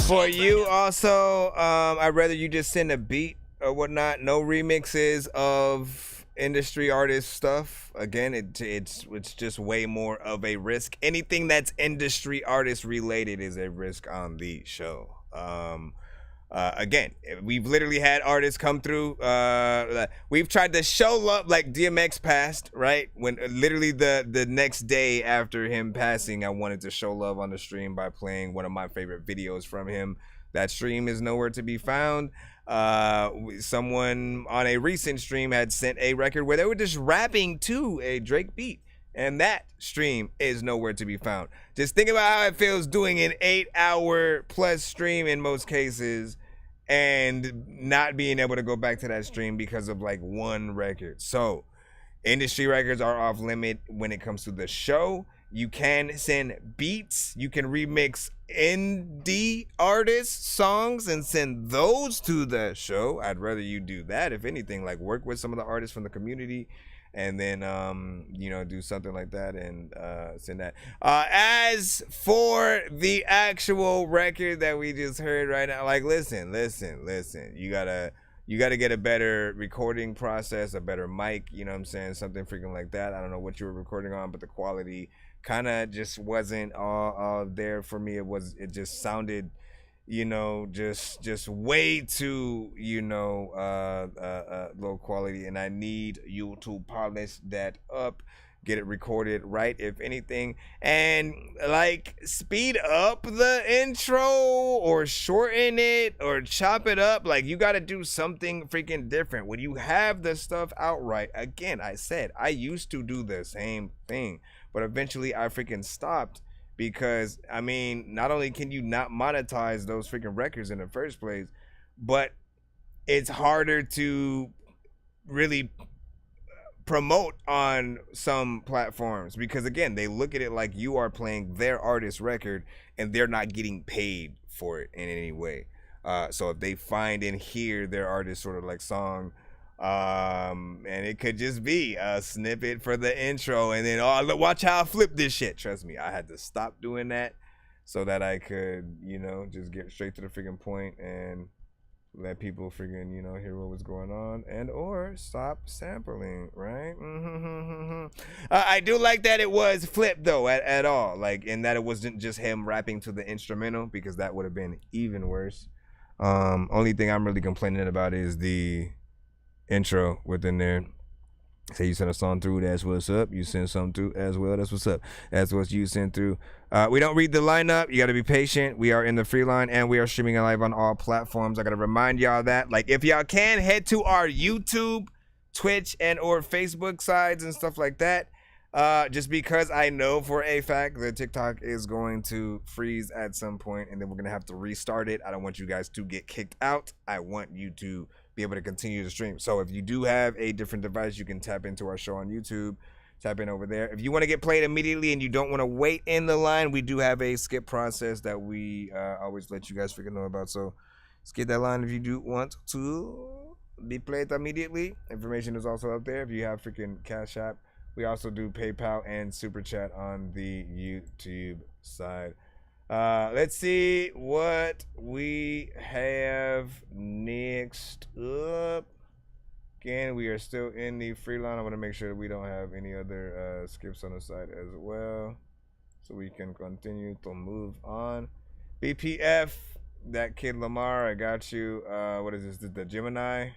For you also, I'd rather you just send a beat or whatnot. No remixes of industry artist stuff. Again, it's just way more of a risk. Anything that's industry artist related is a risk on the show. Again, we've literally had artists come through. We've tried to show love, like DMX passed, right? When literally the next day after him passing, I wanted to show love on the stream by playing one of my favorite videos from him. That stream is nowhere to be found. Someone on a recent stream had sent a record where they were just rapping to a Drake beat, and that stream is nowhere to be found. Just think about how it feels doing an 8-hour plus stream in most cases and not being able to go back to that stream because of like one record. So industry records are off limit when it comes to the show. You can send beats, you can remix indie artists songs and send those to the show. I'd rather you do that. If anything, like work with some of the artists from the community and then you know, do something like that and send that. As for the actual record that we just heard right now, like listen, you gotta get a better recording process, a better mic, you know what I'm saying, something freaking like that. I don't know what you were recording on, but the quality kind of just wasn't all there for me. It just sounded, you know, just way too, you know, low quality, and I need you to polish that up, get it recorded right, if anything, and like speed up the intro or shorten it or chop it up. Like you got to do something freaking different when you have the stuff outright. Again, I said I used to do the same thing, but eventually I freaking stopped because, I mean, not only can you not monetize those freaking records in the first place, but it's harder to really promote on some platforms because, again, they look at it like you are playing their artist record and they're not getting paid for it in any way. So if they find and hear their artist sort of like song, and it could just be a snippet for the intro and then, oh, look, watch how I flip this shit. Trust me, I had to stop doing that so that I could, you know, just get straight to the freaking point and let people freaking, you know, hear what was going on and or stop sampling, right? I do like that it was flipped though at all, like, and that it wasn't just him rapping to the instrumental, because that would have been even worse. Only thing I'm really complaining about is the intro within there. Say you send a song through, that's what's up. You send something through as well, that's what's up. That's what you send through. We don't read the lineup. You got to be patient. We are in the free line and we are streaming live on all platforms. I got to remind y'all that, like, if y'all can, head to our YouTube, Twitch, and or Facebook sides and stuff like that. Just because I know for a fact that TikTok is going to freeze at some point and then we're going to have to restart it. I don't want you guys to get kicked out. I want you to be able to continue to stream. So if you do have a different device, you can tap into our show on YouTube, tap in over there. If you want to get played immediately and you don't want to wait in the line, we do have a skip process that we always let you guys freaking know about. So skip that line if you do want to be played immediately. Information is also up there if you have freaking Cash App. We also do PayPal and Super Chat on the YouTube side. Let's see what we have next up. Again, we are still in the free line. I want to make sure that we don't have any other skips on the side as well, so we can continue to move on. BPF, that kid Lamar, I got you. What is this? The Gemini?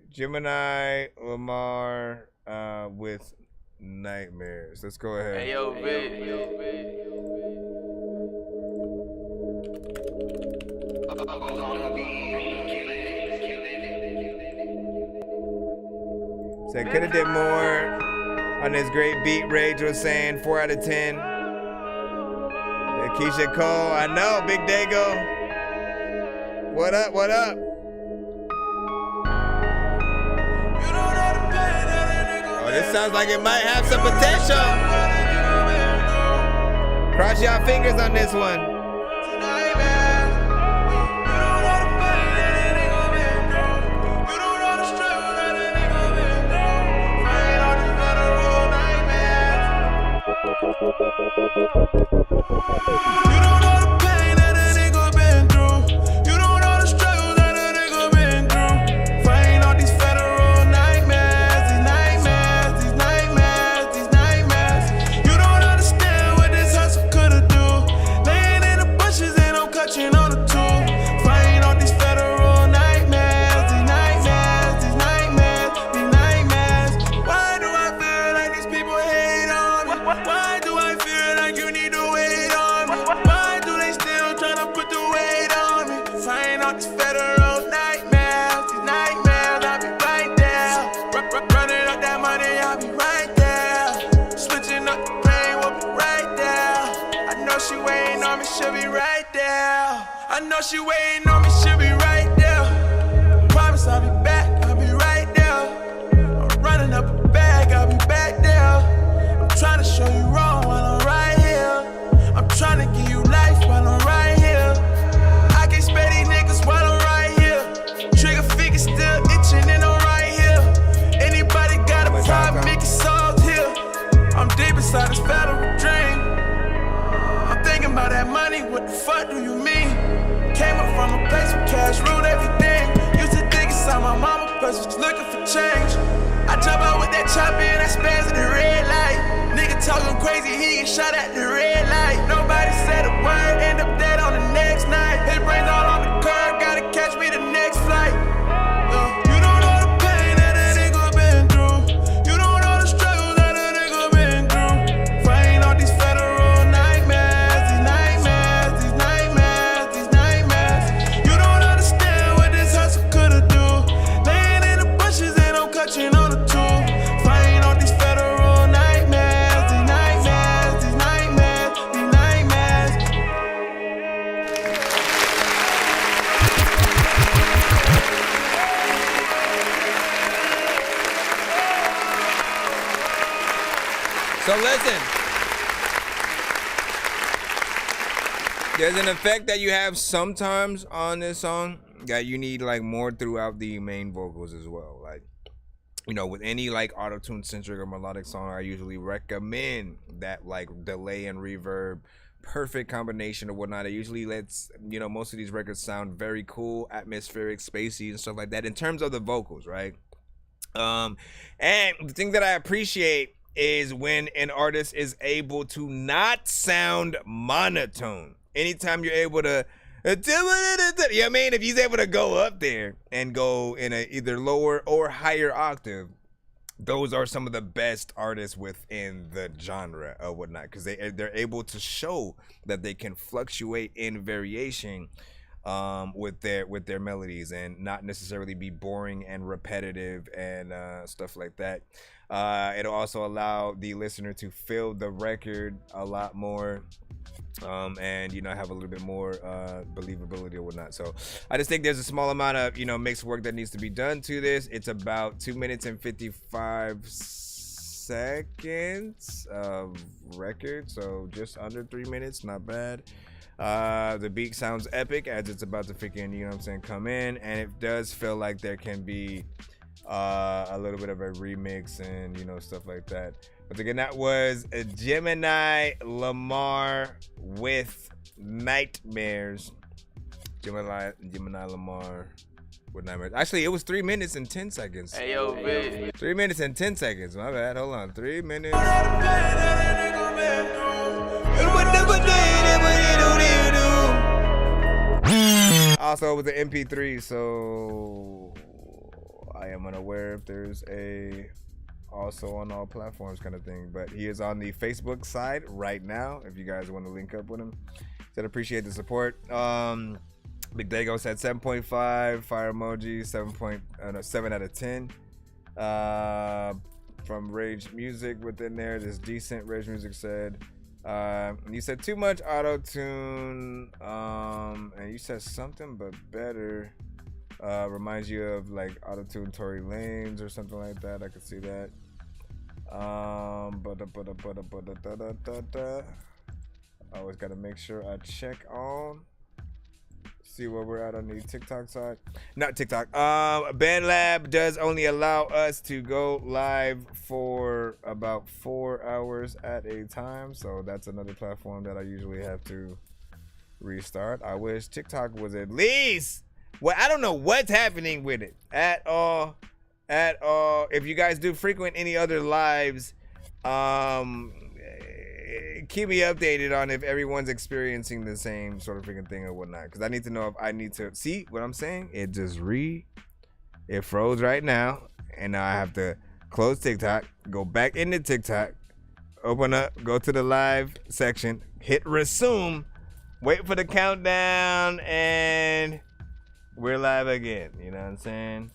Gemini Lamar with Nightmares. Let's go ahead. Hey, yo, Said could have did more on this great beat. Rage was saying 4 out of 10. Keisha Cole, I know, Big Dago. What up? What up? Oh, this sounds like it might have some potential. Cross your fingers on this one. You don't know the pain that a nigga been through. You don't know the struggles that a nigga been through. Fighting all these federal nightmares, these nightmares, these nightmares, these nightmares. You don't understand what this hustle coulda do. Laying in the bushes and I'm clutching on the tool. Fighting all these federal nightmares, these nightmares, these nightmares, these nightmares. Why do I feel like these people hate on me? Why do I feel like you need to wait on me? Why do they still tryna put the weight on me? Fighting all these federal nightmares, these nightmares, I'll be right there. Running up that money, I'll be right there. Switching up the pain, we'll be right there. I know she waiting on me, she'll be right there. I know she waiting on me, she'll be right there. Promise I'll be back, I'll be right there. I'm running up a bag, I'll be back there. I'm trying to show you wrong while I'm right here. I'm trying to give you life while I'm right here. I can't spare these niggas while I'm right here. Trigger finger still itching and I'm right here. Anybody got a problem, make it solved here. I'm deep inside this federal dream. I'm thinking about that money, what the fuck do you mean? Came up from a place where cash ruled everything. Used to dig inside my mama purse, was looking for change. I jump out with that chopper and I spaz at the red light. Nigga talking crazy, he get shot at the red light. Nobody said a word, end up dead on the next night. His brains all on the curb, gotta catch me the next flight. You don't know the pain that a nigga been through. You don't know the struggles that a nigga been through. Fighting all these federal nightmares, these nightmares, these nightmares, these nightmares. You don't understand what this hustle coulda do. Laying in the bushes and I'm clutching on the tool. Fighting all these federal nightmares, these nightmares, these nightmares, these nightmares. So listen, there's an effect that you have sometimes on this song that you need like more throughout the main vocals as well. Like, you know, with any like auto-tune centric or melodic song, I usually recommend that like delay and reverb, perfect combination or whatnot. It usually lets, you know, most of these records sound very cool, atmospheric, spacey and stuff like that in terms of the vocals, right? And the thing that I appreciate is when an artist is able to not sound monotone. Anytime you're able to, you know what I mean? If he's able to go up there and go in a either lower or higher octave, those are some of the best artists within the genre or whatnot, because they're able to show that they can fluctuate in variation with their melodies and not necessarily be boring and repetitive and stuff like that. It'll also allow the listener to feel the record a lot more, and you know, have a little bit more believability or whatnot. So I just think there's a small amount of, you know, mixed work that needs to be done to this. It's about 2 minutes and 55 seconds of record, so just under 3 minutes, not bad. The beat sounds epic as it's about to freaking, you know what I'm saying, come in, and it does feel like there can be a little bit of a remix and, you know, stuff like that. But again, that was a Gemini Lamar with Nightmares. Gemini Lamar with Nightmares. Actually, it was 3 minutes and 10 seconds. Hey, yo, bitch. 3 minutes and 10 seconds. My bad. Hold on. 3 minutes. Also, with the MP3, so I am unaware if there's a also on all platforms kind of thing. But he is on the Facebook side right now. If you guys want to link up with him, said appreciate the support. Big Dago said 7.5, fire emoji 7 out of 10. From Rage Music within there, this decent. Rage Music said. You said too much auto-tune, and you said something but better. Reminds you of like auto-tune Tory Lanez or something like that. I could see that. Always gotta make sure I check on. See where we're at on the TikTok side. Not TikTok. BandLab does only allow us to go live for about 4 hours at a time. So that's another platform that I usually have to restart. I wish TikTok was at least. Well, I don't know what's happening with it at all. If you guys do frequent any other lives, keep me updated on if everyone's experiencing the same sort of freaking thing or whatnot, because I need to know if I need to see what I'm saying. It froze right now, and now I have to close TikTok, go back into TikTok, open up, go to the live section, hit resume, wait for the countdown, and we're live again. You know what I'm saying?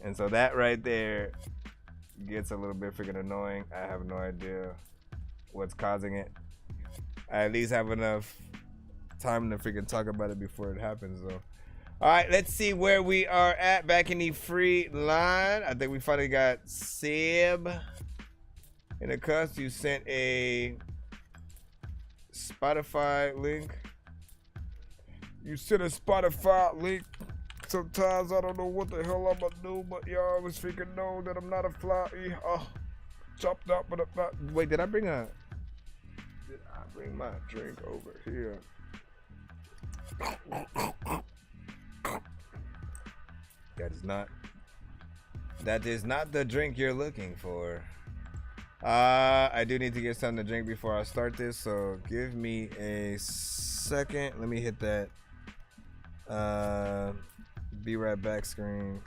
And so that right there gets a little bit freaking annoying. I have no idea what's causing it. I at least have enough time to freaking talk about it before it happens, though. All right, let's see where we are at back in the free line. I think we finally got Seb in the cuss. You sent a Spotify link. You sent a Spotify link. Sometimes I don't know what the hell I'm gonna do, but y'all always freaking know that I'm not a fly. Chopped up, but I'm not. Wait, did I bring my drink over here? That is not the drink you're looking for. I do need to get something to drink before I start this, so give me a second. Let me hit that be right back screen.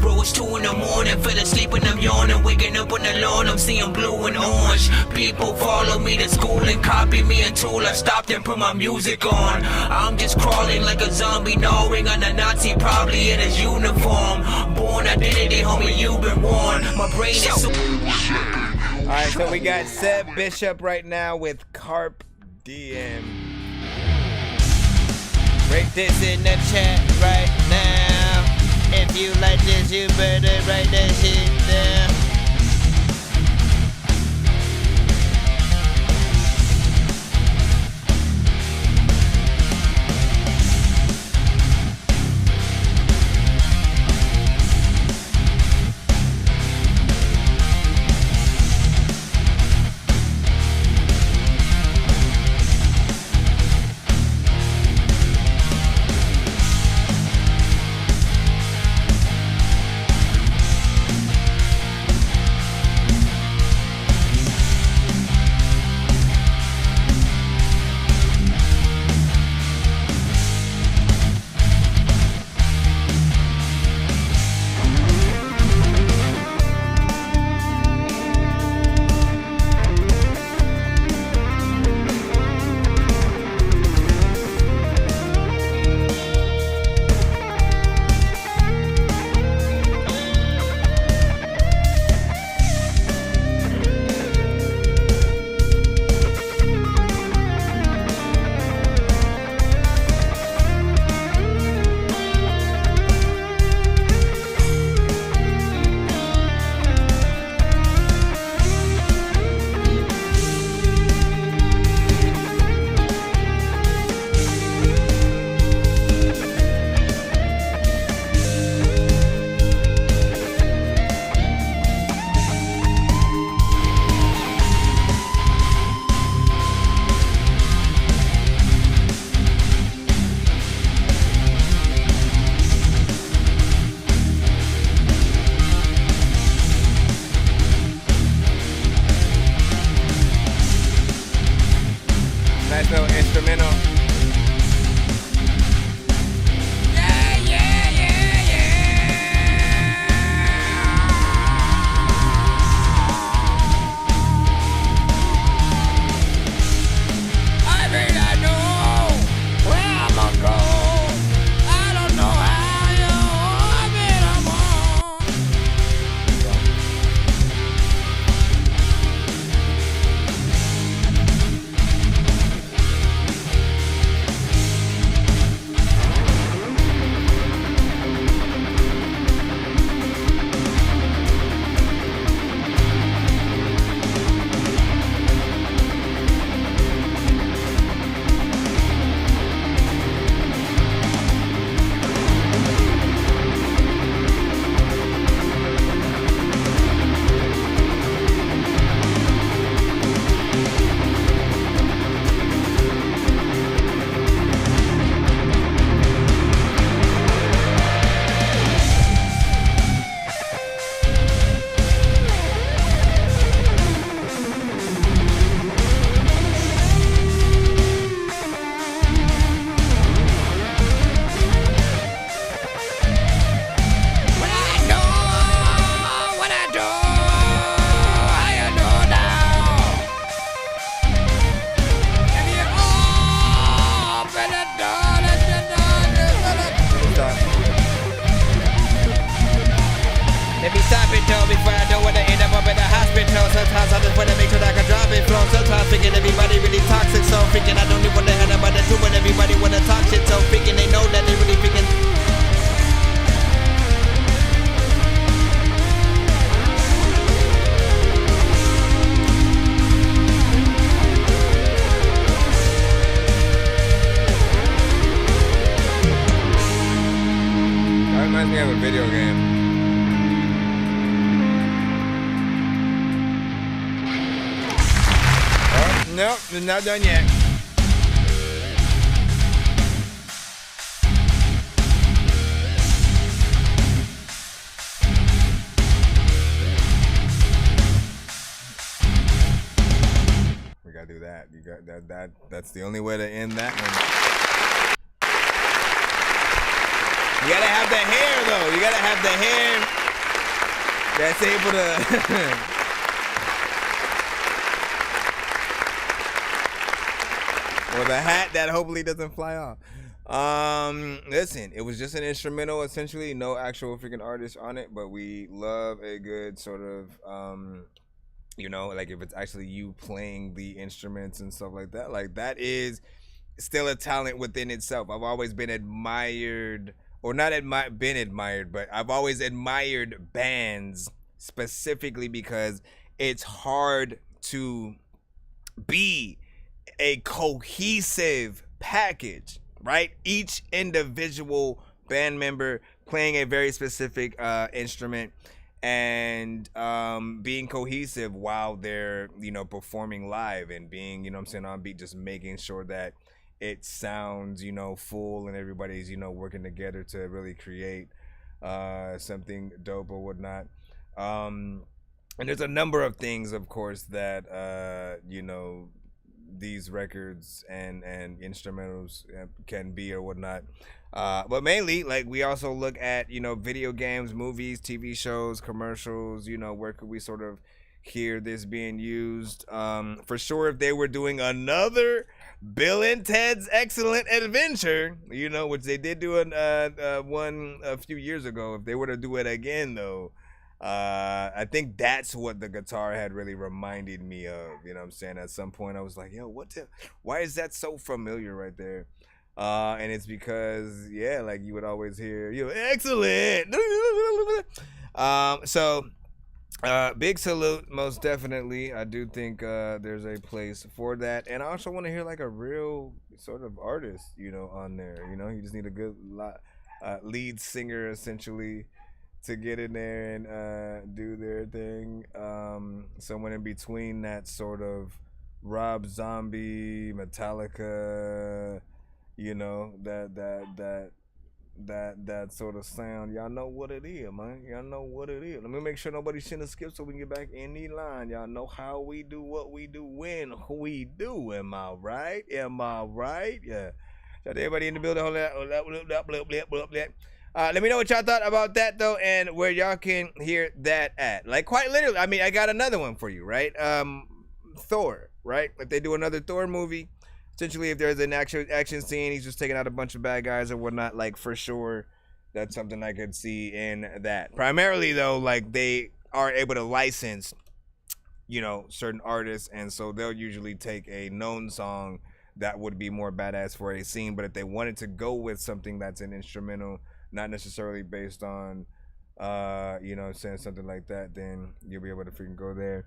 Bro, it's 2 in the morning, feel the to sleep when I'm yawning, waking up on the lawn, I'm seeing blue and orange. People follow me to school and copy me until I stopped and put my music on. I'm just crawling like a zombie, gnawing on a Nazi, probably in his uniform. Born identity, homie, you've been warned. My brain is so... Alright, so we got Seb Bishop right now with Carp DM. Break this in the chat right now. If you like this, you better write that shit down. Nice little instrumental. Sometimes I just wanna make sure that I can drop it flow. Sometimes thinking everybody really toxic, so freaking I don't know what the hell I'm about to do when everybody wanna talk shit, so freaking they know that they really freaking. That reminds me of a video game. Nope, we're not done yet. We gotta do that. You got that. That's the only way to end that one. You gotta have the hair, though. You gotta have the hair. that's able to or the hat that hopefully doesn't fly off. Listen, it was just an instrumental, essentially, no actual freaking artist on it, but we love a good sort of you know, like if it's actually you playing the instruments and stuff like that is still a talent within itself. I've always been admired, or not been admired, but I've always admired bands specifically because it's hard to be a cohesive package, right? Each individual band member playing a very specific instrument and being cohesive while they're, you know, performing live and being, you know what I'm saying, on beat, just making sure that it sounds, you know, full and everybody's, you know, working together to really create something dope or whatnot. And there's a number of things, of course, that you know, these records and instrumentals can be or whatnot, but mainly, like, we also look at, you know, video games, movies, TV shows, commercials. You know, where could we sort of hear this being used? For sure, if they were doing another Bill and Ted's Excellent Adventure, you know, which they did do one a few years ago, if they were to do it again, though, I think that's what the guitar had really reminded me of. You know what I'm saying? At some point I was like, yo, why is that so familiar right there? And it's because, yeah, like, you would always hear, you know, excellent. So big salute, most definitely. I do think there's a place for that. And I also want to hear like a real sort of artist, you know, on there. You know, you just need a good lead singer, essentially, to get in there and do their thing. Someone in between that sort of Rob Zombie, Metallica, you know, that sort of sound. Y'all know what it is, man. Y'all know what it is. Let me make sure nobody shouldn't skip so we can get back in the line. Y'all know how we do what we do when we do. Am I right? Am I right? Yeah. Shout out to everybody in the building. Hold that. Let me know what y'all thought about that, though, and where y'all can hear that at. Like, quite literally, I mean, I got another one for you, right? Thor, right? If they do another Thor movie, essentially, if there's an action scene, he's just taking out a bunch of bad guys or whatnot, like, for sure, that's something I could see in that. Primarily, though, like, they are able to license, you know, certain artists, and so they'll usually take a known song that would be more badass for a scene, but if they wanted to go with something that's an instrumental, not necessarily based on, you know, saying something like that, then you'll be able to freaking go there.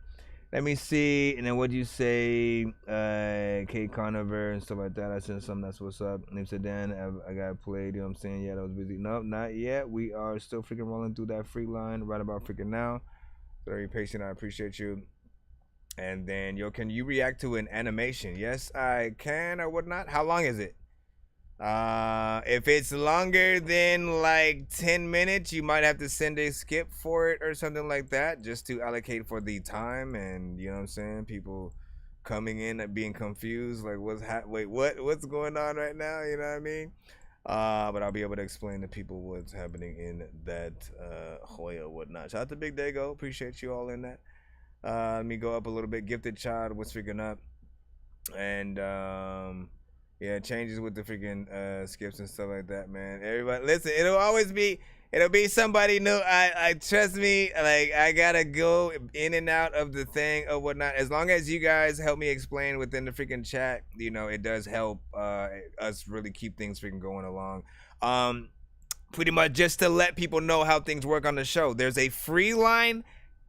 Let me see. And then what'd you say? Kate Conover and stuff like that. I sent something. That's what's up. And they said, Dan, I got played. You know what I'm saying? Yeah, that was busy. Nope, not yet. We are still freaking rolling through that free line right about freaking now. Very patient. I appreciate you. And then, yo, can you react to an animation? Yes, I can or whatnot. How long is it? If it's longer than like 10 minutes, you might have to send a skip for it or something like that, just to allocate for the time. And you know what I'm saying, people coming in and being confused, like, what's going on right now? You know what I mean? But I'll be able to explain to people what's happening in that Hoya whatnot. Shout out to Big Dago, appreciate you all in that. Let me go up a little bit. Gifted Child, what's freaking up? And yeah, changes with the freaking skips and stuff like that, man. Everybody, listen, it'll be somebody new. I trust me, like, I gotta go in and out of the thing or whatnot. As long as you guys help me explain within the freaking chat, you know, it does help us really keep things freaking going along. Pretty much just to let people know how things work on the show. There's a free line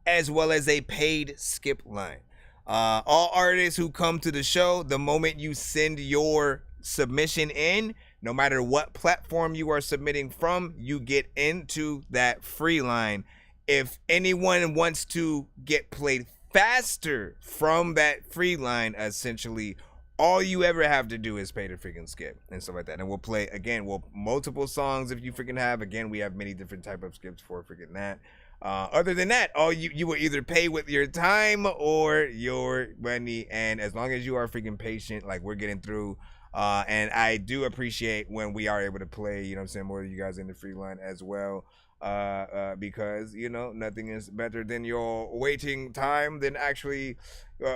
as well as a paid skip line. All artists who come to the show, the moment you send your submission in, no matter what platform you are submitting from, you get into that free line. If anyone wants to get played faster from that free line, essentially, all you ever have to do is pay the freaking skip and stuff like that. And we'll play, again, multiple songs if you freaking have. Again, we have many different type of skips for freaking that. Other than that, all you will either pay with your time or your money, and as long as you are freaking patient, like, we're getting through. And I do appreciate when we are able to play, you know what I'm saying, more of you guys in the free line as well. because, you know, nothing is better than your waiting time than actually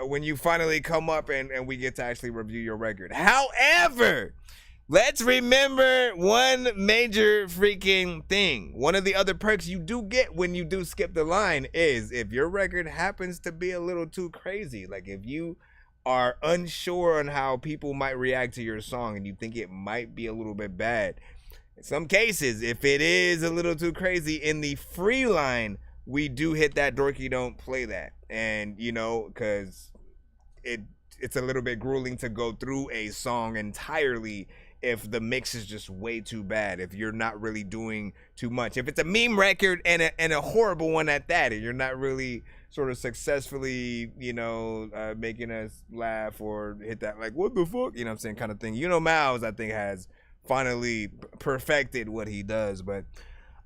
when you finally come up and we get to actually review your record. However, let's remember one major freaking thing. One of the other perks you do get when you do skip the line is if your record happens to be a little too crazy. Like if you are unsure on how people might react to your song and you think it might be a little bit bad. In some cases, if it is a little too crazy, in the free line, we do hit that dorky don't play that. And, you know, because it's a little bit grueling to go through a song entirely if the mix is just way too bad, if you're not really doing too much. If it's a meme record and a horrible one at that, and you're not really sort of successfully, you know, making us laugh or hit that, like, what the fuck, you know what I'm saying, kind of thing. You know, Miles, I think, has finally perfected what he does. But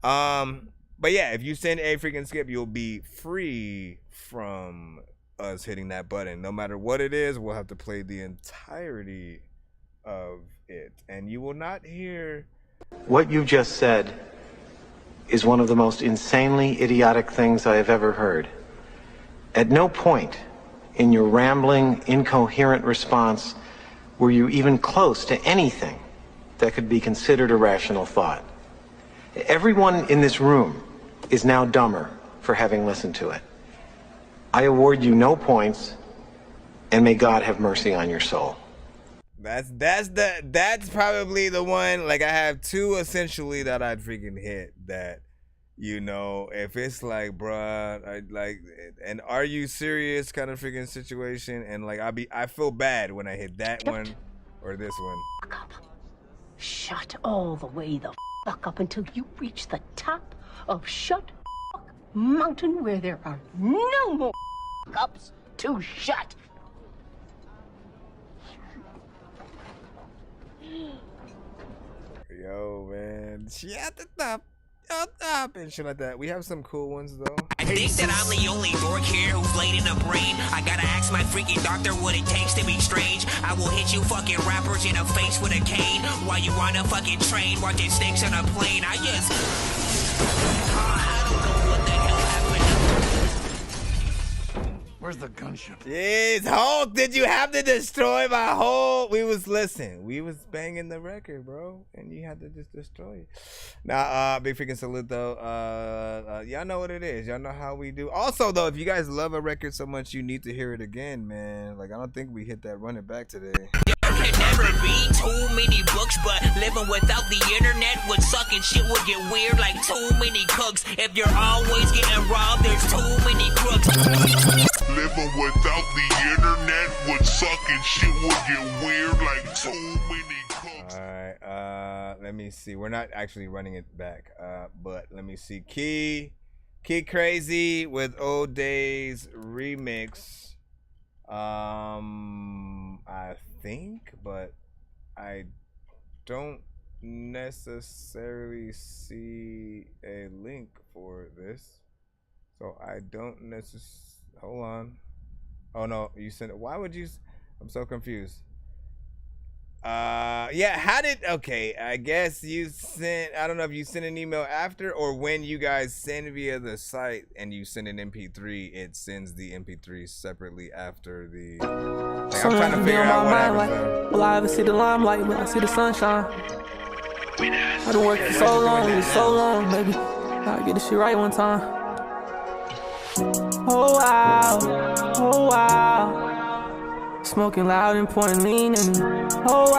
yeah, if you send a freaking skip, you'll be free from us hitting that button. No matter what it is, we'll have to play the entirety of it, and you will not hear. What you just said is one of the most insanely idiotic things I have ever heard. At no point in your rambling, incoherent response were you even close to anything that could be considered a rational thought. Everyone in this room is now dumber for having listened to it. I award you no points, and may God have mercy on your soul. That's probably the one. Like, I have two essentially that I'd freaking hit that, you know, if it's like, bruh, like, an are you serious kind of freaking situation, and like I feel bad when I hit that one or this one. Shut all the way the fuck up until you reach the top of Shut Mountain, where there are no more ups to shut. Yo, man, she at the top, up and shit like that. We have some cool ones though. I think that I'm the only dork here who's laid in a brain. I gotta ask my freaking doctor what it takes to be strange. I will hit you fucking rappers in the face with a cane while you on a fucking train watching snakes on a plane. I just I don't know what the hell happened. Where's the gunship? Jeez, Hulk, did you have to destroy my whole? We was banging the record, bro, and you had to just destroy it. Nah, big freaking salute though. Y'all know what it is. Y'all know how we do. Also though, if you guys love a record so much, you need to hear it again, man. Like, I don't think we hit that run it back today. There can never be too many books, but living without the internet would suck and shit would get weird like too many cooks. If you're always getting robbed, there's too many crooks. Living without the internet would suck and shit would get weird like too many cooks. Alright, let me see. We're not actually running it back, but let me see. Key Crazy with Old Days remix. I think, but I don't necessarily see a link for this, so I don't necessarily. Hold on. Oh no, you sent it. Why would you? I'm so confused. Yeah, how did? Okay, I guess you sent. I don't know if you sent an email after or when you guys send via the site and you send an MP3, it sends the MP3 separately after the. Like, I'm trying to figure out what happened. Will I ever see the limelight? Will I see the sunshine? I've been working so long, baby. I'll get this shit right one time. Oh wow, smoking loud and pouring lean in me. Oh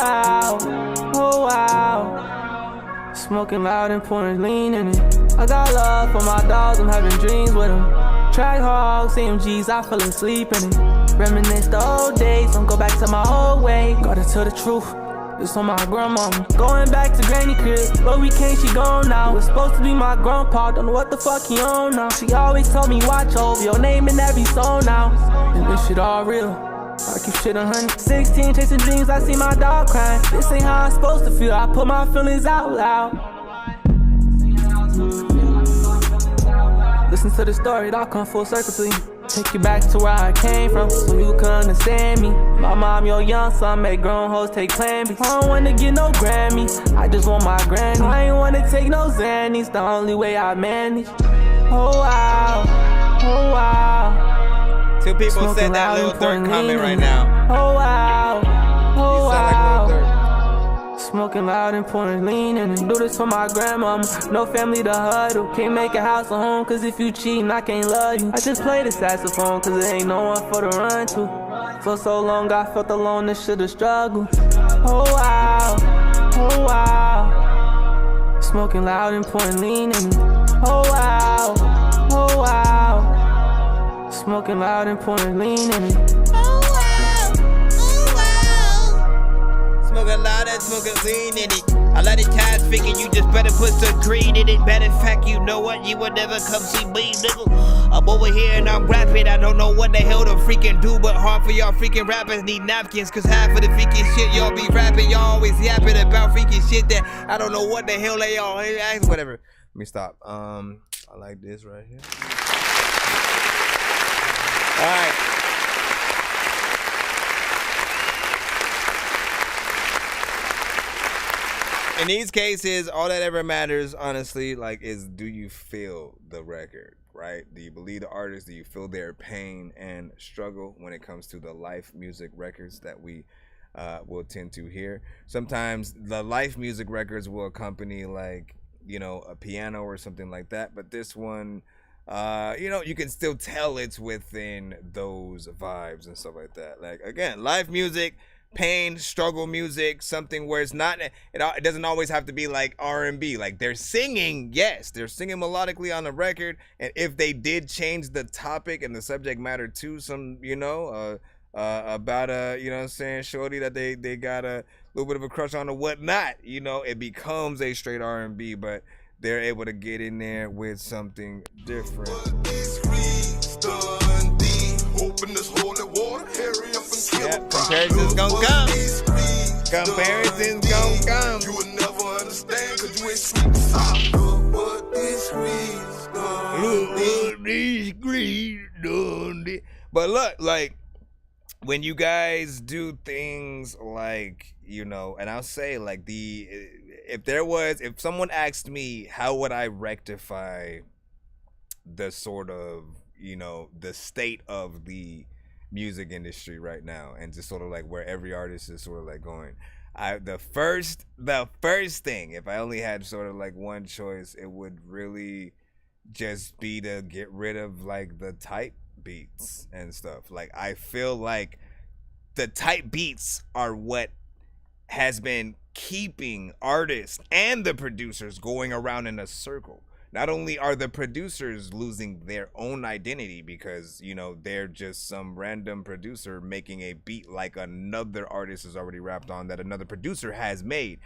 wow, smoking loud and pouring lean in it. I got love for my dogs, I'm having dreams with them. Track hogs, CMGs, I fell asleep in it. Reminisce the old days, don't go back to my old way. Gotta tell the truth, it's on my grandmama. Going back to granny crib, but we can't, she gone now. Was supposed to be my grandpa, don't know what the fuck he on now. She always told me watch over your name in every song now. And this shit all real, I keep shit 100. 16 chasing dreams, I see my dog crying. This ain't how I'm supposed to feel, I put my feelings out loud. The Listen to the story, it all come full circle to you. Take you back to where I came from, so you can understand me. My mom, your young son, make grown hoes take plan B. I don't wanna get no Grammys, I just want my granny. I ain't wanna take no Xannies, the only way I manage. Oh wow, oh wow. Two people Smoking said that loud little and Dirt pouring comment lean right in. now. Oh wow, oh You sound like Lil wow. Smoking loud and pouring lean in it. Do this for my grandmama, no family to huddle. Can't make a house a home, cause if you cheatin', I can't love you. I just play the saxophone, cause there ain't no one for to run to. For so long I felt alone, this shit a struggle. Oh wow, oh wow. Smoking loud and pouring lean in it. Oh wow, oh wow. Smoking loud and pouring lean in it. Smoking loud and smoking lean in it. A lot of times thinking you just better put some green in it. Matter of fact, you know what? You would never come see me, nigga. I'm over here and I'm rapping. I don't know what the hell to freaking do, but hard for y'all freaking rappers need napkins. Cause half of the freaking shit y'all be rapping, y'all always yapping about freaking shit that I don't know what the hell they all, whatever. Let me stop. I like this right here. All right. In these cases, all that ever matters, honestly, like, is do you feel the record, right? Do you believe the artist? Do you feel their pain and struggle when it comes to the life music records that we will tend to hear? Sometimes the life music records will accompany, like, you know, a piano or something like that. But this one, you know, you can still tell it's within those vibes and stuff like that. Like, again, live music, pain, struggle music, something where it's not, it doesn't always have to be like R&B. Like, they're singing, yes, they're singing melodically on the record. And if they did change the topic and the subject matter to some, you know, about a, you know what I'm saying, shorty that they got a little bit of a crush on or whatnot, you know, it becomes a straight R&B, but they're able to get in there with something different. Yeah, comparisons gon' come. Comparisons gon' come. You will never understand cause you ain't sweet. Look what these screens done. But look, like, when you guys do things like, you know, and I'll say, like, if someone asked me how would I rectify the sort of, you know, the state of the music industry right now, and just sort of like where every artist is sort of like going, the first thing, if I only had sort of like one choice, it would really just be to get rid of like the type beats and stuff. Like, I feel like the type beats are what has been keeping artists and the producers going around in a circle. Not only are the producers losing their own identity because, you know, they're just some random producer making a beat like another artist has already rapped on that another producer has made.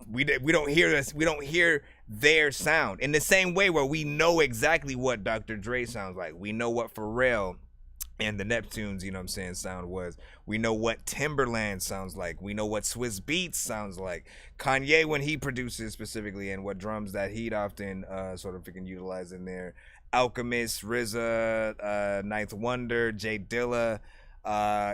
We don't hear this. We don't hear their sound in the same way where we know exactly what Dr. Dre sounds like. We know what Pharrell and the Neptunes, you know what I'm saying, sound was. We know what Timberland sounds like. We know what Swiss Beats sounds like. Kanye, when he produces specifically, and what drums that he'd often sort of freaking utilize in there. Alchemist, RZA, Ninth Wonder, Jay Dilla,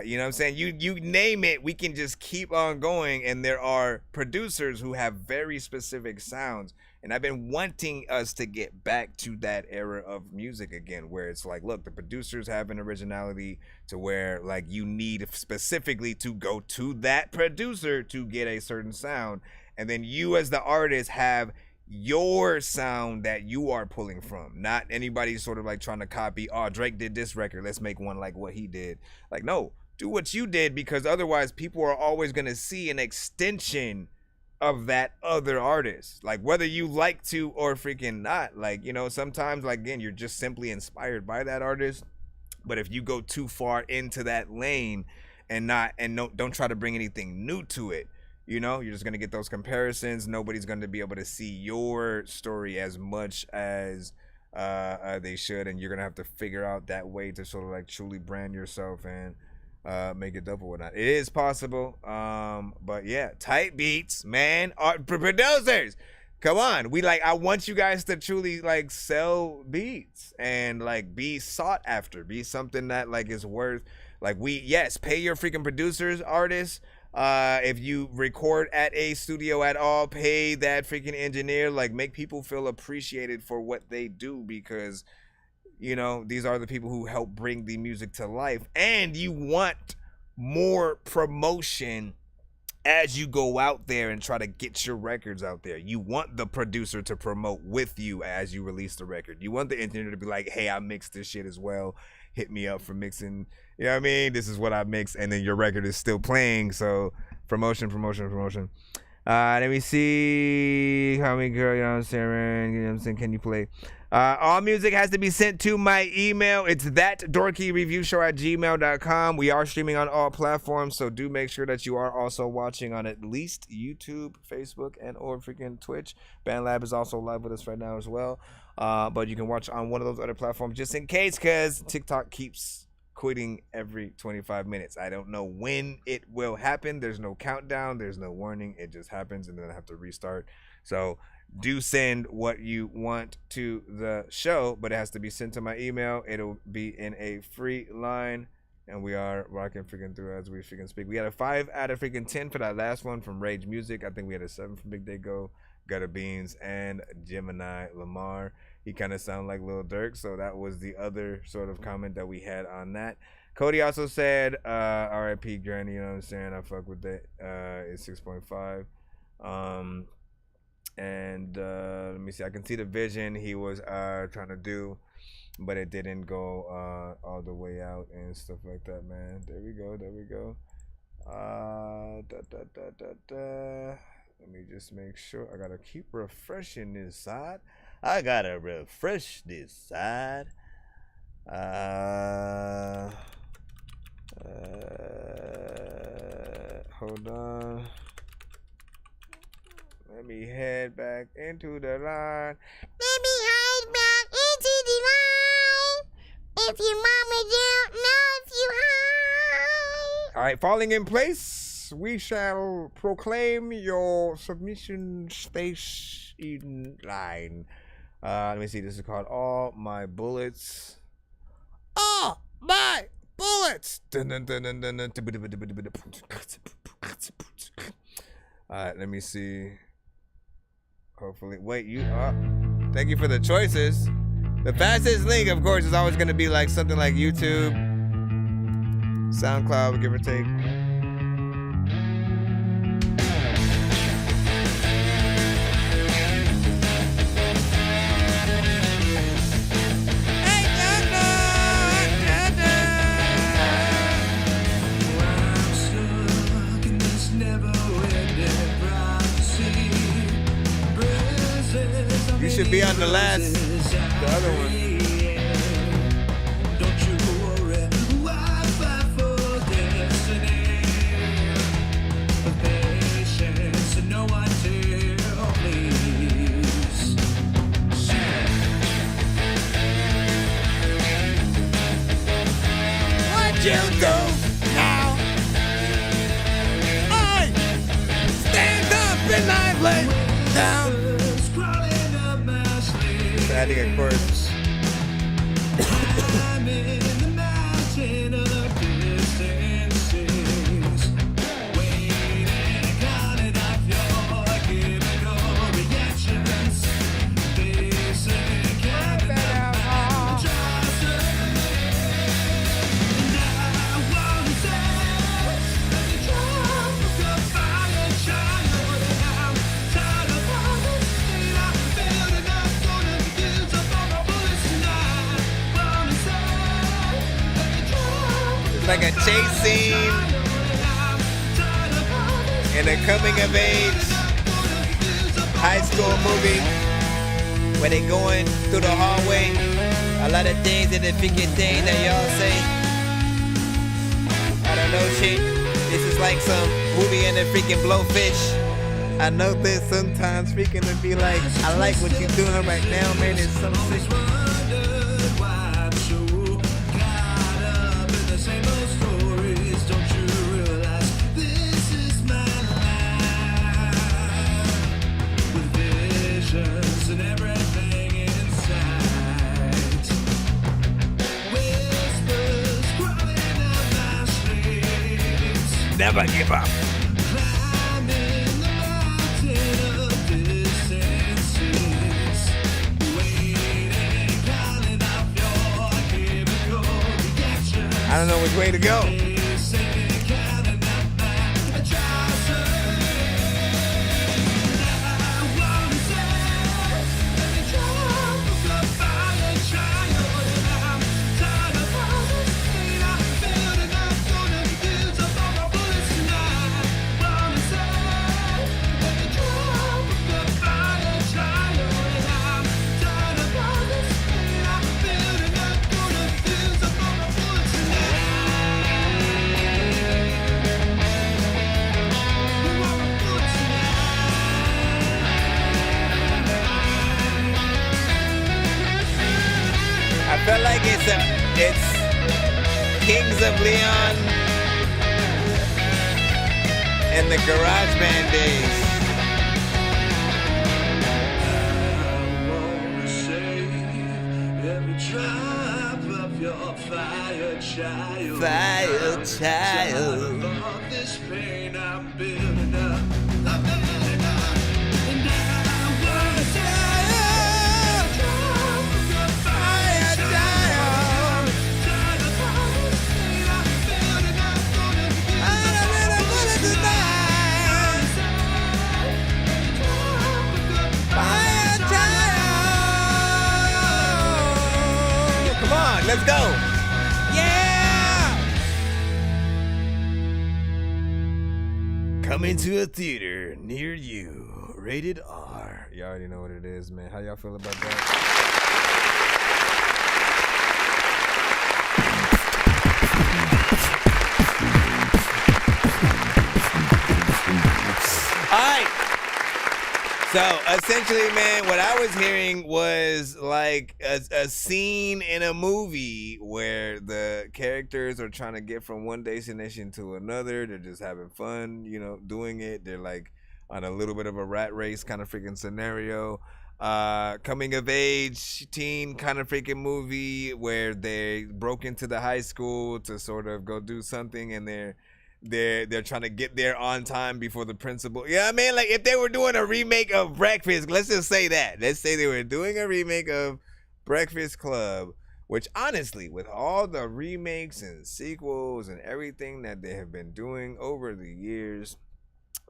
you know what I'm saying? You name it, we can just keep on going, and there are producers who have very specific sounds. And I've been wanting us to get back to that era of music again, where it's like, look, the producers have an originality to where, like, you need specifically to go to that producer to get a certain sound. And then you as the artist have your sound that you are pulling from. Not anybody sort of like trying to copy, oh, Drake did this record, let's make one like what he did. Like, no, do what you did, because otherwise people are always going to see an extension of that other artist, like whether you like to or freaking not. Like, you know, sometimes, like, again, you're just simply inspired by that artist, but if you go too far into that lane and don't try to bring anything new to it, you know, you're just gonna get those comparisons. Nobody's gonna be able to see your story as much as they should, and you're gonna have to figure out that way to sort of like truly brand yourself and make it double or not. It is possible, but yeah, tight beats, man. Producers, Come on. I want you guys to truly like sell beats and like be sought after, be something that like is worth pay your freaking producers, artists. If you record at a studio at all, pay that freaking engineer, like make people feel appreciated for what they do, because you know, these are the people who help bring the music to life. And you want more promotion as you go out there and try to get your records out there. You want the producer to promote with you as you release the record. You want the engineer to be like, hey, I mixed this shit as well. Hit me up for mixing. You know what I mean? This is what I mixed. And then your record is still playing. So promotion. Let me see. How many girl, you know what I'm saying? You know what I'm saying? Can you play? All music has to be sent to my email. It's ThatDorkyReviewShow@gmail.com. We are streaming on all platforms, so do make sure that you are also watching on at least YouTube, Facebook, and or freaking Twitch. BandLab is also live with us right now as well. But you can watch on one of those other platforms just in case, because TikTok keeps quitting every 25 minutes. I don't know when it will happen. There's no countdown. There's no warning. It just happens, and then I have to restart. So do send what you want to the show, but it has to be sent to my email. It'll be in a free line, and we are rocking freaking through as we freaking speak. We had a 5 out of freaking 10 for that last one from Rage Music. I think we had a 7 from Big Day Go, Gutter Beans, and Gemini Lamar. He kind of sounded like Lil Durk, so that was the other sort of comment that we had on that. Cody also said, R.I.P. Granny, you know what I'm saying? I fuck with that. It's 6.5. And let me see. I can see the vision he was trying to do, but it didn't go all the way out and stuff like that, man. There we go. Let me just make sure. I gotta keep refreshing this side. I gotta refresh this side. Hold on. Let me head back into the line. Let me head back into the line. If your mama don't know if you hide. All right, falling in place, we shall proclaim your submission space in line. Let me see. This is called All My Bullets. All My Bullets. All right, let me see. Hopefully, wait, thank you for the choices. The fastest link, of course, is always going to be like something like YouTube, SoundCloud, give or take. You should be on the other one. Don't you worry, I fight for destiny. Patience, no one tell, please. What you do now? I stand up and I lay down. Adding a chorus. I'm in the mountain of distances, waiting, counting up your chemical reactions. This counting up just a and I wanna say, let me drop the fire, shine on it now. Tired of all this pain, I'm building up. It's like a chase scene in a coming-of-age high school movie where they going through the hallway. A lot of things that the freaking thing that y'all say. I don't know shit. This is like some movie in the freaking Blowfish. I know this sometimes freaking to be like, I like what you're doing right now, man. It's so sick. never give up. I don't know which way to go. I feel like it's Kings of Leon and the Garage Band days. Fire child. This pain I'm building up. Come on, let's go. Yeah! Coming to a theater near you. Rated R. Y'all already know what it is, man. How y'all feel about that? All right. So essentially, man, what I was hearing was like a scene in a movie where the characters are trying to get from one destination to another. They're just having fun, you know, doing it. They're like on a little bit of a rat race kind of freaking scenario. Coming of age teen kind of freaking movie where they broke into the high school to sort of go do something, and they're trying to get there on time before the principal. Yeah, I mean, like if they were doing a remake of Breakfast, let's just say that. Let's say they were doing a remake of Breakfast Club, which honestly, with all the remakes and sequels and everything that they have been doing over the years,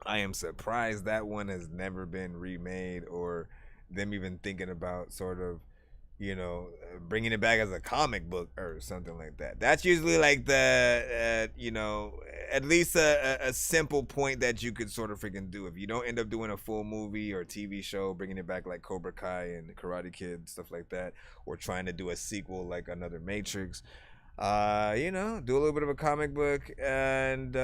I am surprised that one has never been remade, or them even thinking about sort of, you know, bringing it back as a comic book or something like that. That's usually like the, you know, at least a simple point that you could sort of freaking do. If you don't end up doing a full movie or TV show, bringing it back like Cobra Kai and Karate Kid, stuff like that, or trying to do a sequel like another Matrix, you know, do a little bit of a comic book and,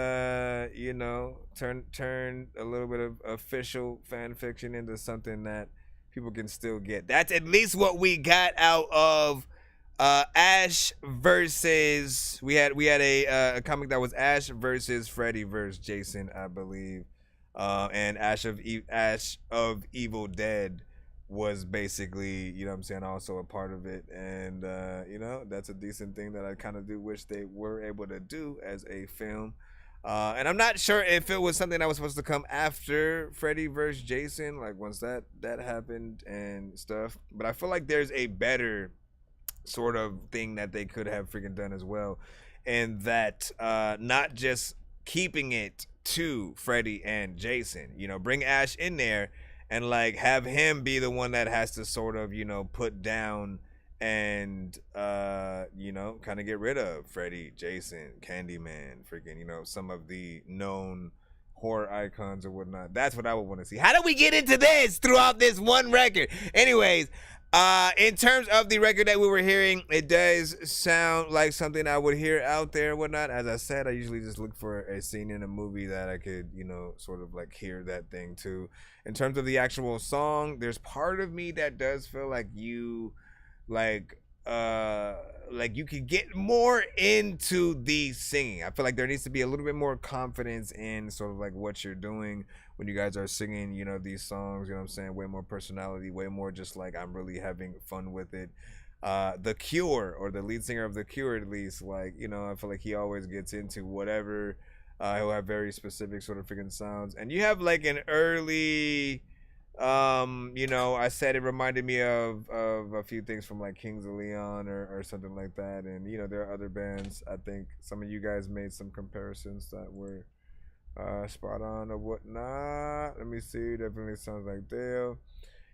you know, turn a little bit of official fan fiction into something that people can still get. That's at least what we got out of Ash versus. We had a comic that was Ash versus Freddy versus Jason, I believe, and Ash of Evil Dead was basically, you know what I'm saying, also a part of it, and you know, that's a decent thing that I kind of do wish they were able to do as a film. And I'm not sure if it was something that was supposed to come after Freddy vs. Jason, like once that happened and stuff. But I feel like there's a better sort of thing that they could have freaking done as well. And that not just keeping it to Freddy and Jason, you know, bring Ash in there and like have him be the one that has to sort of, you know, put down and you know, kind of get rid of Freddy, Jason, Candyman, freaking, you know, some of the known horror icons or whatnot. That's what I would want to see. How do we get into this throughout this one record? Anyways, in terms of the record that we were hearing, it does sound like something I would hear out there and whatnot. As I said, I usually just look for a scene in a movie that I could, you know, sort of like hear that thing too. In terms of the actual song, there's part of me that does feel like you you could get more into the singing. I feel like there needs to be a little bit more confidence in sort of like what you're doing when you guys are singing, you know, these songs, you know what I'm saying? Way more personality, way more just like I'm really having fun with it. The Cure, or the lead singer of The Cure at least, like, you know, I feel like he always gets into whatever He'll have very specific sort of freaking sounds. And you have like an early, you know, I said it reminded me of a few things from like Kings of Leon or something like that. And, you know, there are other bands. I think some of you guys made some comparisons that were spot on or whatnot. Let me see. Definitely sounds like Dale.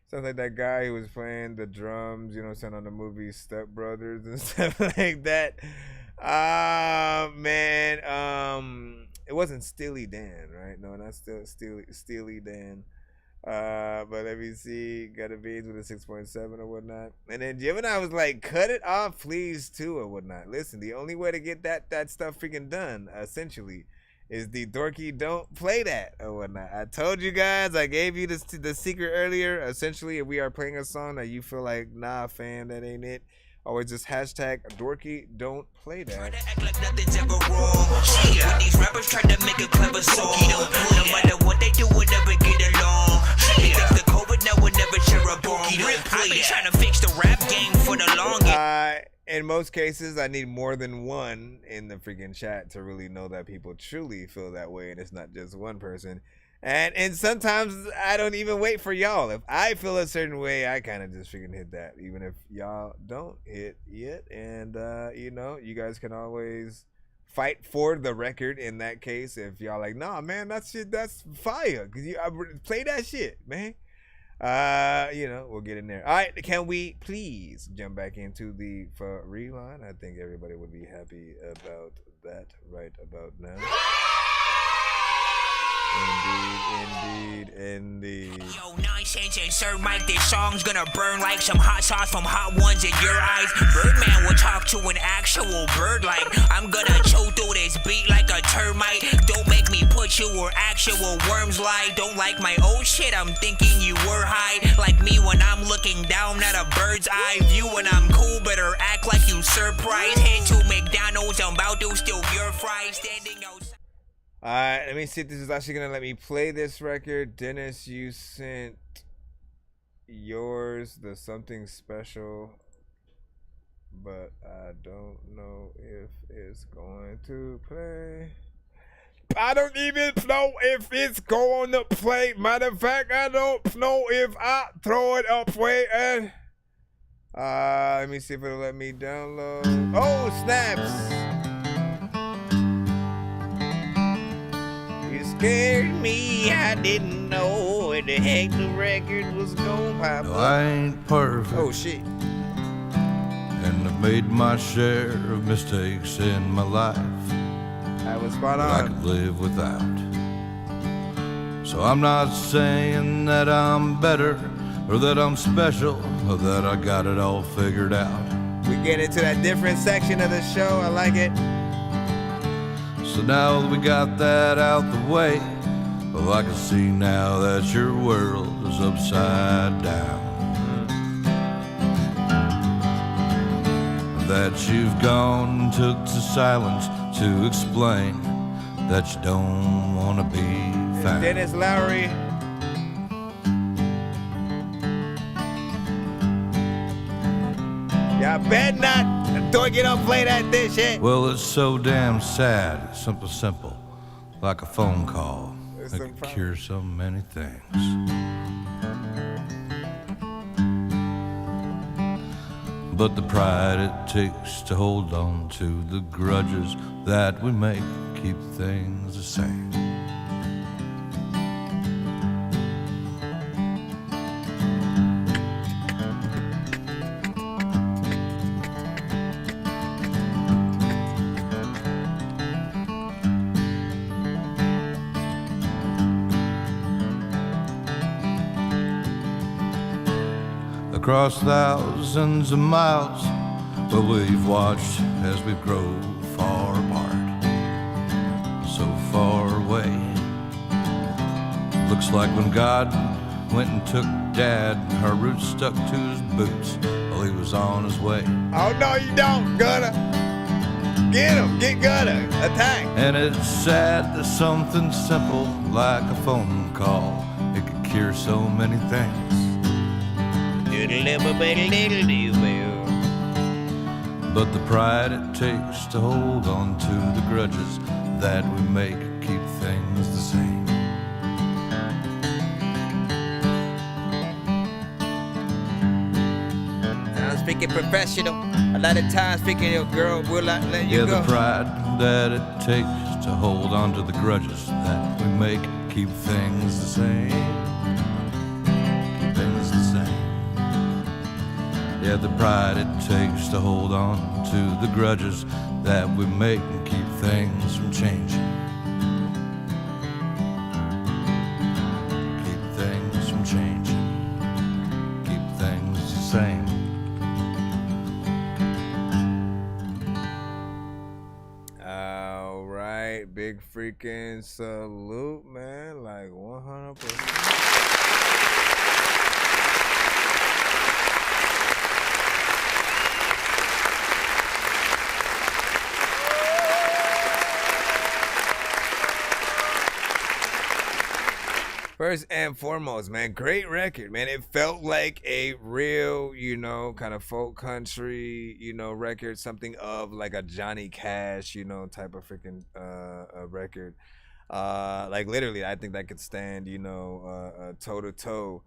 Sounds like that guy who was playing the drums, you know, on the movie Step Brothers and stuff like that. Man, it wasn't Steely Dan, right? No, not Steely Dan. But let me see. Got a Beans with a 6.7 or whatnot. And then Gemini was like, cut it off, please, too, or whatnot. Listen, the only way to get that stuff freaking done, essentially, is the dorky don't play that or whatnot. I told you guys, I gave you the secret earlier. Essentially, if we are playing a song that you feel like, nah, fam, that ain't it, always just hashtag dorky don't play that. Act like nothing's ever wrong. When these rappers try to make a clever song, no matter what they do, we'll never get along. They fix the COVID, now we'll never share a bong. I've been trying to fix the rap game for the longest. In most cases, I need more than one in the freaking chat to really know that people truly feel that way, and it's not just one person. And sometimes I don't even wait for y'all. If I feel a certain way, I kind of just freaking hit that, even if y'all don't hit yet. And you know, you guys can always fight for the record in that case. If y'all like, nah, man, that's fire. Cause I play that shit, man. You know, we'll get in there. All right, can we please jump back into the free line? I think everybody would be happy about that right about now. Indeed. Yo, Nonsenze and Sir Mike, this song's gonna burn like some hot sauce from hot ones in your eyes. Birdman will talk to an actual bird like I'm gonna chew through this beat like a termite. Don't make me put you where actual worms lie. Don't like my old shit, I'm thinking you were high. Like me when I'm looking down at a bird's eye view. When I'm cool, better act like you surprised. Head to McDonald's, I'm about to steal your fries. Standing outside. Alright, let me see if this is actually gonna let me play this record. Dennis, you sent yours, the something special, but I don't know if it's going to play. I don't even know if it's going to play. Matter of fact, I don't know if I throw it away. And let me see if it'll let me download. Oh, snaps! Scared me, I didn't know where the heck the record was gonna pop up. I ain't perfect. Oh shit. And I've made my share of mistakes in my life. That was spot on. I could live without. So I'm not saying that I'm better or that I'm special or that I got it all figured out. We get into that different section of the show. I like it. So now that we got that out the way, well, I can see now that your world is upside down. That you've gone and took to silence to explain that you don't want to be found. Dennis Lowry. Y'all bet not. Dorky don't play this shit. Well, it's so damn sad. Simple, like a phone call. It can cure so many things. But the pride it takes to hold on to the grudges that we make keep things the same. Across thousands of miles, but we've watched as we grow far apart, so far away. Looks like when God went and took Dad, our roots stuck to his boots while he was on his way. Oh no, you don't, Gunner. Get him, get Gunner, attack. And it's sad that something simple like a phone call, it could cure so many things. But the pride it takes to hold on to the grudges that we make keep things the same. I'm speaking professional. A lot of times speaking your girl will not let you Yeah, go. the pride that it takes to hold on to the grudges that we make keep things the same. Keep things the same. Yeah, the pride it takes to hold on to the grudges that we make and keep things from changing. Keep things from changing. Keep things the same. All right, big freaking salute, man. Like 100%. First and foremost, man, great record, man. It felt like a real, you know, kind of folk country, you know, record, something of like a Johnny Cash, you know, type of freaking record. Like literally, I think that could stand, you know, toe to toe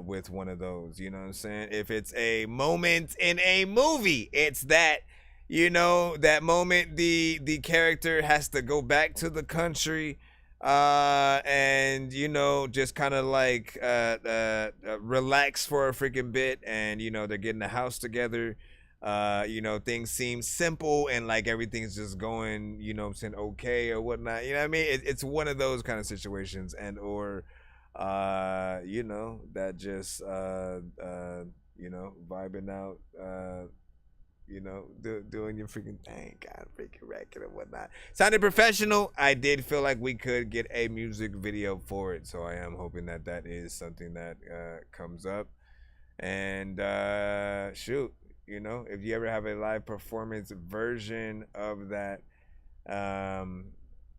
with one of those. You know what I'm saying? If it's a moment in a movie, it's that. You know, that moment the character has to go back to the country and you know, just kind of like relax for a freaking bit, and you know, they're getting the house together. You know, things seem simple and like everything's just going, you know what I'm saying, okay or whatnot. You know what I mean? It's one of those kind of situations, and or you know, that just you know, vibing out, you know, doing your freaking thing, kind of freaking record and whatnot. Sounded professional. I did feel like we could get a music video for it, so I am hoping that that is something that comes up. And shoot, you know, if you ever have a live performance version of that,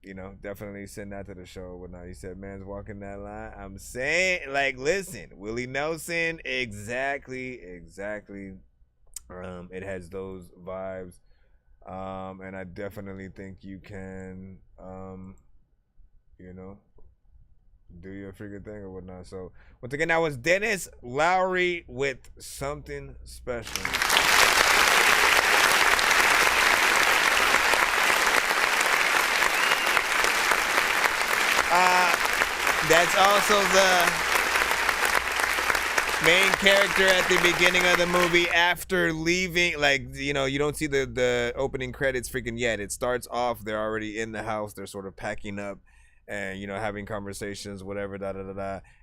you know, definitely send that to the show or whatnot. He said, man's walking that line. I'm saying, like, listen, Willie Nelson, exactly. It has those vibes, and I definitely think you can, you know, do your freaking thing or whatnot. So once again, that was Dennis Lowry with Something Special. That's also the main character at the beginning of the movie after leaving. Like, you know, you don't see the opening credits freaking yet. It starts off, they're already in the house, they're sort of packing up and, you know, having conversations, whatever,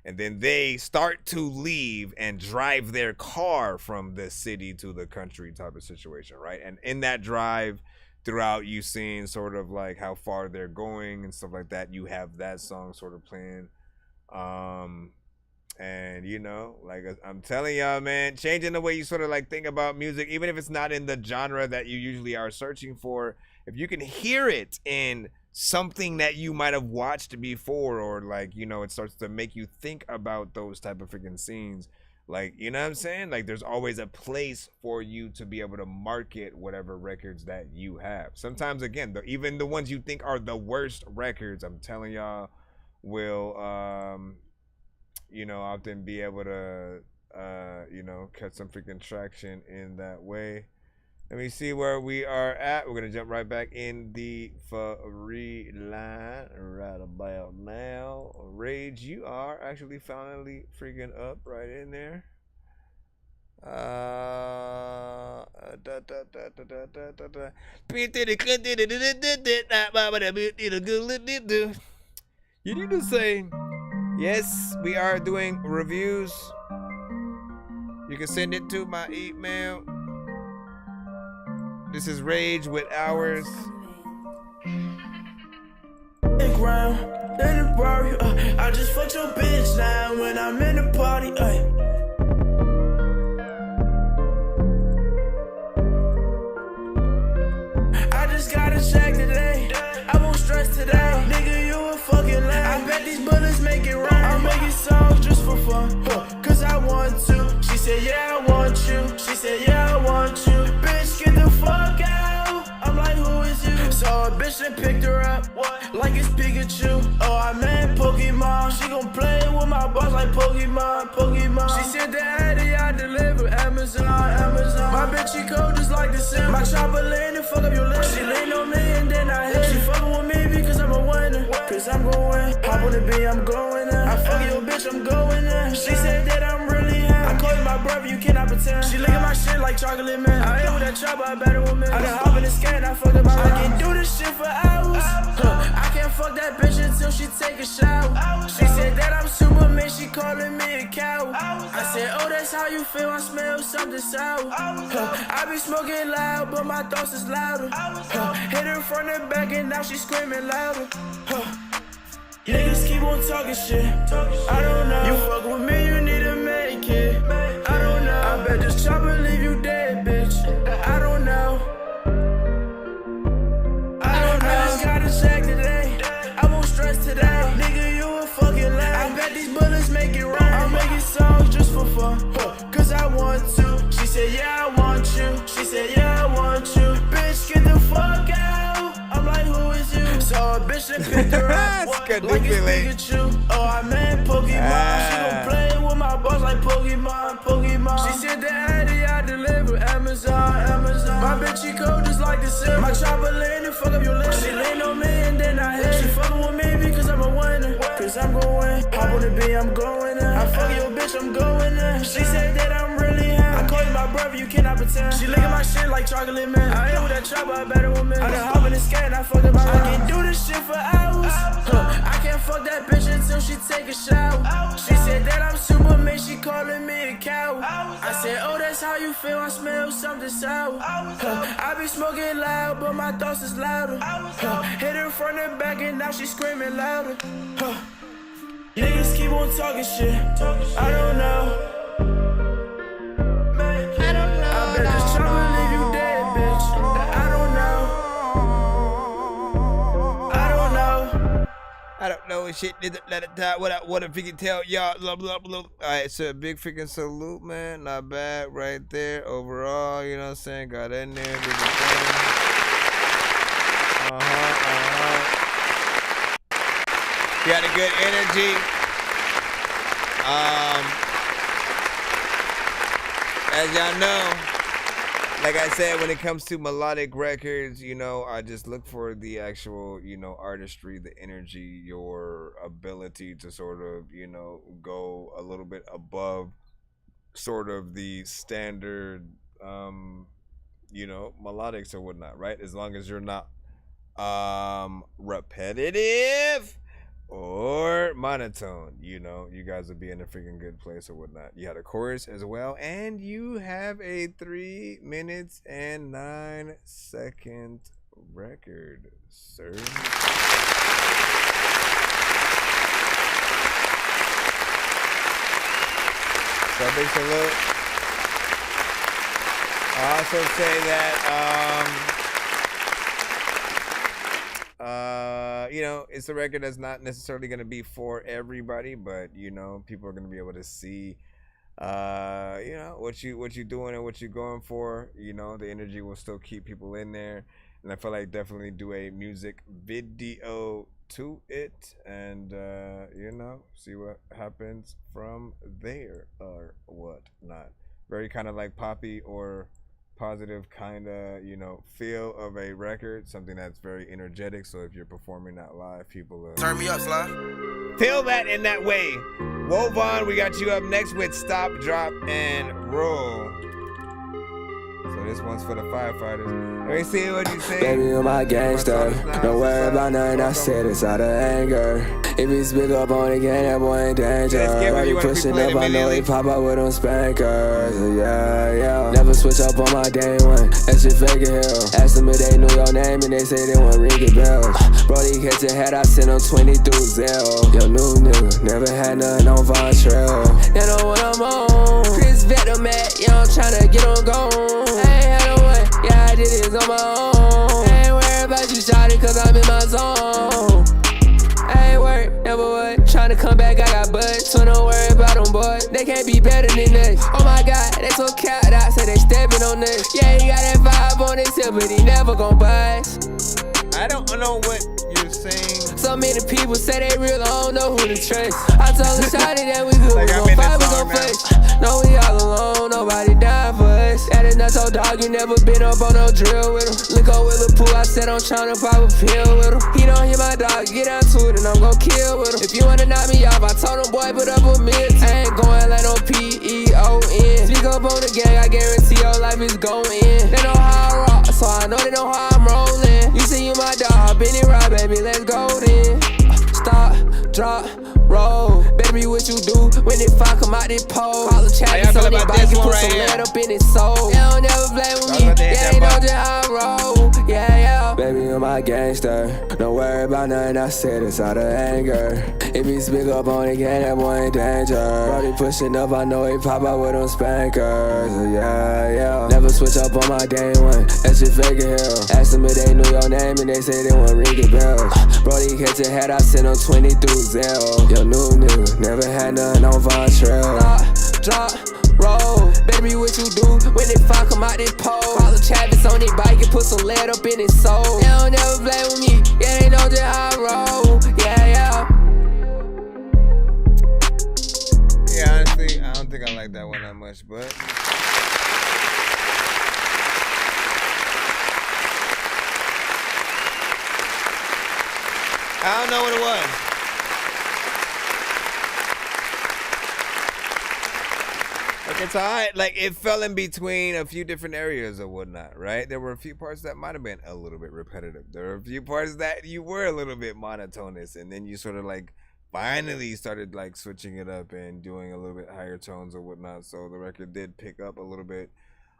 and then they start to leave and drive their car from the city to the country type of situation, right? And in that drive throughout, you seeing sort of like how far they're going and stuff like that. You have that song sort of playing. And you know, like I'm telling y'all, man, changing the way you sort of like think about music, even if it's not in the genre that you usually are searching for, if you can hear it in something that you might have watched before, or like, you know, it starts to make you think about those type of freaking scenes. Like, you know what I'm saying? Like, there's always a place for you to be able to market whatever records that you have. Sometimes, again, even the ones you think are the worst records, I'm telling y'all, will you know, often be able to you know, catch some freaking traction in that way. Let me see where we are at. We're gonna jump right back in the free line right about now. Rage, you are actually finally freaking up right in there. You need to say, yes, we are doing reviews. You can send it to my email. This is Rage with Hours. I just fucked your bitch now when I'm in the party. I just got a check today. I won't stress today. Nigga, you a fucking lame. I bet these bullets make it rain. I'm making songs just for fun, cause I want to. She said, yeah, I want you. She said, yeah, I want you. Bitch, get the fuck out. I'm like, who is you? So Saw a bitch and picked her up, like it's Pikachu. Oh, I meant Pokemon. She gon' play with my boss like Pokemon. She said that Addy, I deliver Amazon. My bitch, she cold just like the Sims. My chopper lean and fuck up your lips. She lean on me and then I hit. She fuckin' with me because I'm a winner. Cause I'm gon' win. Hop on the beat, I'm going in. I fuck your bitch, I'm going in. She said that I'm really him. I call you my brother, you cannot pretend. She lick at my shit like chocolate man. I ain't with that chopper, I better with me. I can hop in the scan, I fucked up my life. I can do this shit for hours. I can't fuck that bitch until she take a shower. She said that I'm Superman, she calling me a cow. I said, oh, that's how you feel, I smell something sour. I be smoking loud, but my thoughts is louder. Hit her from the back and now she screaming louder. Niggas keep on talking shit. I don't know. You fuck with me, you need to make it. I don't know. I bet this chopper leave you dead, bitch. I don't know. I just got a check today. I won't stress today. Nigga, you a fucking lame. I bet these bullets make it rain. I'm making songs just for fun, cause I want to. She said, yeah, I want you. She said, yeah, I want you. Bitch, get the fuck out. I'm like, who is you? Saw a bitch and picked her up, like it's Pikachu. Oh, I meant Pokemon. She gon' play with my boss like Pokemon. She said that Addy, I deliver Amazon. My bitch, she cold just like the Sims. My chopper lean and fuck up your lips. She lean on me and then I hit. She fuckin' with me because I'm a winner. Cause I'm gon' win. Hop on the beat, I'm going in. I fuck your bitch, I'm going in. She said that I'm really him. I call you my brother, you cannot pretend. She lick at my shit like chocolate man. I ain't with that chopper, I better with me. I can hop in the scan, I fucked up my life. I can do this shit for hours. I can't fuck that bitch until she take a shower. She said that I'm Superman, she calling me a cow. I said, oh, that's how you feel, I smell something sour. I be smoking loud, but my thoughts is louder. Hit her from the back and now she screaming louder. Niggas keep on talking shit. I don't know. I bet this chopper leave you dead, bitch. I don't know. I don't know shit. Let it die. What if you can tell y'all? Blah, blah, blah. All right, so big freaking salute, man. Not bad right there. Overall, you know what I'm saying? Got in there. Did the thing. You had a good energy. As y'all know, like I said, when it comes to melodic records, you know, I just look for the actual, you know, artistry, the energy, your ability to sort of, you know, go a little bit above sort of the standard, you know, melodics or whatnot, right? As long as you're not repetitive or monotone, you know, you guys will be in a freaking good place or whatnot. You had a chorus as well, and you have a 3 minutes and 9 second record, sir. So big salute. I also say that you know, it's a record that's not necessarily going to be for everybody, but you know, people are going to be able to see you know, what you doing and what you're going for. You know, the energy will still keep people in there, and I feel like definitely do a music video to it, and you know, see what happens from there or whatnot. Very kind of like poppy or positive kind of, you know, feel of a record, something that's very energetic. So if you're performing that live, people turn me up, Sly. Feel that in that way. Wovon, we got you up next with Stop, Drop, and Roll. So this one's for the firefighters. Let me see what you say. Baby, you're my gangster. Don't worry about nothing I said, it's out of anger. If he speak up on it again, that boy in danger. While you pushing up, I know he pop out with them spankers. Yeah. Never switch up on my day one. That shit fake as hell. Ask them if they knew your name and they say they want ringing bells. Brody catch your head, I send him 20 through Zell. Yo, new nigga, never had nothing on Von Trail. They know what I'm on. Chris vet them at, yo, I'm tryna get on gone. I ain't had no way, yeah, I did it on my own. I ain't worried about you, shawty, cause I'm in my zone. I ain't worried, never would. Tryna come back, I got butts, so don't worry about them, boy. They can't be better than this. Oh my god, they so capped out, say they stepping on this. Yeah, he got that vibe on his hip, but he never gon' bust. I don't don't know what you're saying. So many people say they real, I don't know who to trust. I told the shawty that we good, Like, we I'm gon' in fight, we this gon' song fight. No, we all alone, nobody dying for us. That is not so dog, you never been up on no drill with him. Look up with the pool, I said I'm tryna pop a pill with him. He don't hear my dog, get down to it and I'm gon' kill with him. If you wanna knock me off, I told him, boy, put up a mid. I ain't going like no PEON. Speak up on the gang, I guarantee your life is going. They know how I rock, so I know they know how I'm rolling. You see you my dog, Benny Rock, baby, let's go then. Stop, drop, roll. Better be what you do when they fuck come out this pole. Call the chat, so they bike and put some lead up in his soul. They don't never play with me, they ain't know just how I roll. Yeah, yeah. Baby, you're my gangster. Don't worry about nothing I said, it's out of anger. If he speak up on the game, that boy in danger. Brody pushing up, I know he pop out with them spankers. Yeah, yeah. Never switch up on my day one, that shit fake as hell. Ask them if they knew your name and they say they want ringing bells. Brody catch a head, I send him 20 through Zell. Yo, new nigga, never had nothing on Von Trail. Drop, roll. Better be what you do when they fuck come out this pole. Call the Travis on his bike and put some lead up in his soul. They don't never play with me, yeah, they know just how I roll. Yeah, yeah. Yeah, honestly, I don't think I like that one that much, but I don't know what it was. Like, it's alright. Like, it fell in between a few different areas or whatnot, right? There were a few parts that might have been a little bit repetitive. There were a few parts that you were a little bit monotonous, and then you sort of like finally started like switching it up and doing a little bit higher tones or whatnot. So the record did pick up a little bit.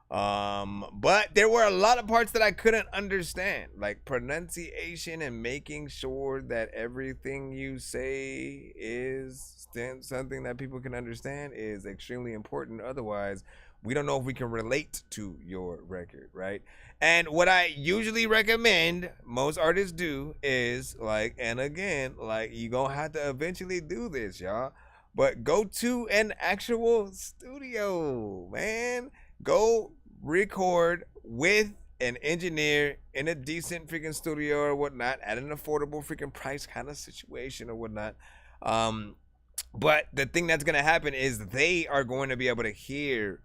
But there were a lot of parts that I couldn't understand, like pronunciation and making sure that everything you say is something that people can understand is extremely important. Otherwise, we don't know if we can relate to your record, right? And what I usually recommend, most artists do, is like, and again, like, you gonna have to eventually do this, y'all, but go to an actual studio, man. Go record with an engineer in a decent freaking studio or whatnot at an affordable freaking price kind of situation or whatnot. But the thing that's going to happen is they are going to be able to hear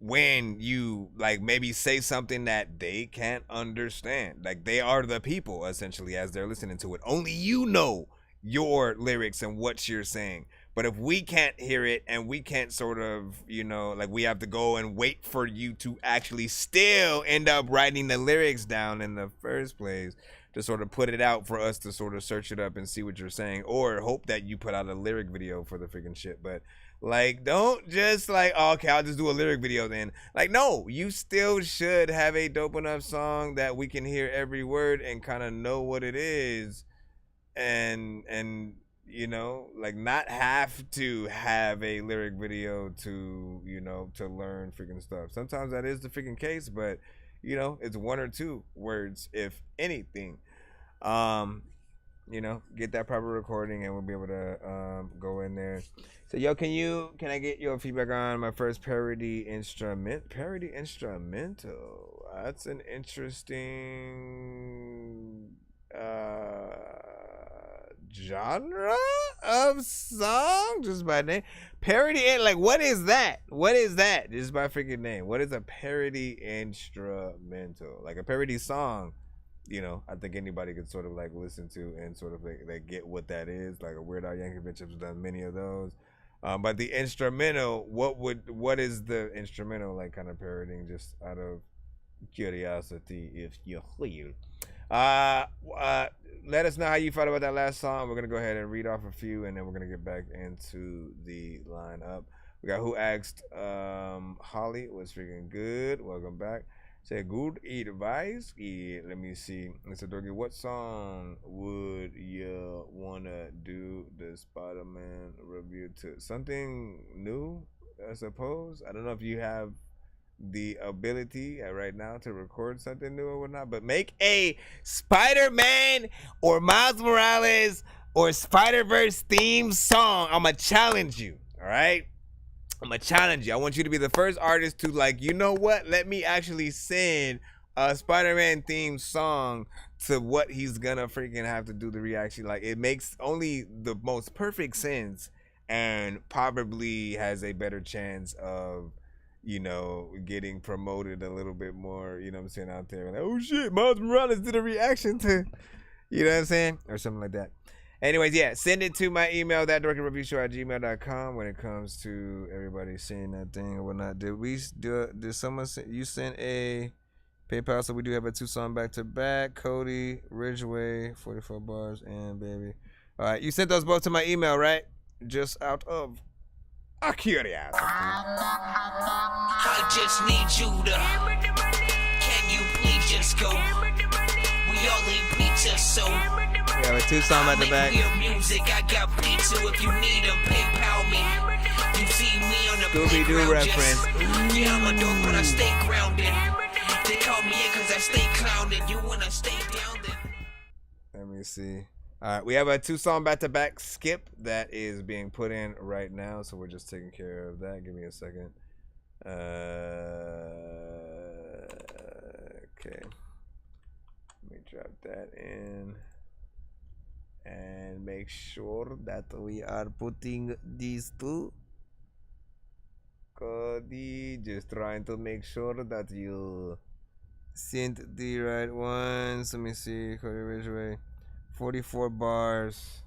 when you like maybe say something that they can't understand. Like, they are the people essentially as they're listening to it. Only you know your lyrics and what you're saying. But if we can't hear it and we can't sort of, you know, like, we have to go and wait for you to actually still end up writing the lyrics down in the first place to sort of put it out for us to sort of search it up and see what you're saying, or hope that you put out a lyric video for the freaking shit. But like, don't just like, oh, okay, I'll just do a lyric video then. Like, no, you still should have a dope enough song that we can hear every word and kind of know what it is, and you know, like, not have to have a lyric video to, you know, to learn freaking stuff. Sometimes that is the freaking case, but you know, it's one or two words, if anything. You know, get that proper recording and we'll be able to go in there. So, yo, can I get your feedback on my first parody instrumental? That's an interesting genre of song, just by name. Parody, like, what is that? Just by freaking name. What is a parody instrumental? Like, a parody song, you know, I think anybody could sort of like listen to and sort of like get what that is. Like, a Weird Al Yankovic has done many of those. But the instrumental, what is the instrumental like kind of parodying, just out of curiosity, if you will. Let us know how you felt about that last song. We're gonna go ahead and read off a few, and then we're gonna get back into the lineup. We got Who Asked Holly was freaking good. Welcome back. Say good advice. Let me see. Mr. Dorky, what song would you wanna do the Spider-Man review to? Something new, I suppose. I don't know if you have the ability right now to record something new or whatnot, but make a Spider-Man or Miles Morales or Spider-Verse theme song. I'm gonna challenge you, all right? I'm gonna challenge you. I want you to be the first artist to, like, you know what? Let me actually send a Spider-Man themed song to what he's gonna freaking have to do the reaction. Like, it makes only the most perfect sense and probably has a better chance of, you know, getting promoted a little bit more, you know what I'm saying, out there. Like, oh shit, Miles Morales did a reaction to, you know what I'm saying? Or something like that. Anyways, yeah, send it to my email, ThatDorkyReviewShow@gmail.com, when it comes to everybody seeing that thing or whatnot. Did someone send, you sent a PayPal, so we do have a 2-song back-to-back. Cody, Ridgeway, 44 bars, and Baby. All right, you sent those both to my email, right? Just out of curiosity. I just need you to. Can you please just go? We all need pizza, so. We have a 2-song back to back. Music, I got pizza if you need them. PayPal me. You see me on the Scooby-Doo reference. Yeah, I'm a dog, but I stay grounded. They call me in cause I stay clowned. You wanna stay grounded. Let me see. All right, we have a 2-song back-to-back skip that is being put in right now, so we're just taking care of that. Give me a second. Okay. Let me drop that in and make sure that we are putting these two. Cody, just trying to make sure that you sent the right ones. Let me see. Cody Ridgeway, 44 bars,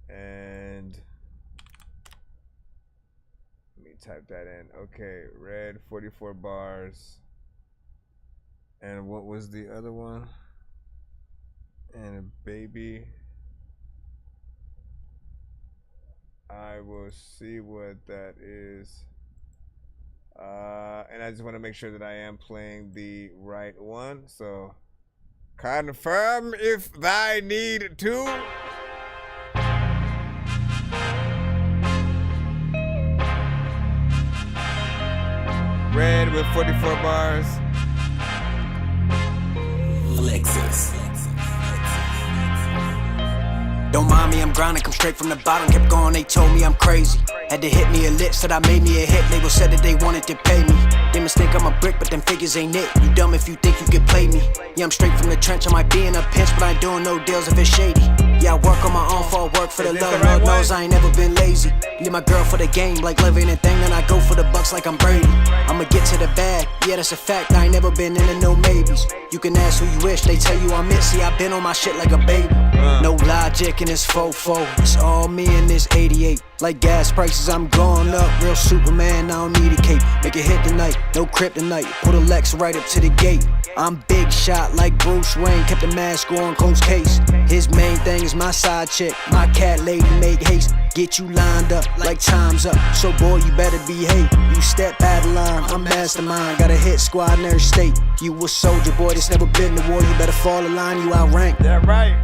and let me type that in. Okay, Red, 44 bars, and what was the other one? And Baby. I will see what that is. And I just want to make sure that I am playing the right one. So, confirm if I need to. Red with 44 bars. Lexus. Don't mind me, I'm grinding, come straight from the bottom. Kept going, they told me I'm crazy. Had to hit me a lick, said I made me a hit. Label said that they wanted to pay me. They mistake I'm a brick, but them figures ain't it. You dumb if you think you could play me. Yeah, I'm straight from the trench, I might be in a pinch, but I ain't doing no deals if it's shady. Yeah, I work on my own for work for the love. Lord knows I ain't never been lazy. Leave my girl for the game, like living a thing, then I go for the bucks like I'm Brady. I'ma get to the bag, yeah, that's a fact. I ain't never been into no maybes. You can ask who you wish, they tell you I'm it. See, I been on my shit like a baby. No logic in this fofo. It's all me in this 88. Like gas prices, I'm going up. Real Superman, I don't need a cape. Make it hit tonight, no kryptonite. Put a Lex right up to the gate. I'm big shot like Bruce Wayne. Kept the mask on, Coach Case. His main thing is my side chick. My cat lady make haste. Get you lined up like time's up. So boy, you better behave. You step out of line, I'm mastermind. Got a hit squad in every state. You a soldier, boy, that's never been to war. You better fall in line, you outranked. Yeah, right.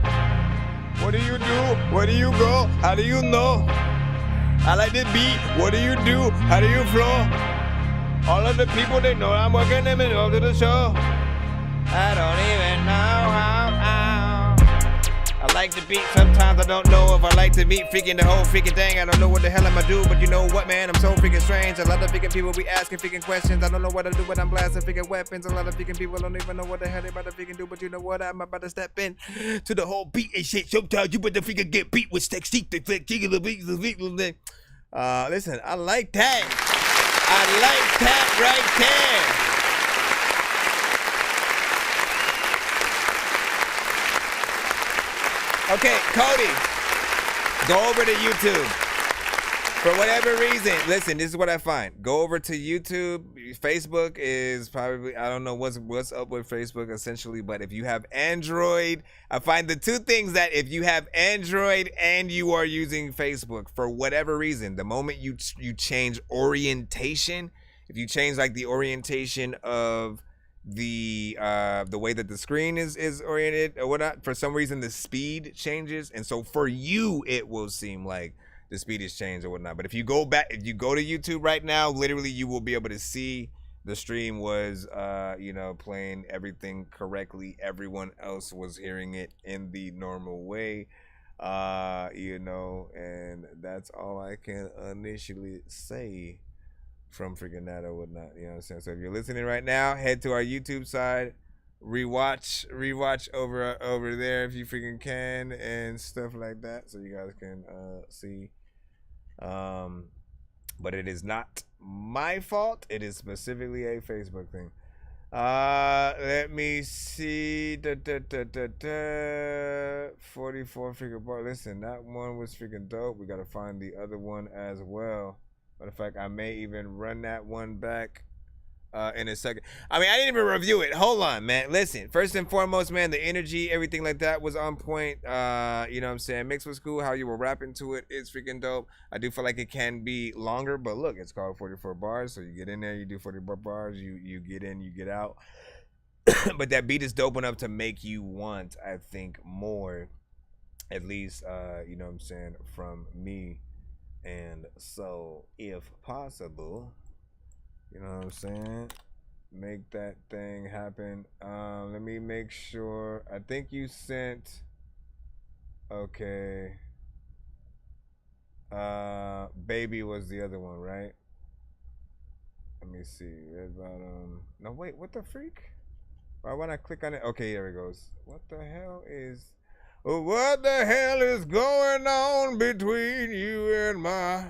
What do you do? Where do you go? How do you know? I like the beat. What do you do? How do you flow? All of the people, they know I'm working in the middle of the show. I don't even know how. I like the beat. Sometimes I don't know if I like the beat. Freaking the whole freaking thing. I don't know what the hell I'ma do, but you know what, man? I'm so freaking strange. A lot of freaking people be asking freaking questions. I don't know what to do when I'm blasting freaking weapons. A lot of freaking people don't even know what the hell they about to freaking do, but you know what? I'm about to step in to the whole beat and shit. Sometimes you better freaking get beat with sex. Listen, I like that. I like that right there. Okay, Cody, go over to YouTube. For whatever reason, listen, this is what I find. Go over to YouTube. Facebook is probably, I don't know what's up with Facebook essentially, but if you have Android, I find the two things that if you have Android and you are using Facebook, for whatever reason, the moment you change orientation, if you change like the orientation of the way that the screen is oriented or whatnot, for some reason the speed changes, and so for you it will seem like the speed is changed or whatnot. But if you go to YouTube right now, literally you will be able to see the stream was playing everything correctly. Everyone else was hearing it in the normal way, and that's all I can initially say from freaking that or whatnot. You know what I'm saying? So if you're listening right now, head to our YouTube side, rewatch over there if you freaking can and stuff like that, so you guys can see. But it is not my fault. It is specifically a Facebook thing. Let me see. 44 freaking bar. Listen, that one was freaking dope. We gotta find the other one as well. Matter of fact, I may even run that one back in a second. I mean, I didn't even review it. Hold on, man. Listen, first and foremost, man, the energy, everything like that was on point. You know what I'm saying? Mix was cool. How you were rapping to it is freaking dope. I do feel like it can be longer, but look, it's called 44 bars. So you get in there, you do 44 bars, you get in, you get out. But that beat is dope enough to make you want, I think, more, at least, you know what I'm saying, from me. And so, if possible, you know what I'm saying, make that thing happen. Let me make sure. I think you sent, okay, Baby was the other one, right? Let me see. Red bottom. No, wait, what the freak? Why when I click on it? Okay, there it goes. What the hell is going on between you and my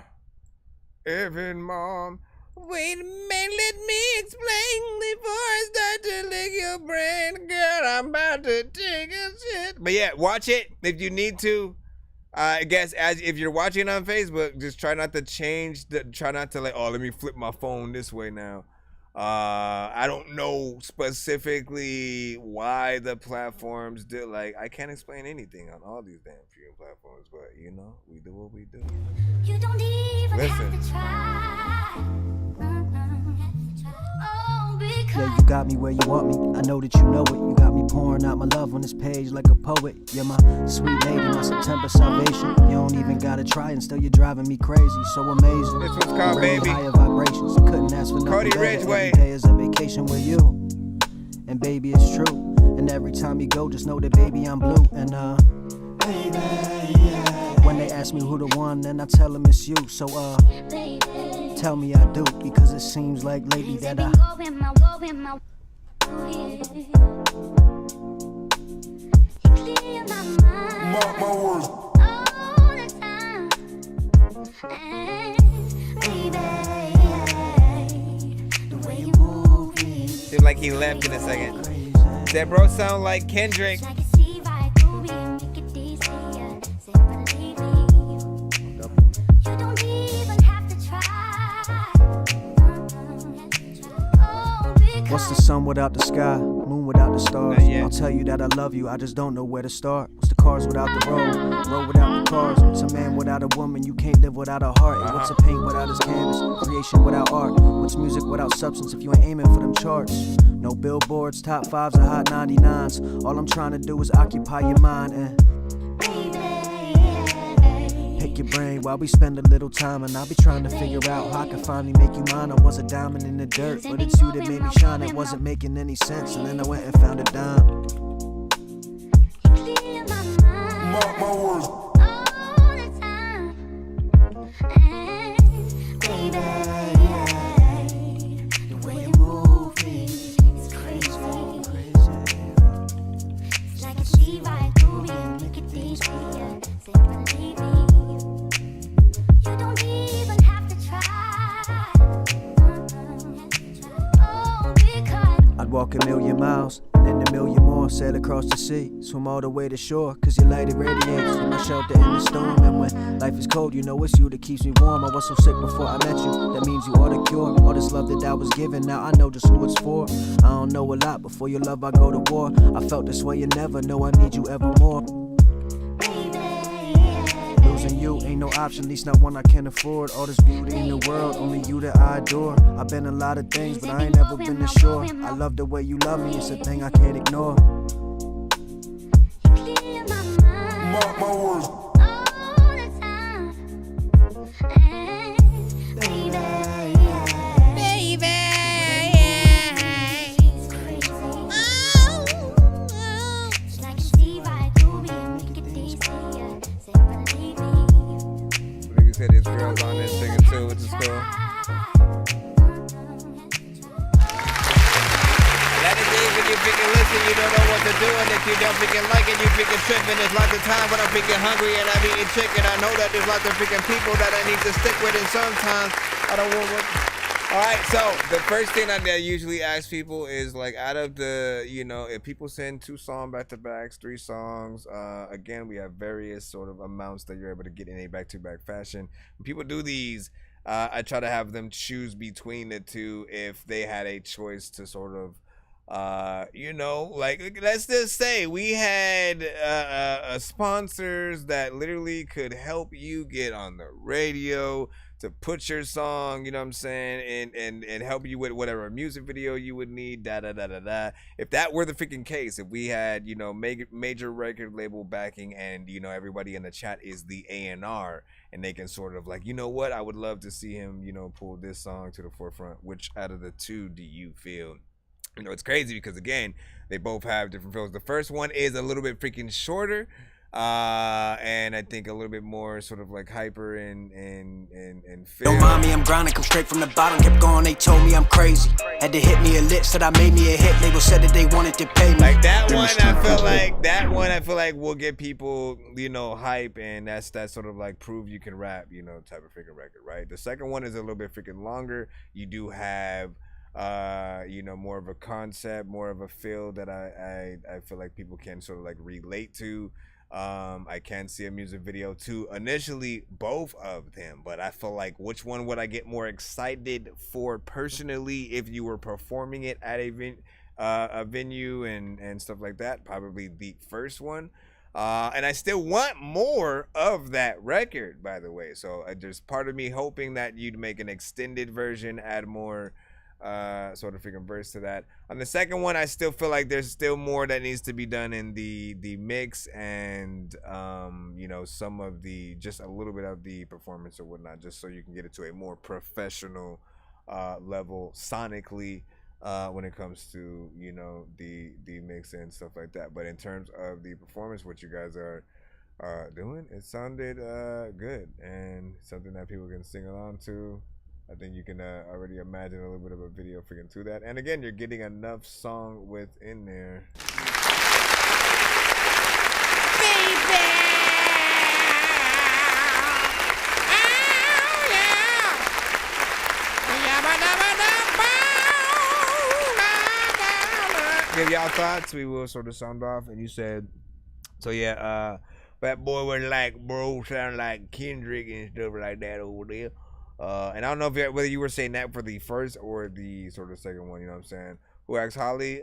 effing mom? Wait a minute, let me explain before I start to lick your brain. Girl, I'm about to take a shit. But yeah, watch it if you need to. I guess if you're watching on Facebook, just try not to try not to like, oh, let me flip my phone this way now. I don't know specifically why the platforms did, like, I can't explain anything on all these damn freaking platforms, but you know, we do what we do. You don't even have to try. Yeah, you got me where you want me. I know that you know it. You got me pouring out my love on this page like a poet. You're my sweet lady, my September salvation. You don't even gotta try, and still you're driving me crazy. So amazing. This one's called Baby. Higher vibrations. I couldn't ask for nothing better. Every day is a vacation with you, and baby, it's true. And every time you go, just know that baby, I'm blue. And baby, yeah. When they ask me who the one, then I tell them it's you. So baby, tell me I do, because it seems like lately that I mark my words. Seems like he left in a second. That bro sound like Kendrick. What's the sun without the sky, moon without the stars? I'll tell you that I love you, I just don't know where to start. What's the cars without the road without the cars? What's a man without a woman? You can't live without a heart. And what's a paint without his canvas? Creation without art. What's music without substance if you ain't aiming for them charts? No billboards, top 5s or hot 99s. All I'm trying to do is occupy your mind and pick your brain while we spend a little time. And I'll be trying to figure out how I can finally make you mine. I was a diamond in the dirt, but it's you that made me shine. It wasn't making any sense, and then I went and found a dime. Mark my words. The way you move me is crazy. It's like I see right through me. Look at these people, say believe me. You don't even have to try. I'd walk a million miles, and then a million more, sail across the sea, swim all the way to shore, cause your light it radiates, you're my shelter in the storm. And when life is cold, you know it's you that keeps me warm. I was so sick before I met you, that means you are the cure. All this love that I was given, now I know just who it's for. I don't know a lot, before your love I go to war. I felt this way, you never know I need you evermore. Losing you ain't no option, at least not one I can afford. All this beauty in the world, only you that I adore. I've been a lot of things, but I ain't never been this sure. I love the way you love me, it's a thing I can't ignore. Mark my words. Said his girls on this nigga too, which is cool. what to do, and if you don't freaking like it, you freaking tripping. There's lots of time when I'm freaking hungry and I'm eating chicken. I know that there's lots of freaking people that I need to stick with, and sometimes I don't want what. All right, so the first thing I usually ask people is like, out of the, you know, if people send 2 song back-to-backs, 3 songs, again, we have various sort of amounts that you're able to get in a back-to-back fashion. When people do these, I try to have them choose between the 2 if they had a choice to sort of, you know, like, let's just say we had sponsors that literally could help you get on the radio, to put your song, you know what I'm saying, and help you with whatever music video you would need, If that were the freaking case, if we had, you know, major record label backing, and, you know, everybody in the chat is the A&R, and they can sort of like, you know what, I would love to see him, you know, pull this song to the forefront. Which out of the 2 do you feel? You know, it's crazy because, again, they both have different feels. The first one is a little bit freaking shorter, and I think a little bit more sort of like hyper and feel. Don't mind me, I'm grinding, come straight from the bottom, kept going, they told me I'm crazy. Had to hit me a lick, said I made me a hit, label said that they wanted to pay me. Like that one, I feel like will get people, you know, hype, and that's sort of like prove you can rap, you know, type of freaking record, right? The second one is a little bit freaking longer. You do have you know, more of a concept, more of a feel that I feel like people can sort of like relate to. I can see a music video too. Initially, both of them, but I feel like which one would I get more excited for personally if you were performing it at a venue and stuff like that? Probably the first one. And I still want more of that record, by the way. So there's part of me hoping that you'd make an extended version, add more sort of freaking verse to that. On the second one, I still feel like there's still more that needs to be done in the mix, and you know, some of the, just a little bit of the performance or whatnot, just so you can get it to a more professional level sonically when it comes to, you know, the mix and stuff like that. But in terms of the performance, what you guys are doing, it sounded good, and something that people can sing along to. I think you can already imagine a little bit of a video freaking to that. And again, you're getting enough song within there. Give y'all thoughts. We will sort of sound off. And you said, so yeah, that boy was like, bro, sound like Kendrick and stuff like that over there. And I don't know if whether you were saying that for the first or the sort of second one, you know what I'm saying? Who asked Holly?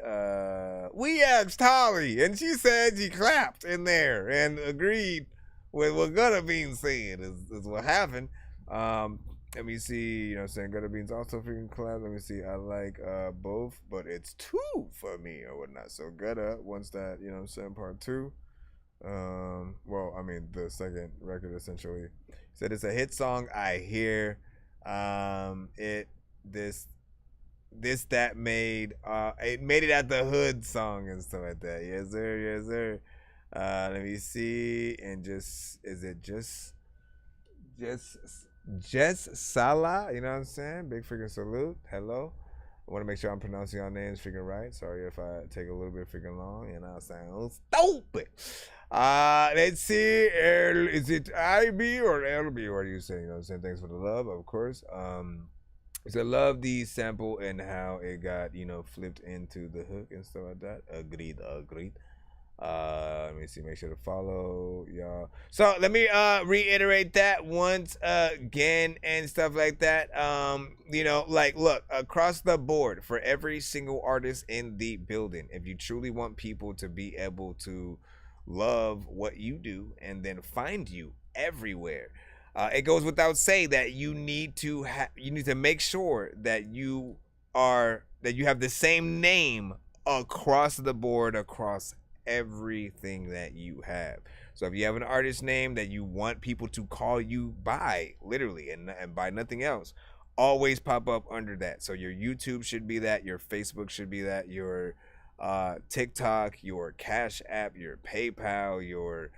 We asked Holly, and she said she clapped in there and agreed with what Gutter Beans said is what happened. Let me see, you know what I'm saying? Gutter Beans also freaking clapped. Let me see. I like both, but it's 2 for me or whatnot. So Gutter wants that, you know what I'm saying, part 2. Well, I mean, the second record essentially. Said it's a hit song. I hear it made it at the hood song and stuff like that. Yes sir, yes sir. Let me see, and is it just Salah, you know what I'm saying? Big freaking salute. Hello. I want to make sure I'm pronouncing your names freaking right. Sorry if I take a little bit freaking long and I sound stupid. Let's see. Is it IB or LB? What are you saying? You know what I'm saying? Thanks for the love, of course. So I love the sample and how it got, you know, flipped into the hook and stuff like that. Agreed. Let me see, make sure to follow y'all. So let me reiterate that once again and stuff like that. You know, like, look, across the board for every single artist in the building, if you truly want people to be able to love what you do and then find you everywhere, it goes without saying that you need to make sure that you have the same name across the board, across everything that you have. So if you have an artist name that you want people to call you by, literally, and by nothing else, always pop up under that. So your YouTube should be that, your Facebook should be that, your TikTok, your Cash App, your PayPal, your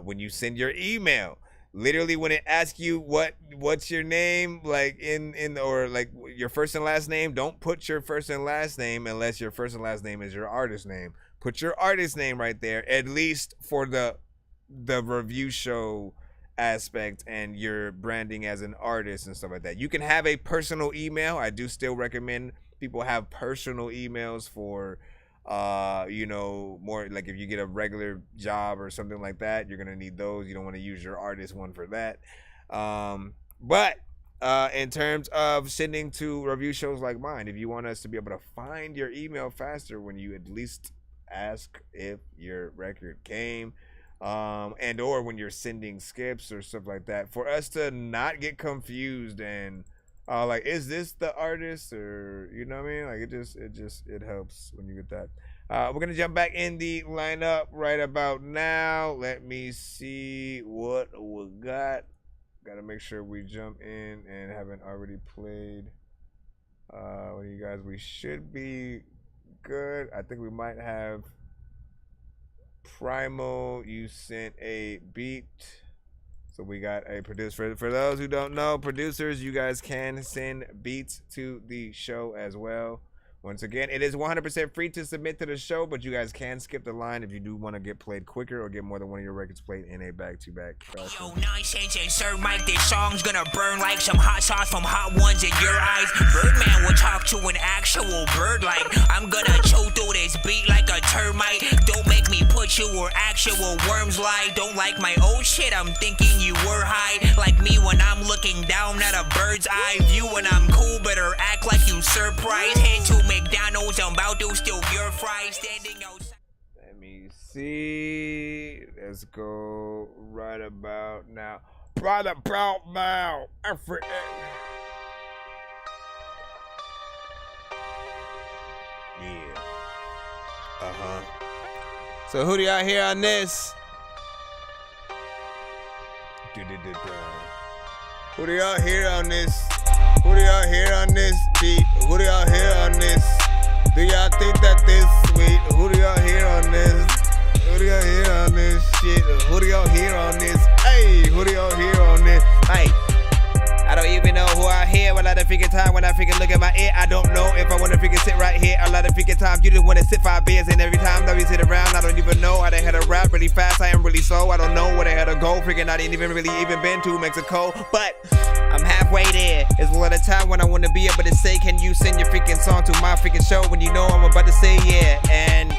when you send your email, literally when it asks you what's your name, like in or like your first and last name, don't put your first and last name unless your first and last name is your artist name. put your artist name right there, at least for the review show aspect and your branding as an artist and stuff like that. You can have a personal email. I do still recommend people have personal emails for more like if you get a regular job or something like that, you're gonna need those. You don't want to use your artist one for that. But in terms of sending to review shows like mine, if you want us to be able to find your email faster when you at least ask if your record came, and or when you're sending skips or stuff like that, for us to not get confused and like, is this the artist, or you know what I mean? Like it helps when you get that. We're gonna jump back in the lineup right about now. Let me see what we got. Gotta make sure we jump in and haven't already played. What do you guys? We should be good. I think we might have Primal. You sent a beat, so we got a producer. For those who don't know, producers, you guys can send beats to the show as well. Once again, it is 100% free to submit to the show, but you guys can skip the line if you do want to get played quicker or get more than one of your records played in a back-to-back fashion. Yo, Nonsenze and Sir Mike, this song's gonna burn like some hot sauce from hot ones in your eyes. Birdman will talk to an actual bird like I'm gonna chew through this beat like a termite. Don't make me put you where actual worms lie. Don't like my old shit, I'm thinking you were high. Like me when I'm looking down at a bird's eye view. When I'm cool, better act like you surprised. Head to McDonald's, I'm about to steal your fries. Standing outside. Let me see. Let's go right about now. Right about now. Yeah. So who do y'all hear on this? Who do y'all hear on this? Who do y'all hear on this beat? Who do y'all hear on this? Do y'all think that this sweet? Who do y'all hear on this? Who do y'all hear on this shit? Who do y'all hear on this? Hey, who do y'all hear on this? Hey, I don't even know who I hear. A lot of freaking time when I freaking look at my ear, I don't know if I want to freaking sit right here. A lot of freaking times you just want to sit 5 beers, and every time that we sit around, I don't even know how they had to rap really fast. I am really slow. I don't know where they had to go. Freaking, I didn't even been to Mexico, but I'm halfway there. It's a lot of time when I want to be able to say, can you send your freaking song to my freaking show when you know I'm about to say yeah. And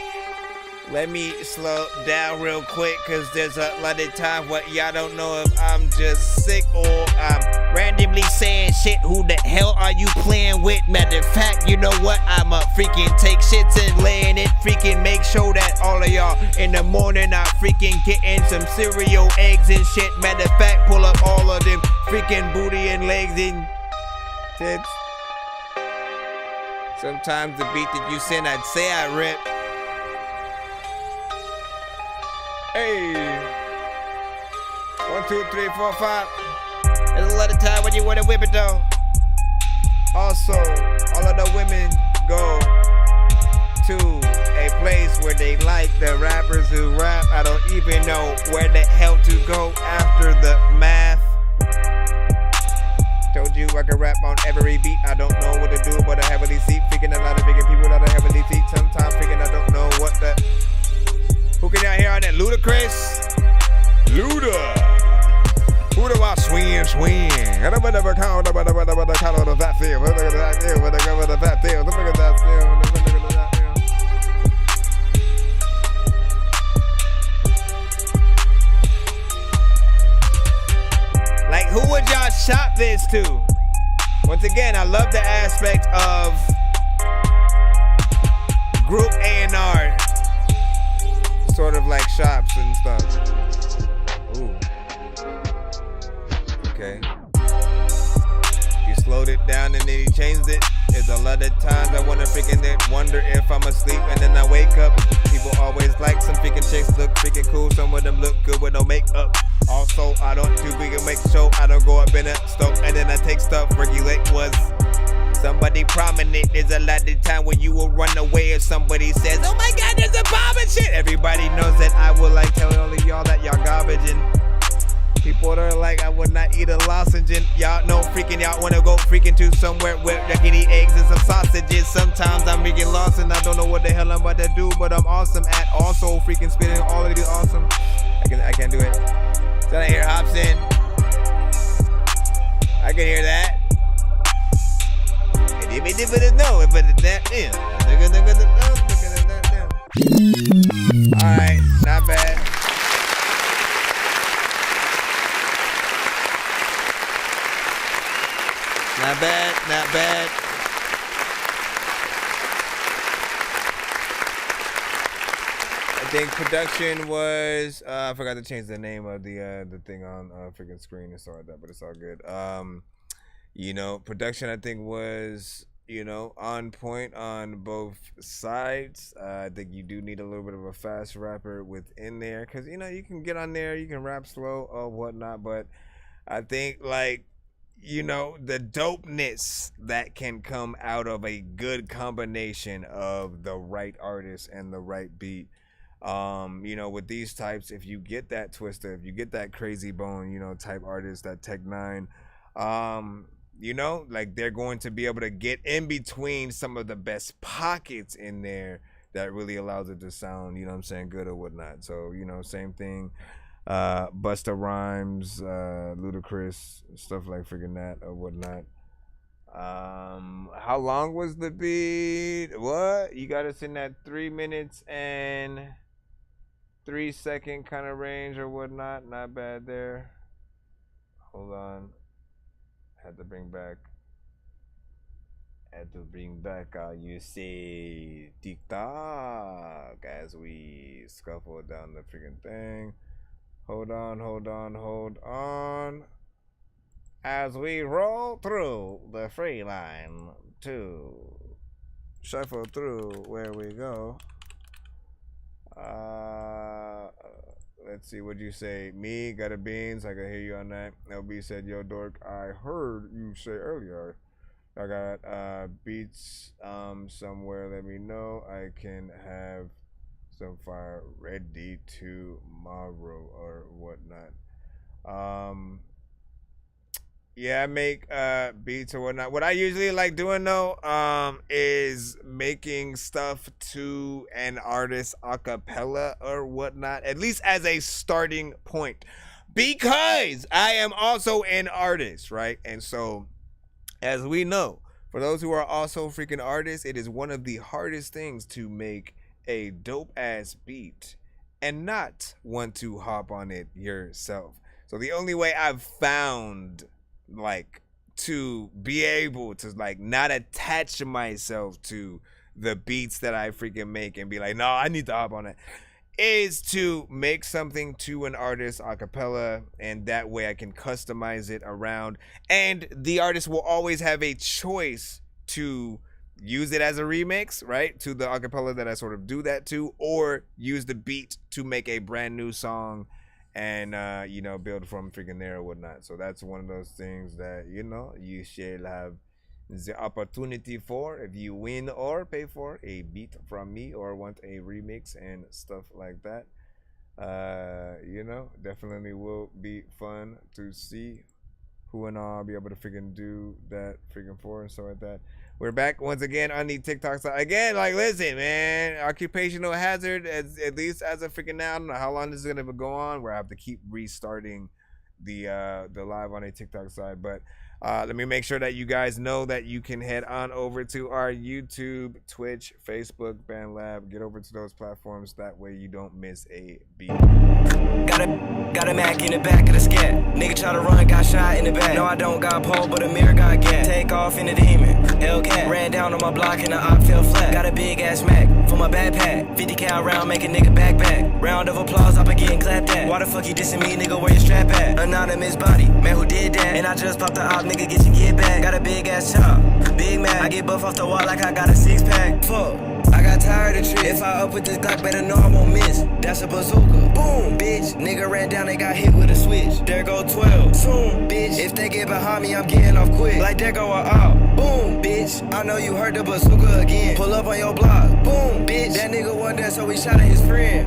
let me slow down real quick, cause there's a lot of time what y'all don't know if I'm just sick or I'm randomly saying shit. Who the hell are you playing with? Matter of fact, you know what? I'ma freaking take shits and lay in it. Freaking make sure that all of y'all in the morning are freaking getting some cereal, eggs and shit. Matter of fact, pull up all of them freaking booty and legs and tits. Sometimes the beat that you send, I'd say I rip. Hey, 1, 2, 3, 4, 5. There's a lot of time when you want to whip it though. Also, all of the women go to a place where they like the rappers who rap. I don't even know where the hell to go after the math. Told you I can rap on every beat. I don't know what to do, but I heavily seek. Freaking a lot of freaking people that I heavily seek. Sometimes freaking I don't know what the. Who can y'all hear on that? Ludacris? Luda. Who do I swing? I don't ever count the that field. Like, who would y'all shop this to? Once again, I love the aspect of group A&R. Sort of like shops and stuff. Ooh. Okay. He slowed it down and then he changed it. There's a lot of times I wanna freaking wonder if I'm asleep and then I wake up. People always like some freaking chicks look freaking cool. Some of them look good with no makeup. Also, I don't do freaking make show. I don't go up in a stove and then I take stuff. Regulate was somebody prominent. There's a lot of time when you will run away if somebody says, oh my god, there's a bomb and shit. Everybody knows that I will like tell all of y'all that y'all garbage and People that are like, I would not eat a lozenge. And y'all know freaking y'all wanna go freaking to somewhere where they can eat eggs and some sausages. Sometimes I'm freaking lost and I don't know what the hell I'm about to do, but I'm awesome at also freaking spitting all of these awesome. I can't do it. Then I hear Hobson. I can hear that. Alright, not bad. Not bad, not bad. I think production was I forgot to change the name of the thing on freaking screen and stuff like that, but it's all good. You know, production I think was, you know, on point on both sides. I think you do need a little bit of a fast rapper within there, because you know you can get on there, you can rap slow or whatnot, but I think like, you know, the dopeness that can come out of a good combination of the right artist and the right beat. You know, with these types, if you get that Twister, if you get that Crazy Bone, you know, type artist, that Tech 9, you know, like they're going to be able to get in between some of the best pockets in there that really allows it to sound, you know what I'm saying, good or whatnot. So, you know, same thing. Busta Rhymes, Ludacris, stuff like freaking that or whatnot. How long was the beat? What? You got us in that 3 minutes and 3 second kind of range or whatnot. Not bad there. Hold on. Had to bring back you see TikTok as we scuffle down the freaking thing. Hold on. As we roll through the free line to shuffle through where we go. Let's see, what'd you say? Me, got a beans, I can hear you on that. LB said, yo, dork, I heard you say earlier. I got beats somewhere, let me know. I can have some fire ready tomorrow or whatnot. Yeah, I make beats or whatnot. What I usually like doing though is making stuff to an artist a cappella or whatnot, at least as a starting point, because I am also an artist, right? And so, as we know, for those who are also freaking artists, it is one of the hardest things to make a dope ass beat and not want to hop on it yourself. So the only way I've found like to be able to like not attach myself to the beats that I freaking make and be like, no, I need to hop on it, is to make something to an artist a cappella, and that way I can customize it around, and the artist will always have a choice to use it as a remix, right, to the acapella that I sort of do that to, or use the beat to make a brand new song and you know, build from freaking there or whatnot. So that's one of those things that, you know, you shall have the opportunity for if you win or pay for a beat from me or want a remix and stuff like that. You know, definitely will be fun to see who and all I'll be able to freaking do that freaking for and stuff like that. We're back once again on the TikTok side. Again, like, listen, man, occupational hazard, at least as of freaking now. I don't know how long this is going to go on, where I have to keep restarting the live on a TikTok side. But let me make sure that you guys know that you can head on over to our YouTube, Twitch, Facebook, BandLab. Get over to those platforms. That way you don't miss a beat. Got a Mac in the back of the scat. Nigga try to run, got shot in the back. No, I don't got pole, but a mirror got gas. Take off in the demon. Hellcat. Ran down on my block and the op fell flat. Got a big ass Mac for my backpack. 50 cal round, make a nigga backpack. Round of applause, I be getting clapped at. Why the fuck you dissing me, nigga? Where your strap at? Anonymous body, man, who did that? And I just popped the op, nigga, get your get back. Got a big ass chop, big Mac. I get buff off the wall like I got a 6-pack. Fuck. I got tired of tricks. If I up with this Glock, better know I won't miss. That's a bazooka. Boom, bitch. Nigga ran down, they got hit with a switch. There go 12. Soon, bitch. If they get behind me, I'm getting off quick. Like there go a out. Boom, bitch. I know you heard the bazooka again. Pull up on your block. Boom, bitch. That nigga wasn't there, so we shot at his friend.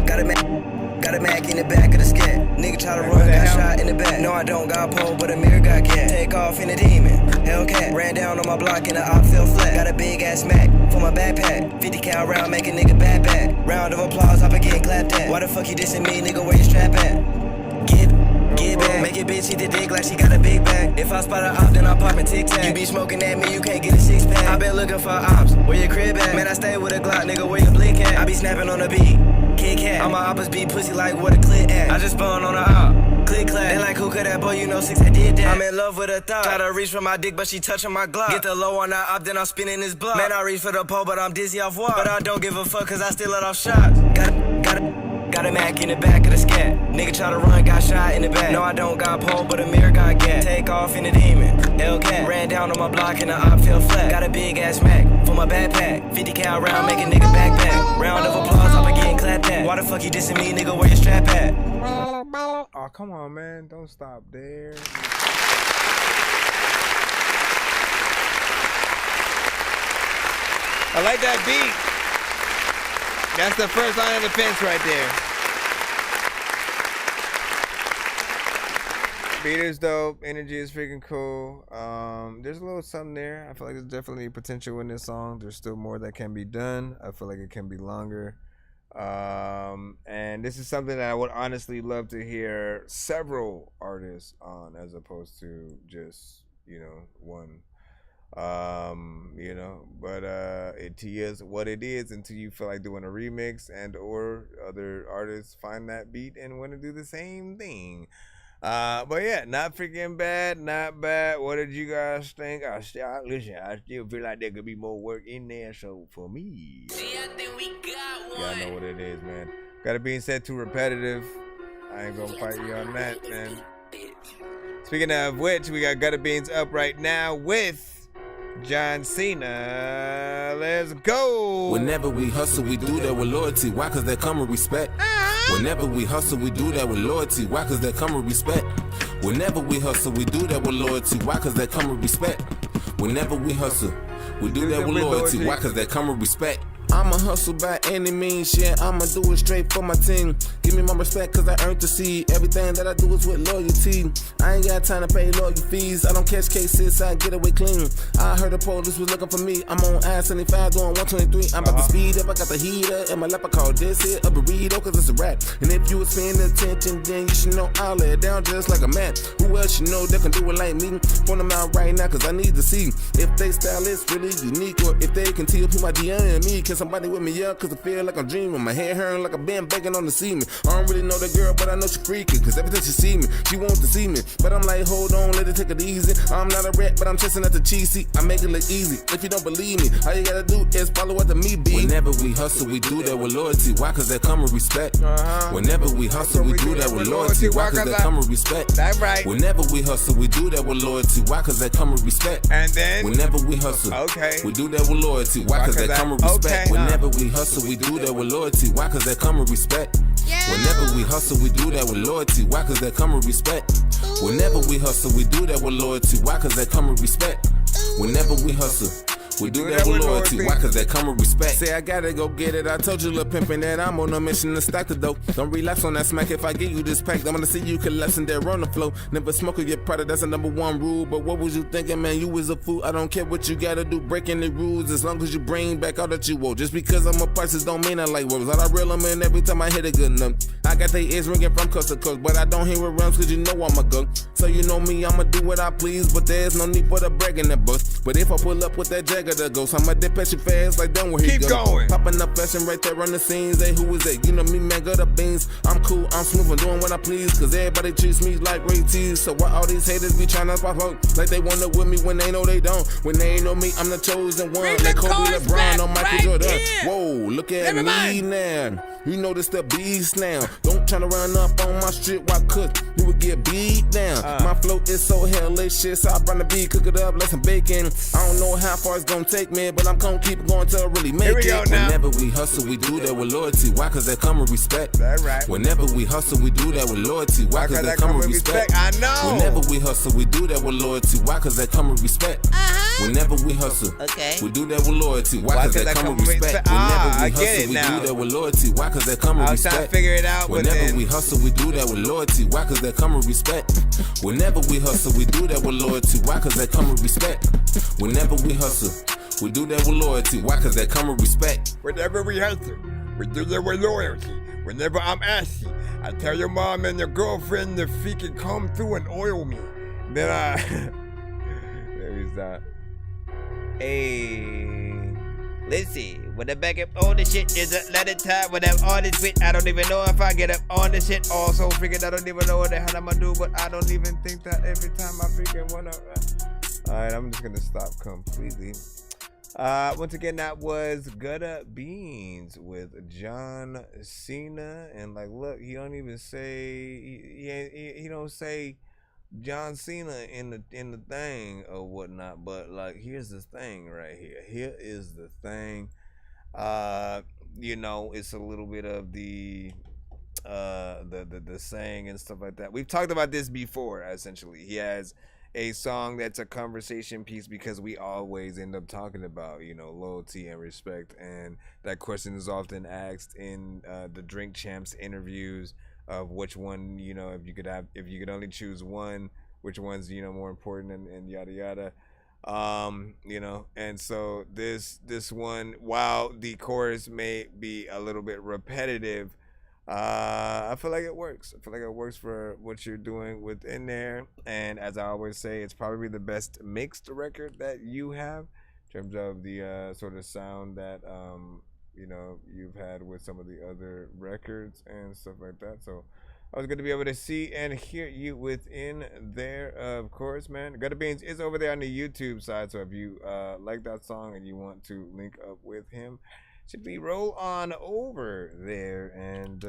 Got Got a Mac in the back of the scat. Nigga try to run, got shot in the back. No, I don't got pole, but a mirror got cat. Take off in a demon, Hellcat. Ran down on my block and the op fell flat. Got a big ass Mac for my backpack. 50 cal round, make a nigga bad back. Round of applause, I've been getting clapped at. Why the fuck you dissing me, nigga? Where your strap at? Get back. Make your bitch eat the dick like she got a big bag. If I spot a op, then I pop and tic-tac. You be smoking at me, you can't get a six-pack. I been looking for ops, where your crib at? Man, I stay with a Glock, nigga, where your blick at? I be snapping on the beat, Kit Kat. All my oppers be pussy like where the clit at. I just spun on the op, click clack. They like who could that boy, you know 6 I did that. I'm in love with a thought. Try to reach for my dick, but she touching my Glock. Get the low on that op, then I'm spinning this block. Man, I reach for the pole, but I'm dizzy off walk. But I don't give a fuck, cause I still let off shots. Got a Mac in the back of the scat. Nigga try to run, got shot in the back. No, I don't got pole, but a mirror got gat. Take off in a demon, Hellcat. Ran down on my block and the op fell flat. Got a big ass Mac for my backpack. 50 cal round, make a nigga backpack. Round of applause, I've been getting clapped at. Why the fuck you dissing me, nigga? Where your strap at? Oh, come on, man. Don't stop there. I like that beat. That's the first line of defense right there. Beat is dope. Energy is freaking cool. There's a little something there. I feel like there's definitely potential in this song. There's still more that can be done. I feel like it can be longer. And this is something that I would honestly love to hear several artists on, as opposed to just, one. But it is what it is until you feel like doing a remix and or other artists find that beat and want to do the same thing. But yeah, not freaking bad, not bad. What did you guys think? I still feel like there could be more work in there. So for me, y'all know what it is, man. Got it being said too repetitive. I ain't gonna fight you on that, man. Speaking of which, we got Gutter Beans up right now with John Cena. Let's go. Whenever we hustle, we do that with loyalty. Why? Cause that come with respect. Whenever we hustle, we do that with loyalty. Why? Cause that come with respect. Whenever we hustle, we do that with loyalty. Why? Cause that come with respect. Whenever we hustle, we do that with loyalty. Why? Cause that come with respect. I'ma hustle by any means, yeah, I'ma do it straight for my team. Give me my respect cause I earned the seed. Everything that I do is with loyalty. I ain't got time to pay lawyer fees. I don't catch cases, I get away clean. I heard the police was looking for me. I'm on I-75 doing 123. I'm about to speed up, I got the heater in my lap. I call this here a burrito cause it's a rap. And if you was paying attention, then you should know I'll lay it down just like a man. Who else you know that can do it like me? Point them out right now cause I need to see if they style is really unique, or if they can tell who my DM and me. Can somebody with me up cause I feel like I'm dreaming. My hair hurting like I've been begging on the semen. I don't really know the girl, but I know she freaking. Cause every time she see me, she wants to see me. But I'm like, hold on, let it take it easy. I'm not a rat, but I'm chasing at the cheesy. I make it look easy. If you don't believe me, all you gotta do is follow what the me be. Whenever we hustle, we do that with loyalty. Why? Cause that come with respect. Whenever we hustle, we do that with loyalty. Why? Cause that come with respect. That's right. Whenever we hustle, we do that with loyalty. Why? Cause that come with respect. And then whenever we hustle, we do that with loyalty. Why? Cause that come with respect. Whenever we hustle, we do that with loyalty. Why? Cause that come with respect. Whenever we hustle, we do that with loyalty. Why? Cause that come with respect. Whenever we hustle, we do that with loyalty. Why? Cause that come with respect. Whenever we hustle, we do that with loyalty. Why? Cause that come with respect. Say I gotta go get it. I told you, little pimpin', that I'm on a mission to stack the dough. Don't relapse on that smack. If I give you this pack, I'm gonna see you collapsing there on the flow. Never smoke or get product, that's the #1 rule. But what was you thinking, man? You was a fool. I don't care what you gotta do, breaking the rules. As long as you bring back all that you owe. Just because I'm a prices don't mean I like words. All I reel them in every time I hit a good note. I got they ears ringing from coast to coast, but I don't hear it rounds cause you know I'm a go. So you know me, I'ma do what I please, but there's no need for the bragging that bus. But if I pull up with that Jagger that goes, I'ma depatch you fast like done where he keep go. Going. Popping up fashion right there on the scenes. Hey, who is that? You know me, man, got the beans. I'm cool, I'm smooth, I'm doing what I please. Cause everybody treats me like Ray T's. So why all these haters be trying to pop up? Like they wanna with me when they know they don't. When they ain't know me, I'm the chosen one. Like Kobe, LeBron, on Michael Jordan. Whoa, look at me now. You know this the beast now. Don't try to run up on my street, why could? we would get beat down. My flow is so hellacious, so I bring the beat, cook it up like some bacon. I don't know how far it's gonna take me, but I'm gonna keep it going till I really make it. Whenever we hustle, we do that with loyalty. Why? Cause that come with respect. That's right. Whenever we hustle, we do that with loyalty. Why? Cause that come with respect. I know. Whenever we hustle, we do that with loyalty. Why? Cause that come with respect. Whenever we hustle, we do that with loyalty. Why? Cause that come with respect. Whenever we hustle, we do that with loyalty. Why? Cause that come with respect. I was trying to figure it out. Whenever we hustle, we do that with loyalty. Why? Cause that come with respect. Whenever we hustle, we do that with loyalty. Why? Cause that come with respect. Whenever we hustle, we do that with loyalty. Why? Cause that come with respect. Whenever we hustle, we do that with loyalty. Whenever I'm ashy, I tell your mom and your girlfriend if she can come through and oil me. Then there is that. Hey, listen, when I back up all the shit, there's a lot of time when I'm on this bit. I don't even know if I get up on the shit. Also, freaking, I don't even know what the hell I'm gonna do, but I don't even think that every time I freaking wanna. Alright, I'm just gonna stop completely. Once again, that was Gutta Beans with John Cena, and like, look, he don't even say he don't say John Cena in the thing or whatnot, but like, here's the thing right here. Here is the thing. You know, it's a little bit of the saying and stuff like that. We've talked about this before. Essentially, he has a song that's a conversation piece because we always end up talking about, you know, loyalty and respect, and that question is often asked in the Drink Champs interviews of which one, you know, if you could only choose one, which one's, you know, more important, and yada yada. You know, and so this one, while the chorus may be a little bit repetitive, I feel like it works. I feel like it works for what you're doing within there. And as I always say, it's probably the best mixed record that you have in terms of the sort of sound that you know, you've had with some of the other records and stuff like that. So I was going to be able to see and hear you within there, of course, man. Gutta Beans is over there on the YouTube side, so if you like that song and you want to link up with him, simply roll on over there, and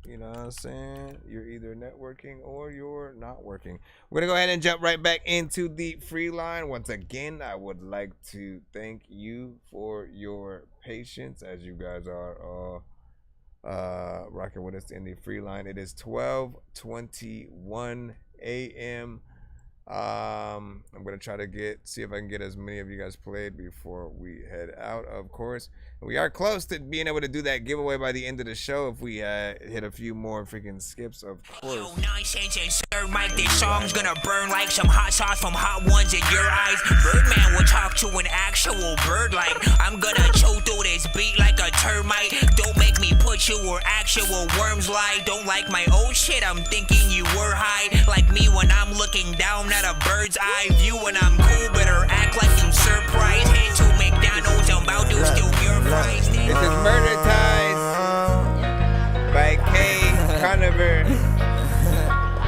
you know what I'm saying, you're either networking or you're not working. We're gonna go ahead and jump right back into the free line. Once again, I would like to thank you for your patience as you guys are all rocking with us in the free line. It is 12:21 a.m. I'm gonna try to see if I can get as many of you guys played before we head out, of course. We are close to being able to do that giveaway by the end of the show if we hit a few more freaking skips, of course. Yo, Nonsenze and Sir Mike, this song's gonna burn like some hot sauce from hot ones in your eyes. Birdman will talk to an actual bird like I'm gonna chew through this beat like a termite. Don't make me put you where actual worms lie. Don't like my old shit, I'm thinking you were high. Like me when I'm looking down at a bird's eye view. When I'm cool, better act like you surprised. Head to McDonald's, I'm about to steal your fries. This is Murder Ties by K. Conover.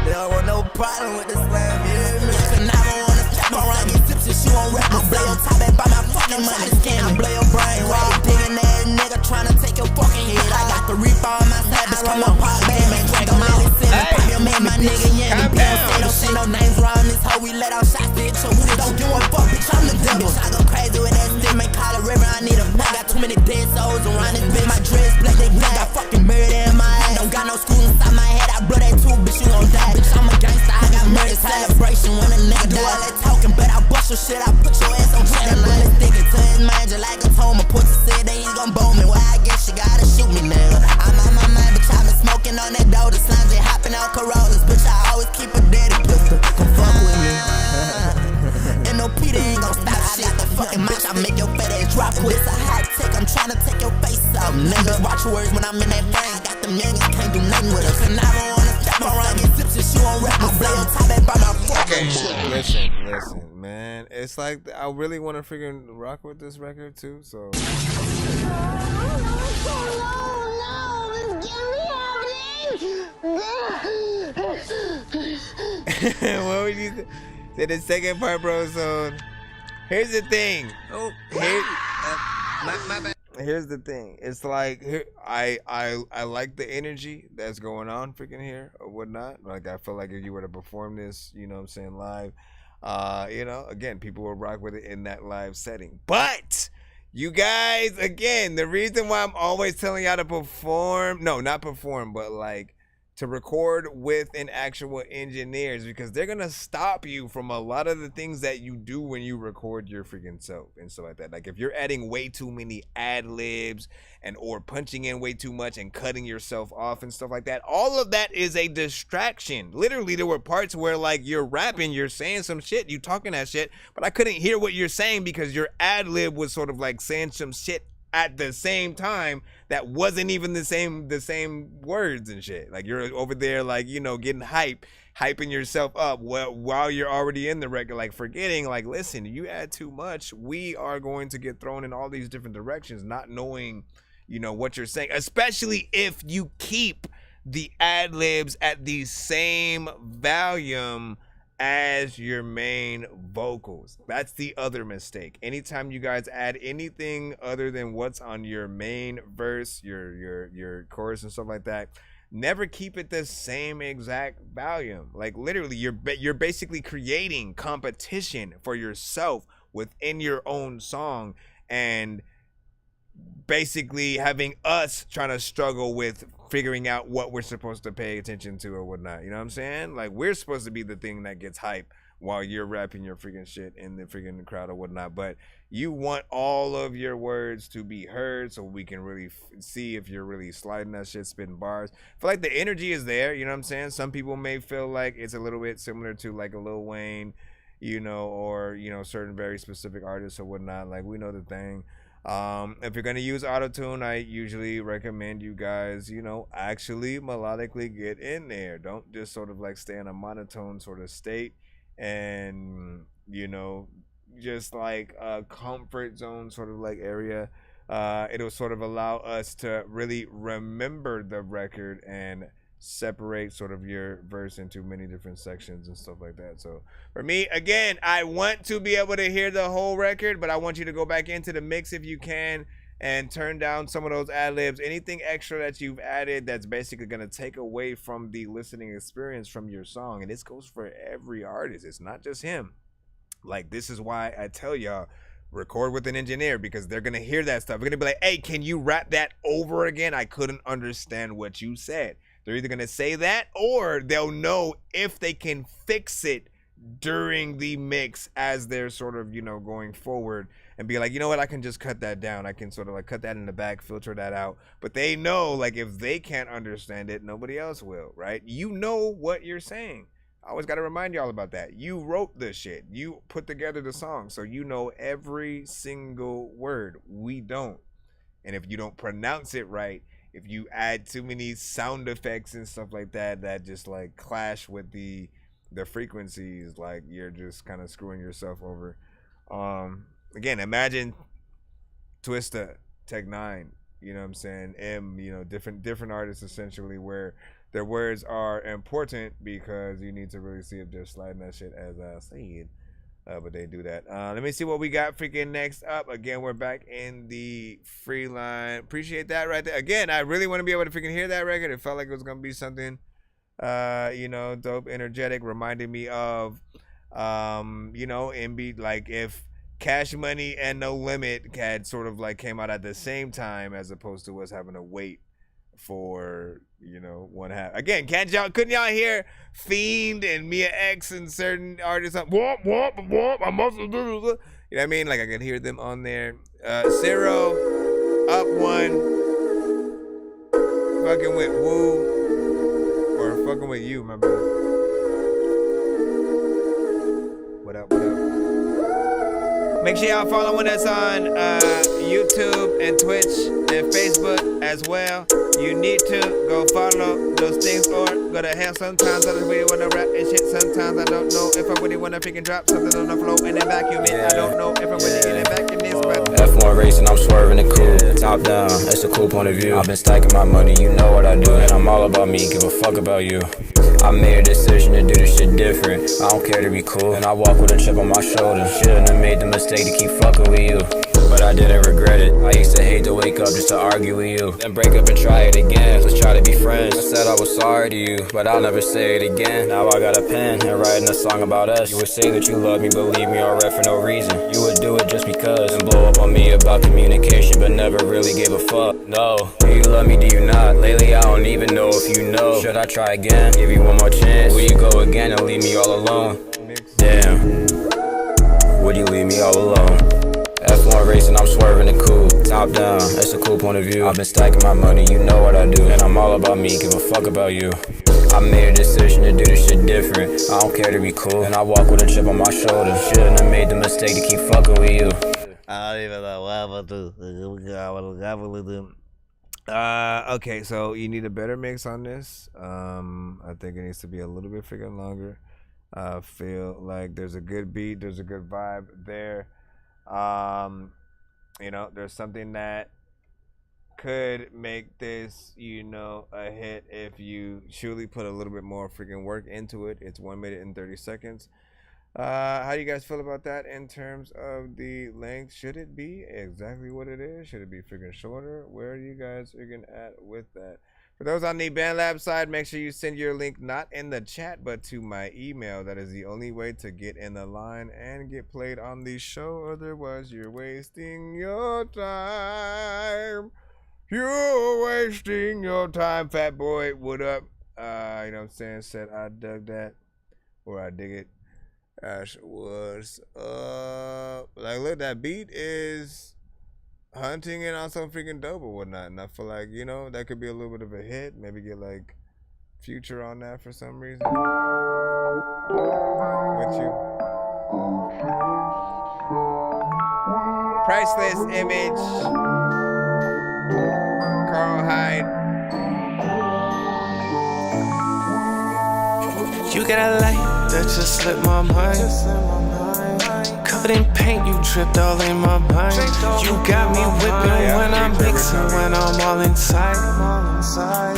They don't want no problem with the slam, yeah. And I don't wanna step around and tips and she won't rap. I blow your top and buy my fucking money skin. I blow your brain while you digging that nigga trying to take your fucking head. I got the reaper on my side, bitch, come on, pop, bang, man, drink a molly, send it, pop your man, my nigga, yeah. Don't say no names around this hoe, we let out shots, bitch. So we don't give a fuck, bitch, I'm the devil. I go crazy with that stick, man, call a river, I need a I got too many dead souls around this bitch. My dress black, they black, got fucking murder in my ass. Don't got no school inside my head, I blow that too, bitch, you gon' die. Bitch, I'm a gangster, I got murder celebration. When a nigga do all that talking, but I bust your shit, I put your ass on check. That bullet sticking to his mind, just like a tome. A pussy said that he's gon' bone me. Well, I guess you gotta shoot me now. I'm on my mind, bitch, I been smoking on that dough. The signs they hopping out Corollas, bitch, I always keep a daddy pistol. Come fuck with me. NOP, they ain't gon' stop shit. The fucking bitch, I make your fat ass drop quick. It's a hot tick, I'm tryna take your face out. Niggas watch your words when I'm in that thing. Got them youngins, can't do nothing with us. And I don't wanna step around, get tips and she won't rap. I blow your top and buy my fucking Listen, man. It's like I really want to freaking rock with this record too. So. What would you say? The second part, bro. So here's the thing. Oh, here, my bad. here's the thing. It's like I like the energy that's going on freaking here or whatnot. Like I feel like if you were to perform this, you know what I'm saying, live, you know, again, people will rock with it in that live setting. But you guys, again, the reason why I'm always telling y'all to perform, no, not perform, but like to record with an actual engineer is because they're gonna stop you from a lot of the things that you do when you record your freaking self and stuff like that. Like if you're adding way too many ad libs and or punching in way too much and cutting yourself off and stuff like that, all of that is a distraction. Literally, there were parts where like you're rapping, you're saying some shit, you talking that shit, but I couldn't hear what you're saying because your ad lib was sort of like saying some shit at the same time that wasn't even the same words and shit. Like you're over there like, you know, getting hyping yourself up while you're already in the record, like forgetting like, listen, you add too much, we are going to get thrown in all these different directions, not knowing, you know, what you're saying, especially if you keep the ad libs at the same volume as your main vocals. That's the other mistake. Anytime you guys add anything other than what's on your main verse, your chorus and stuff like that, never keep it the same exact volume. Like literally, you're basically creating competition for yourself within your own song and basically having us trying to struggle with figuring out what we're supposed to pay attention to or whatnot. You know what I'm saying? Like we're supposed to be the thing that gets hype while you're rapping your freaking shit in the freaking crowd or whatnot. But you want all of your words to be heard so we can really see if you're really sliding that shit, spitting bars. I feel like the energy is there. You know what I'm saying? Some people may feel like it's a little bit similar to like a Lil Wayne, you know, or, you know, certain very specific artists or whatnot. Like we know the thing. If you're gonna use auto-tune, I usually recommend you guys, you know, actually melodically get in there. Don't just sort of like stay in a monotone sort of state and, you know, just like a comfort zone sort of like area. It'll sort of allow us to really remember the record and separate sort of your verse into many different sections and stuff like that. So for me, again, I want to be able to hear the whole record, but I want you to go back into the mix if you can and turn down some of those ad libs, anything extra that you've added that's basically going to take away from the listening experience from your song. And this goes for every artist. It's not just him. Like, this is why I tell y'all, record with an engineer, because they're going to hear that stuff. They're going to be like, hey, can you rap that over again? I couldn't understand what you said. They're either going to say that or they'll know if they can fix it during the mix as they're sort of, you know, going forward and be like, you know what, I can just cut that down. I can sort of like cut that in the back, filter that out. But they know, like, if they can't understand it, nobody else will, right? You know what you're saying. I always got to remind y'all about that. You wrote this shit. You put together the song, so you know every single word. We don't. And if you don't pronounce it right, if you add too many sound effects and stuff like that, that just like clash with the frequencies, like you're just kind of screwing yourself over. Again, imagine Twista, Tech 9, you know what I'm saying, M, you know, different artists essentially where their words are important because you need to really see if they're sliding that shit as I said. But they do that. Let me see what we got freaking next up. Again, we're back in the free line. Appreciate that right there. Again, I really want to be able to freaking hear that record. It felt like it was going to be something, you know, dope, energetic. Reminded me of, you know, MB, like if Cash Money and No Limit had sort of like came out at the same time as opposed to us having to wait for, you know, one half. Again, couldn't y'all hear Fiend and Mia X and certain artists up, whoop, whoop, whoop, I must do, you know what I mean? Like I could hear them on there. Zero, up one, fucking with Woo, or fucking with you, my brother. What up, what up? Make sure y'all following us on YouTube and Twitch and Facebook as well. You need to go follow those things or go to hell. Sometimes I just really wanna rap and shit. Sometimes I don't know if I really wanna freaking drop something on the floor and then vacuum it. I don't know if I'm really getting back in this, but F1 racing, I'm swerving it cool. Top down, that's a cool point of view. I've been stacking my money, you know what I do, and I'm all about me, give a fuck about you. I made a decision to do this shit different. I don't care to be cool, and I walk with a chip on my shoulder. Shouldn't have made the mistake to keep fucking with you. but I didn't regret it. I used to hate to wake up just to argue with you, then break up and try it again. Let's try to be friends. I said I was sorry to you, but I'll never say it again. Now I got a pen and writing a song about us. You would say that you love me, but leave me all red for no reason. You would do it just because and blow up on me about communication, but never really gave a fuck. No, do you love me, do you not? Lately I don't even know if you know. Should I try again? Give you one more chance? Will you go again and leave me all alone? Damn, would you leave me all alone? F1 racing, I'm swerving the coupe. Top down, it's a cool point of view. I've been stacking my money, you know what I do. And I'm all about me, give a fuck about you. I made a decision to do this shit different. I don't care to be cool, and I walk with a chip on my shoulder. Shouldn't have made the mistake to keep fucking with you. I don't even know what to do. Okay, so you need a better mix on this. I think it needs to be a little bit freaking longer. I feel like there's a good beat, there's a good vibe there. You know, there's something that could make this, you know, a hit if you truly put a little bit more freaking work into it. It's 1 minute and 30 seconds. How do you guys feel about that in terms of the length? Should it be exactly what it is? Should it be freaking shorter? Where are you guys freaking at with that? For those on the BandLab side, make sure you send your link not in the chat, but to my email. That is the only way to get in the line and get played on the show. Otherwise, you're wasting your time. You're wasting your time, fat boy. What up? You know what I'm saying? Said I dug that, or I dig it. Ash, what's up? Like, look, that beat is hunting and also freaking dope or whatnot. And I feel like, you know, that could be a little bit of a hit. Maybe get like Future on that for some reason. With you. Priceless Image. Carl Hyde. You got a light that just slipped my mind. Covered in paint, you dripped all in my mind. You got me whipping when I'm mixing, when I'm all inside.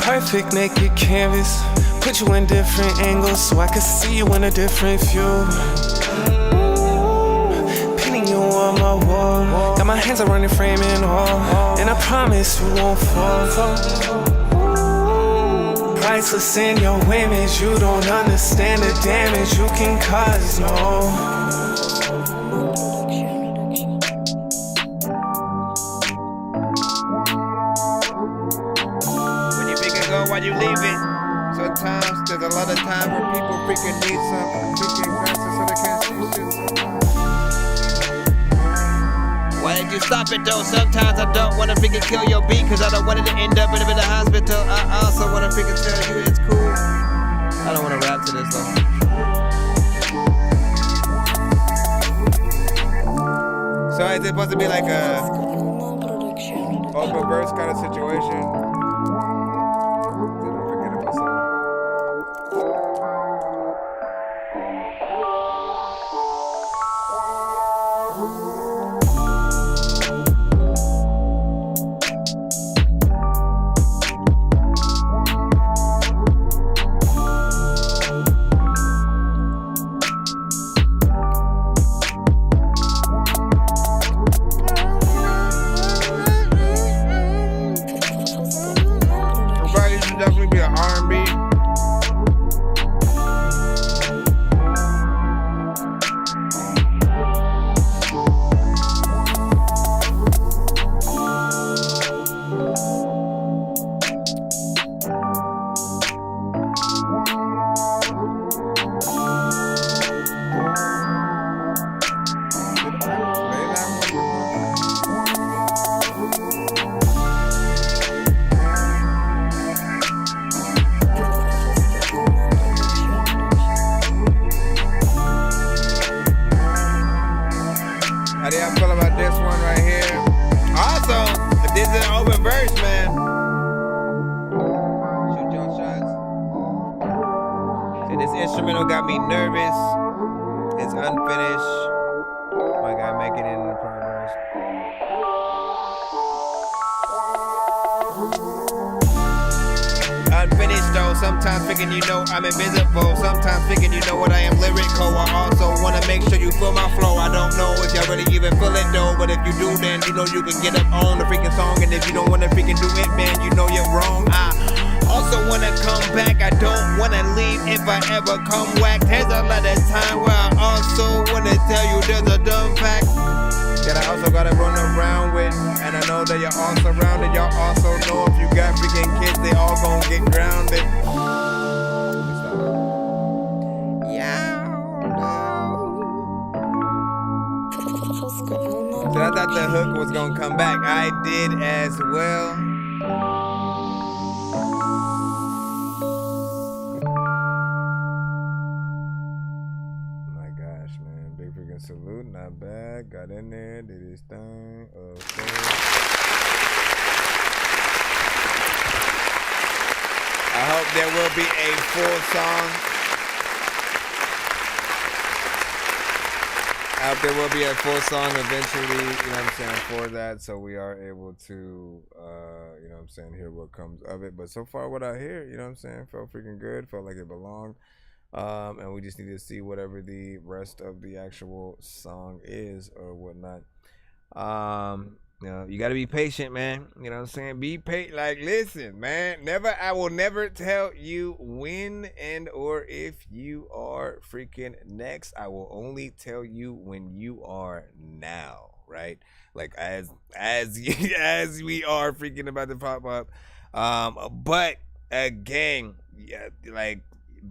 Perfect naked canvas, put you in different angles so I can see you in a different view. Pinning you on my wall, got my hands around your frame and all, and I promise you won't fall. Priceless in your image, you don't understand the damage you can cause, no. While you leave it, sometimes there's a lot of time where people freaking need some freaking gangsters so they can't see shit. Why did you stop it though? Sometimes I don't wanna freaking kill your beat, cause I don't want it to end up in the hospital. I also wanna freaking tell you it's cool. I don't wanna rap to this though. So is it supposed to be like a open verse kind of situation? finished though. Sometimes thinking you know I'm invisible. Sometimes thinking you know what I am lyrical. I also wanna make sure you feel my flow. I don't know if y'all really even feel it though, but if you do, then you know you can get up on the freaking song. And if you don't wanna freaking do it, man, you know you're wrong. I also wanna come back. I don't wanna leave if I ever come whack. There's a lot of time where I also wanna tell you there's a dumb fact that I also gotta run around with. And I know that you're all surrounded. Y'all also know if you got freaking kids, they all gon' get grounded. So I thought the hook was gonna come back. I did as well. My gosh, man. Big freaking salute. Not bad. Got in there. Did his thing. Okay. I hope there will be a full song. I hope there will be a full song eventually, you know what I'm saying, for that, so we are able to, you know what I'm saying, hear what comes of it. But so far what I hear, you know what I'm saying, felt freaking good, felt like it belonged. And we just need to see whatever the rest of the actual song is or whatnot. You know, you got to be patient, man. You know what I'm saying? Be patient. Like, listen, man. I will never tell you when and or if you are freaking next. I will only tell you when you are now, right? Like, as we are freaking about to pop up. But again, yeah, like,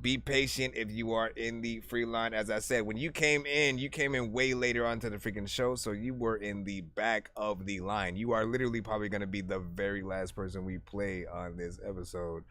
be patient if you are in the free line. As I said, when you came in way later onto the freaking show, so you were in the back of the line. You are literally probably going to be the very last person we play on this episode,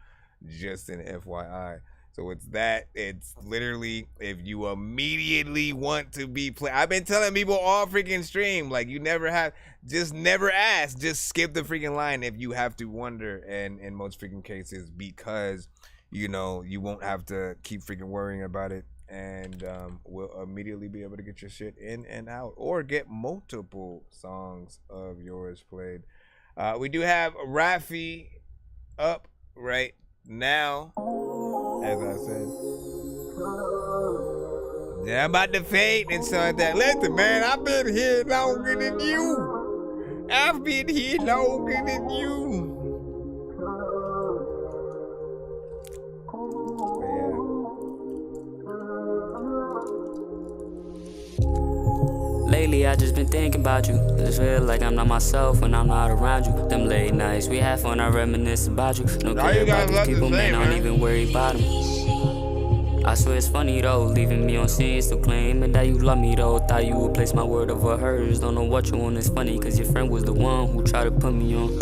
just an FYI. So it's literally, if you immediately want to be play. I've been telling people all freaking stream, like, you never have, just never ask, just skip the freaking line if you have to wonder, and in most freaking cases, because you know, you won't have to keep freaking worrying about it, and we'll immediately be able to get your shit in and out, or get multiple songs of yours played. We do have Rafi up right now, as I said. Yeah, I'm about to fade and so like that. Listen, man, I've been here longer than you. I've been here longer than you. Lately I just been thinking about you. Just feel like I'm not myself when I'm not around you. Them late nights we have fun, I reminisce about you. No care about these people, man, I don't even worry about them. I swear it's funny though, leaving me on scene, still claiming that you love me though. Thought you would place my word over hers. Don't know what you want, it's funny, cause your friend was the one who tried to put me on.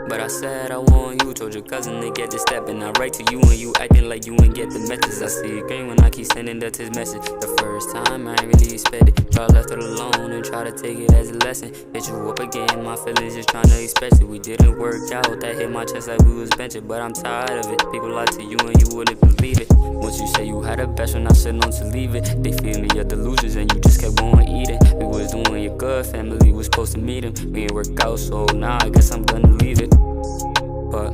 But I said I want you, told your cousin to get the step, and I write to you and you acting like you ain't get the message. I see it green when I keep sending that text message. The first time I ain't really expect it. Y'all left it alone and try to take it as a lesson. Hit you up again, my feelings just trying to express it. We didn't work out, that hit my chest like we was benching, but I'm tired of it. People lie to you and you wouldn't believe it. Once you say you had a best friend, I said no to leave it. They feeding your delusions and you just kept going eating. We was doing your good, family was supposed to meet him. We ain't work out, so now I guess I'm gonna leave it. But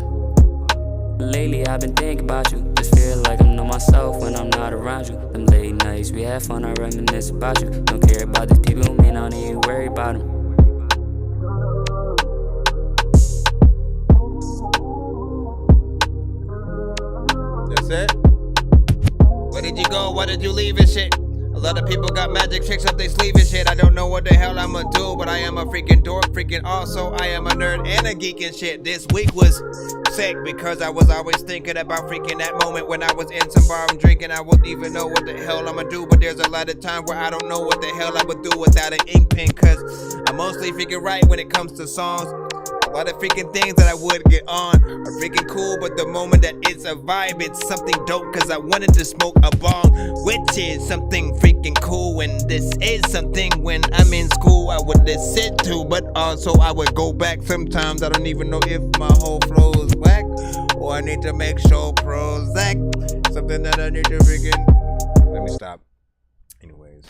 lately I've been thinking about you. Just feel like I'm not myself when I'm not around you. Them late nights we have fun, I reminisce about you. Don't care about these people, man, I don't even worry about them. That's it? Where did you go? Why did you leave and shit? A lot of people got magic tricks up their sleeve and shit. I don't know what the hell I'ma do, but I am a freaking dork, freaking also I am a nerd and a geek and shit. This week was sick because I was always thinking about freaking that moment when I was in some bar and drinking. I wouldn't even know what the hell I'ma do, but there's a lot of times where I don't know what the hell I would do without an ink pen, cause I mostly freaking write when it comes to songs. A lot of freaking things that I would get on are freaking cool, but the moment that it's a vibe, it's something dope, cause I wanted to smoke a bong, which is something freaking cool, and this is something when I'm in school I would listen to, but also I would go back sometimes. I don't even know if my whole flow is whack, or I need to make sure Prozac, something that I need to freaking, let me stop. Anyways.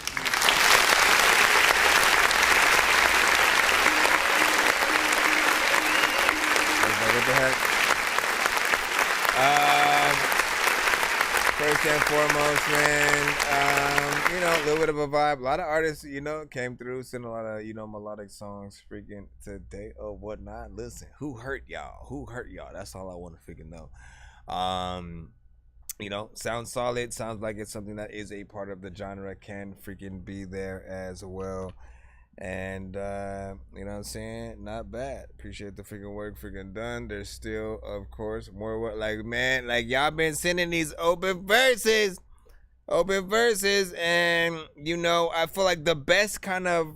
What the heck? First and foremost, man, you know, a little bit of a vibe. A lot of artists, you know, came through, sent a lot of, you know, melodic songs freaking today or whatnot. Listen, who hurt y'all? Who hurt y'all? That's all I want to freaking know. You know, sounds solid. Sounds like it's something that is a part of the genre, can freaking be there as well. And you know what I'm saying? Not bad. Appreciate the freaking work freaking done. There's still, of course, more work. Like, man, like y'all been sending these open verses, and you know, I feel like the best collab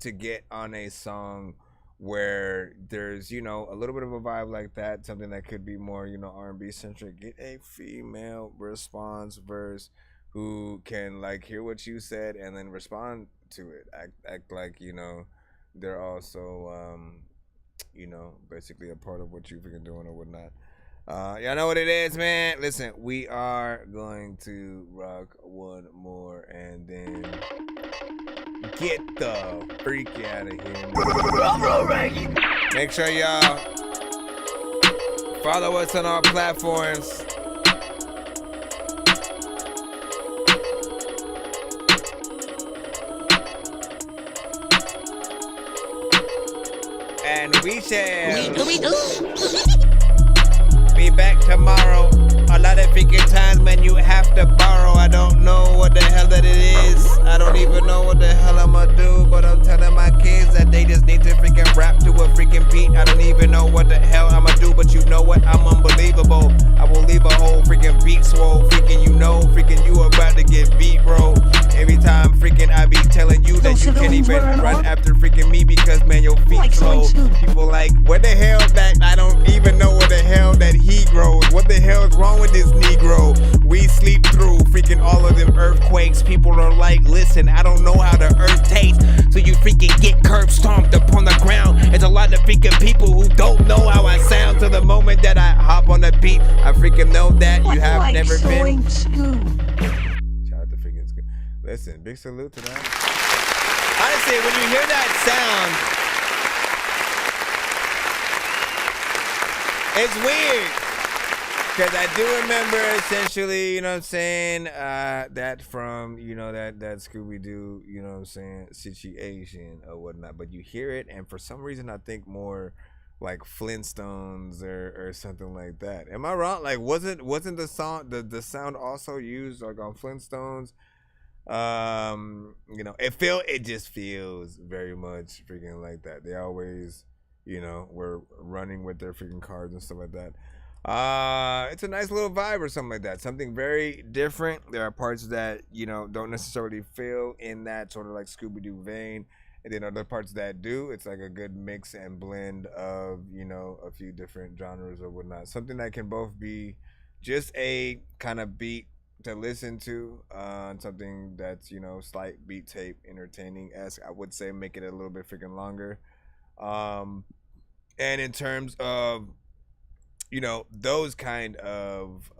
to get on a song where there's, you know, a little bit of a vibe like that, something that could be more, you know, R&B centric. Get a female response verse who can like hear what you said and then respond to it, act like, you know, they're also you know, basically a part of what you freaking doing or whatnot. Y'all know what it is, man. Listen, we are going to rock one more and then get the freak out of here. Make sure y'all follow us on our platforms. And we shall be back tomorrow. A lot of freaking times, man, you have to borrow. I don't know what the hell that it is. I don't even know what the hell I'ma do. But I'm telling my kids that they just need to freaking rap to a freaking beat. I don't even know what the hell I'ma do. But you know what? I'm unbelievable. I will leave a whole freaking beat swole. Freaking you know, freaking you about to get beat, bro. Every time freaking I be telling you that you can't even run after freaking me because, man, your feet slow. People like, what the hell that I don't even know what the hell that he grows. What the hell is wrong with this Negro? We sleep through freaking all of them earthquakes. People are like, listen, I don't know how the earth tastes. So you freaking get curb stomped upon the ground. There's a lot of freaking people who don't know how I sound. To the moment that I hop on the beat, I freaking know that you have never been. Listen, big salute to that. Honestly, when you hear that sound, it's weird. Because I do remember essentially, you know what I'm saying, that from, you know, that Scooby-Doo, you know what I'm saying, situation or whatnot. But you hear it, and for some reason I think more like Flintstones or something like that. Am I wrong? Like, wasn't the song, the sound also used like on Flintstones? You know, it just feels very much freaking like that. They always, you know, were running with their freaking cars and stuff like that. It's a nice little vibe or something like that. Something very different. There are parts that, you know, don't necessarily feel in that sort of like Scooby-Doo vein, and then other parts that do. It's like a good mix and blend of, you know, a few different genres or whatnot. Something that can both be just a kind of beat to listen to, something that's, you know, slight beat tape entertaining-esque. I would say make it a little bit freaking longer. And in terms of, you know, those kind of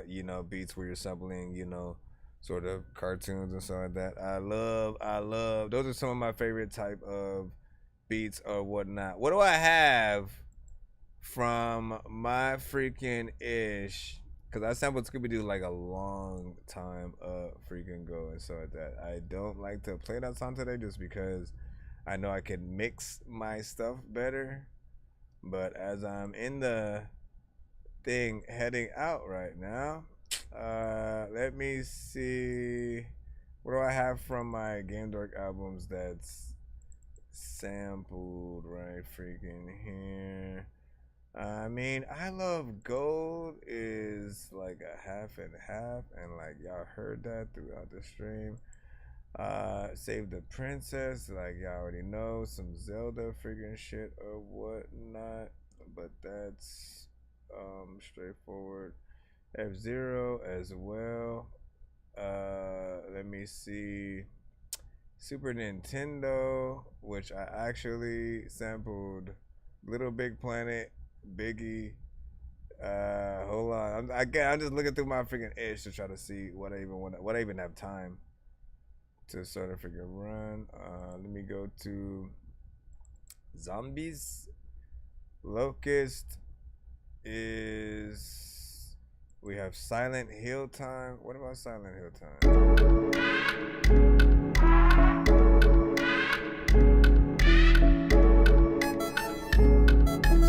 you know, beats where you're sampling, you know, sort of cartoons and stuff like that, I love those are some of my favorite type of beats or whatnot. What do I have from my freaking ish? Because I sampled Scooby-Doo like a long time freaking go and stuff like that. I don't like to play that song today just because I know I can mix my stuff better. But as I'm in the thing heading out right now, let me see. What do I have from my Game Dork albums that's sampled right freaking here? I mean, I Love Gold is like a half and half, and like y'all heard that throughout the stream. Save the Princess, like y'all already know, some Zelda freaking shit or whatnot, but that's straightforward. F-Zero as well. Let me see. Super Nintendo, which I actually sampled Little Big Planet, Biggie. Hold on. I'm just looking through my freaking itch to try to see what I even have time to sort of freaking run. Let me go to Zombies. Locust is We have Silent Hill Time. What about Silent Hill Time?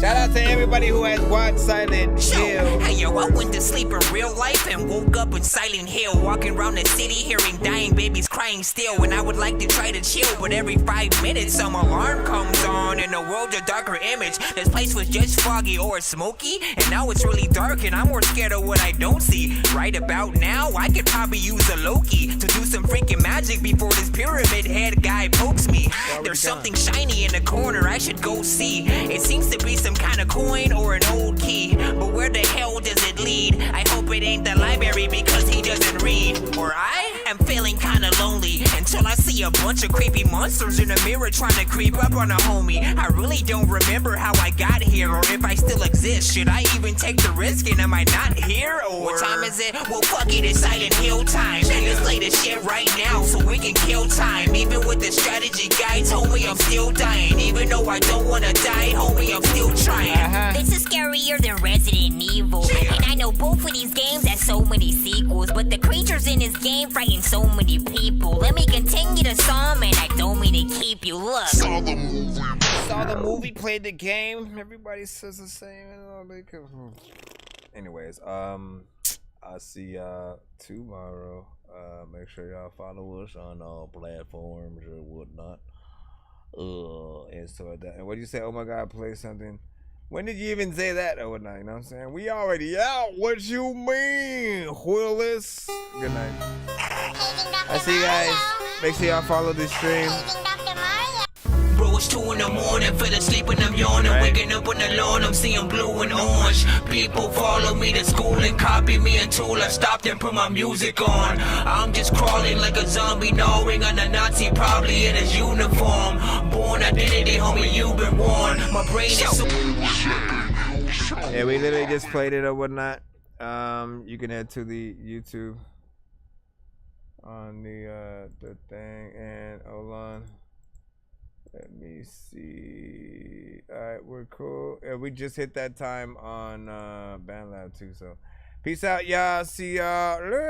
Shout out to everybody who has watched Silent Hill. Hey yo, I went to sleep in real life and woke up in Silent Hill. Walking around the city hearing dying babies crying still. And I would like to try to chill, but every 5 minutes some alarm comes on and the world's a darker image. This place was just foggy or smoky, and now it's really dark and I'm more scared of what I don't see. Right about now, I could probably use a Loki to do some freaking magic before this pyramid head guy pokes me. There's something shiny in the corner I should go see. It seems to be some kind of coin or an old key, but where the hell does it lead? I hope it ain't the library because he doesn't read. Or I am feeling kinda lonely until I see a bunch of creepy monsters in the mirror trying to creep up on a homie. I really don't remember how I got here or if I still exist. Should I even take the risk and am I not here? Or what time is it? Well fuck it, it's Silent Hill time. Let's play this shit right now so we can kill time. Even with the strategy guides, homie, I'm still dying. Even though I don't wanna die, homie, I'm still trying. This is scarier than Resident Evil. And I know both of these games have so many sequels, but the creatures in this game frighten so many people. Let me continue the song, and I don't mean to keep you. Look. Saw the movie, played the game. Everybody says the same. Anyways, I'll see y'all tomorrow. Make sure y'all follow us on all platforms or whatnot. And so like that. And what do you say? Oh my God, play something. When did you even say that or whatnot? You know what I'm saying? We already out. What you mean, Willis? Good night. I see you guys. Make sure y'all follow this stream. Bro, it's 2 in the morning, fell asleep and I'm yawning. Waking up on the lawn, I'm seeing blue and orange. People follow me to school and copy me until I stopped and put my music on. I'm just crawling like a zombie, gnawing on a Nazi, probably in his uniform. Born identity, homie, you've been warned. My brain is so... Yeah, we literally just played it or whatnot. You can head to the YouTube on the thing, and hold on. Let me see. Alright, we're cool. Yeah, we just hit that time on BandLab too, so peace out, y'all. See y'all later.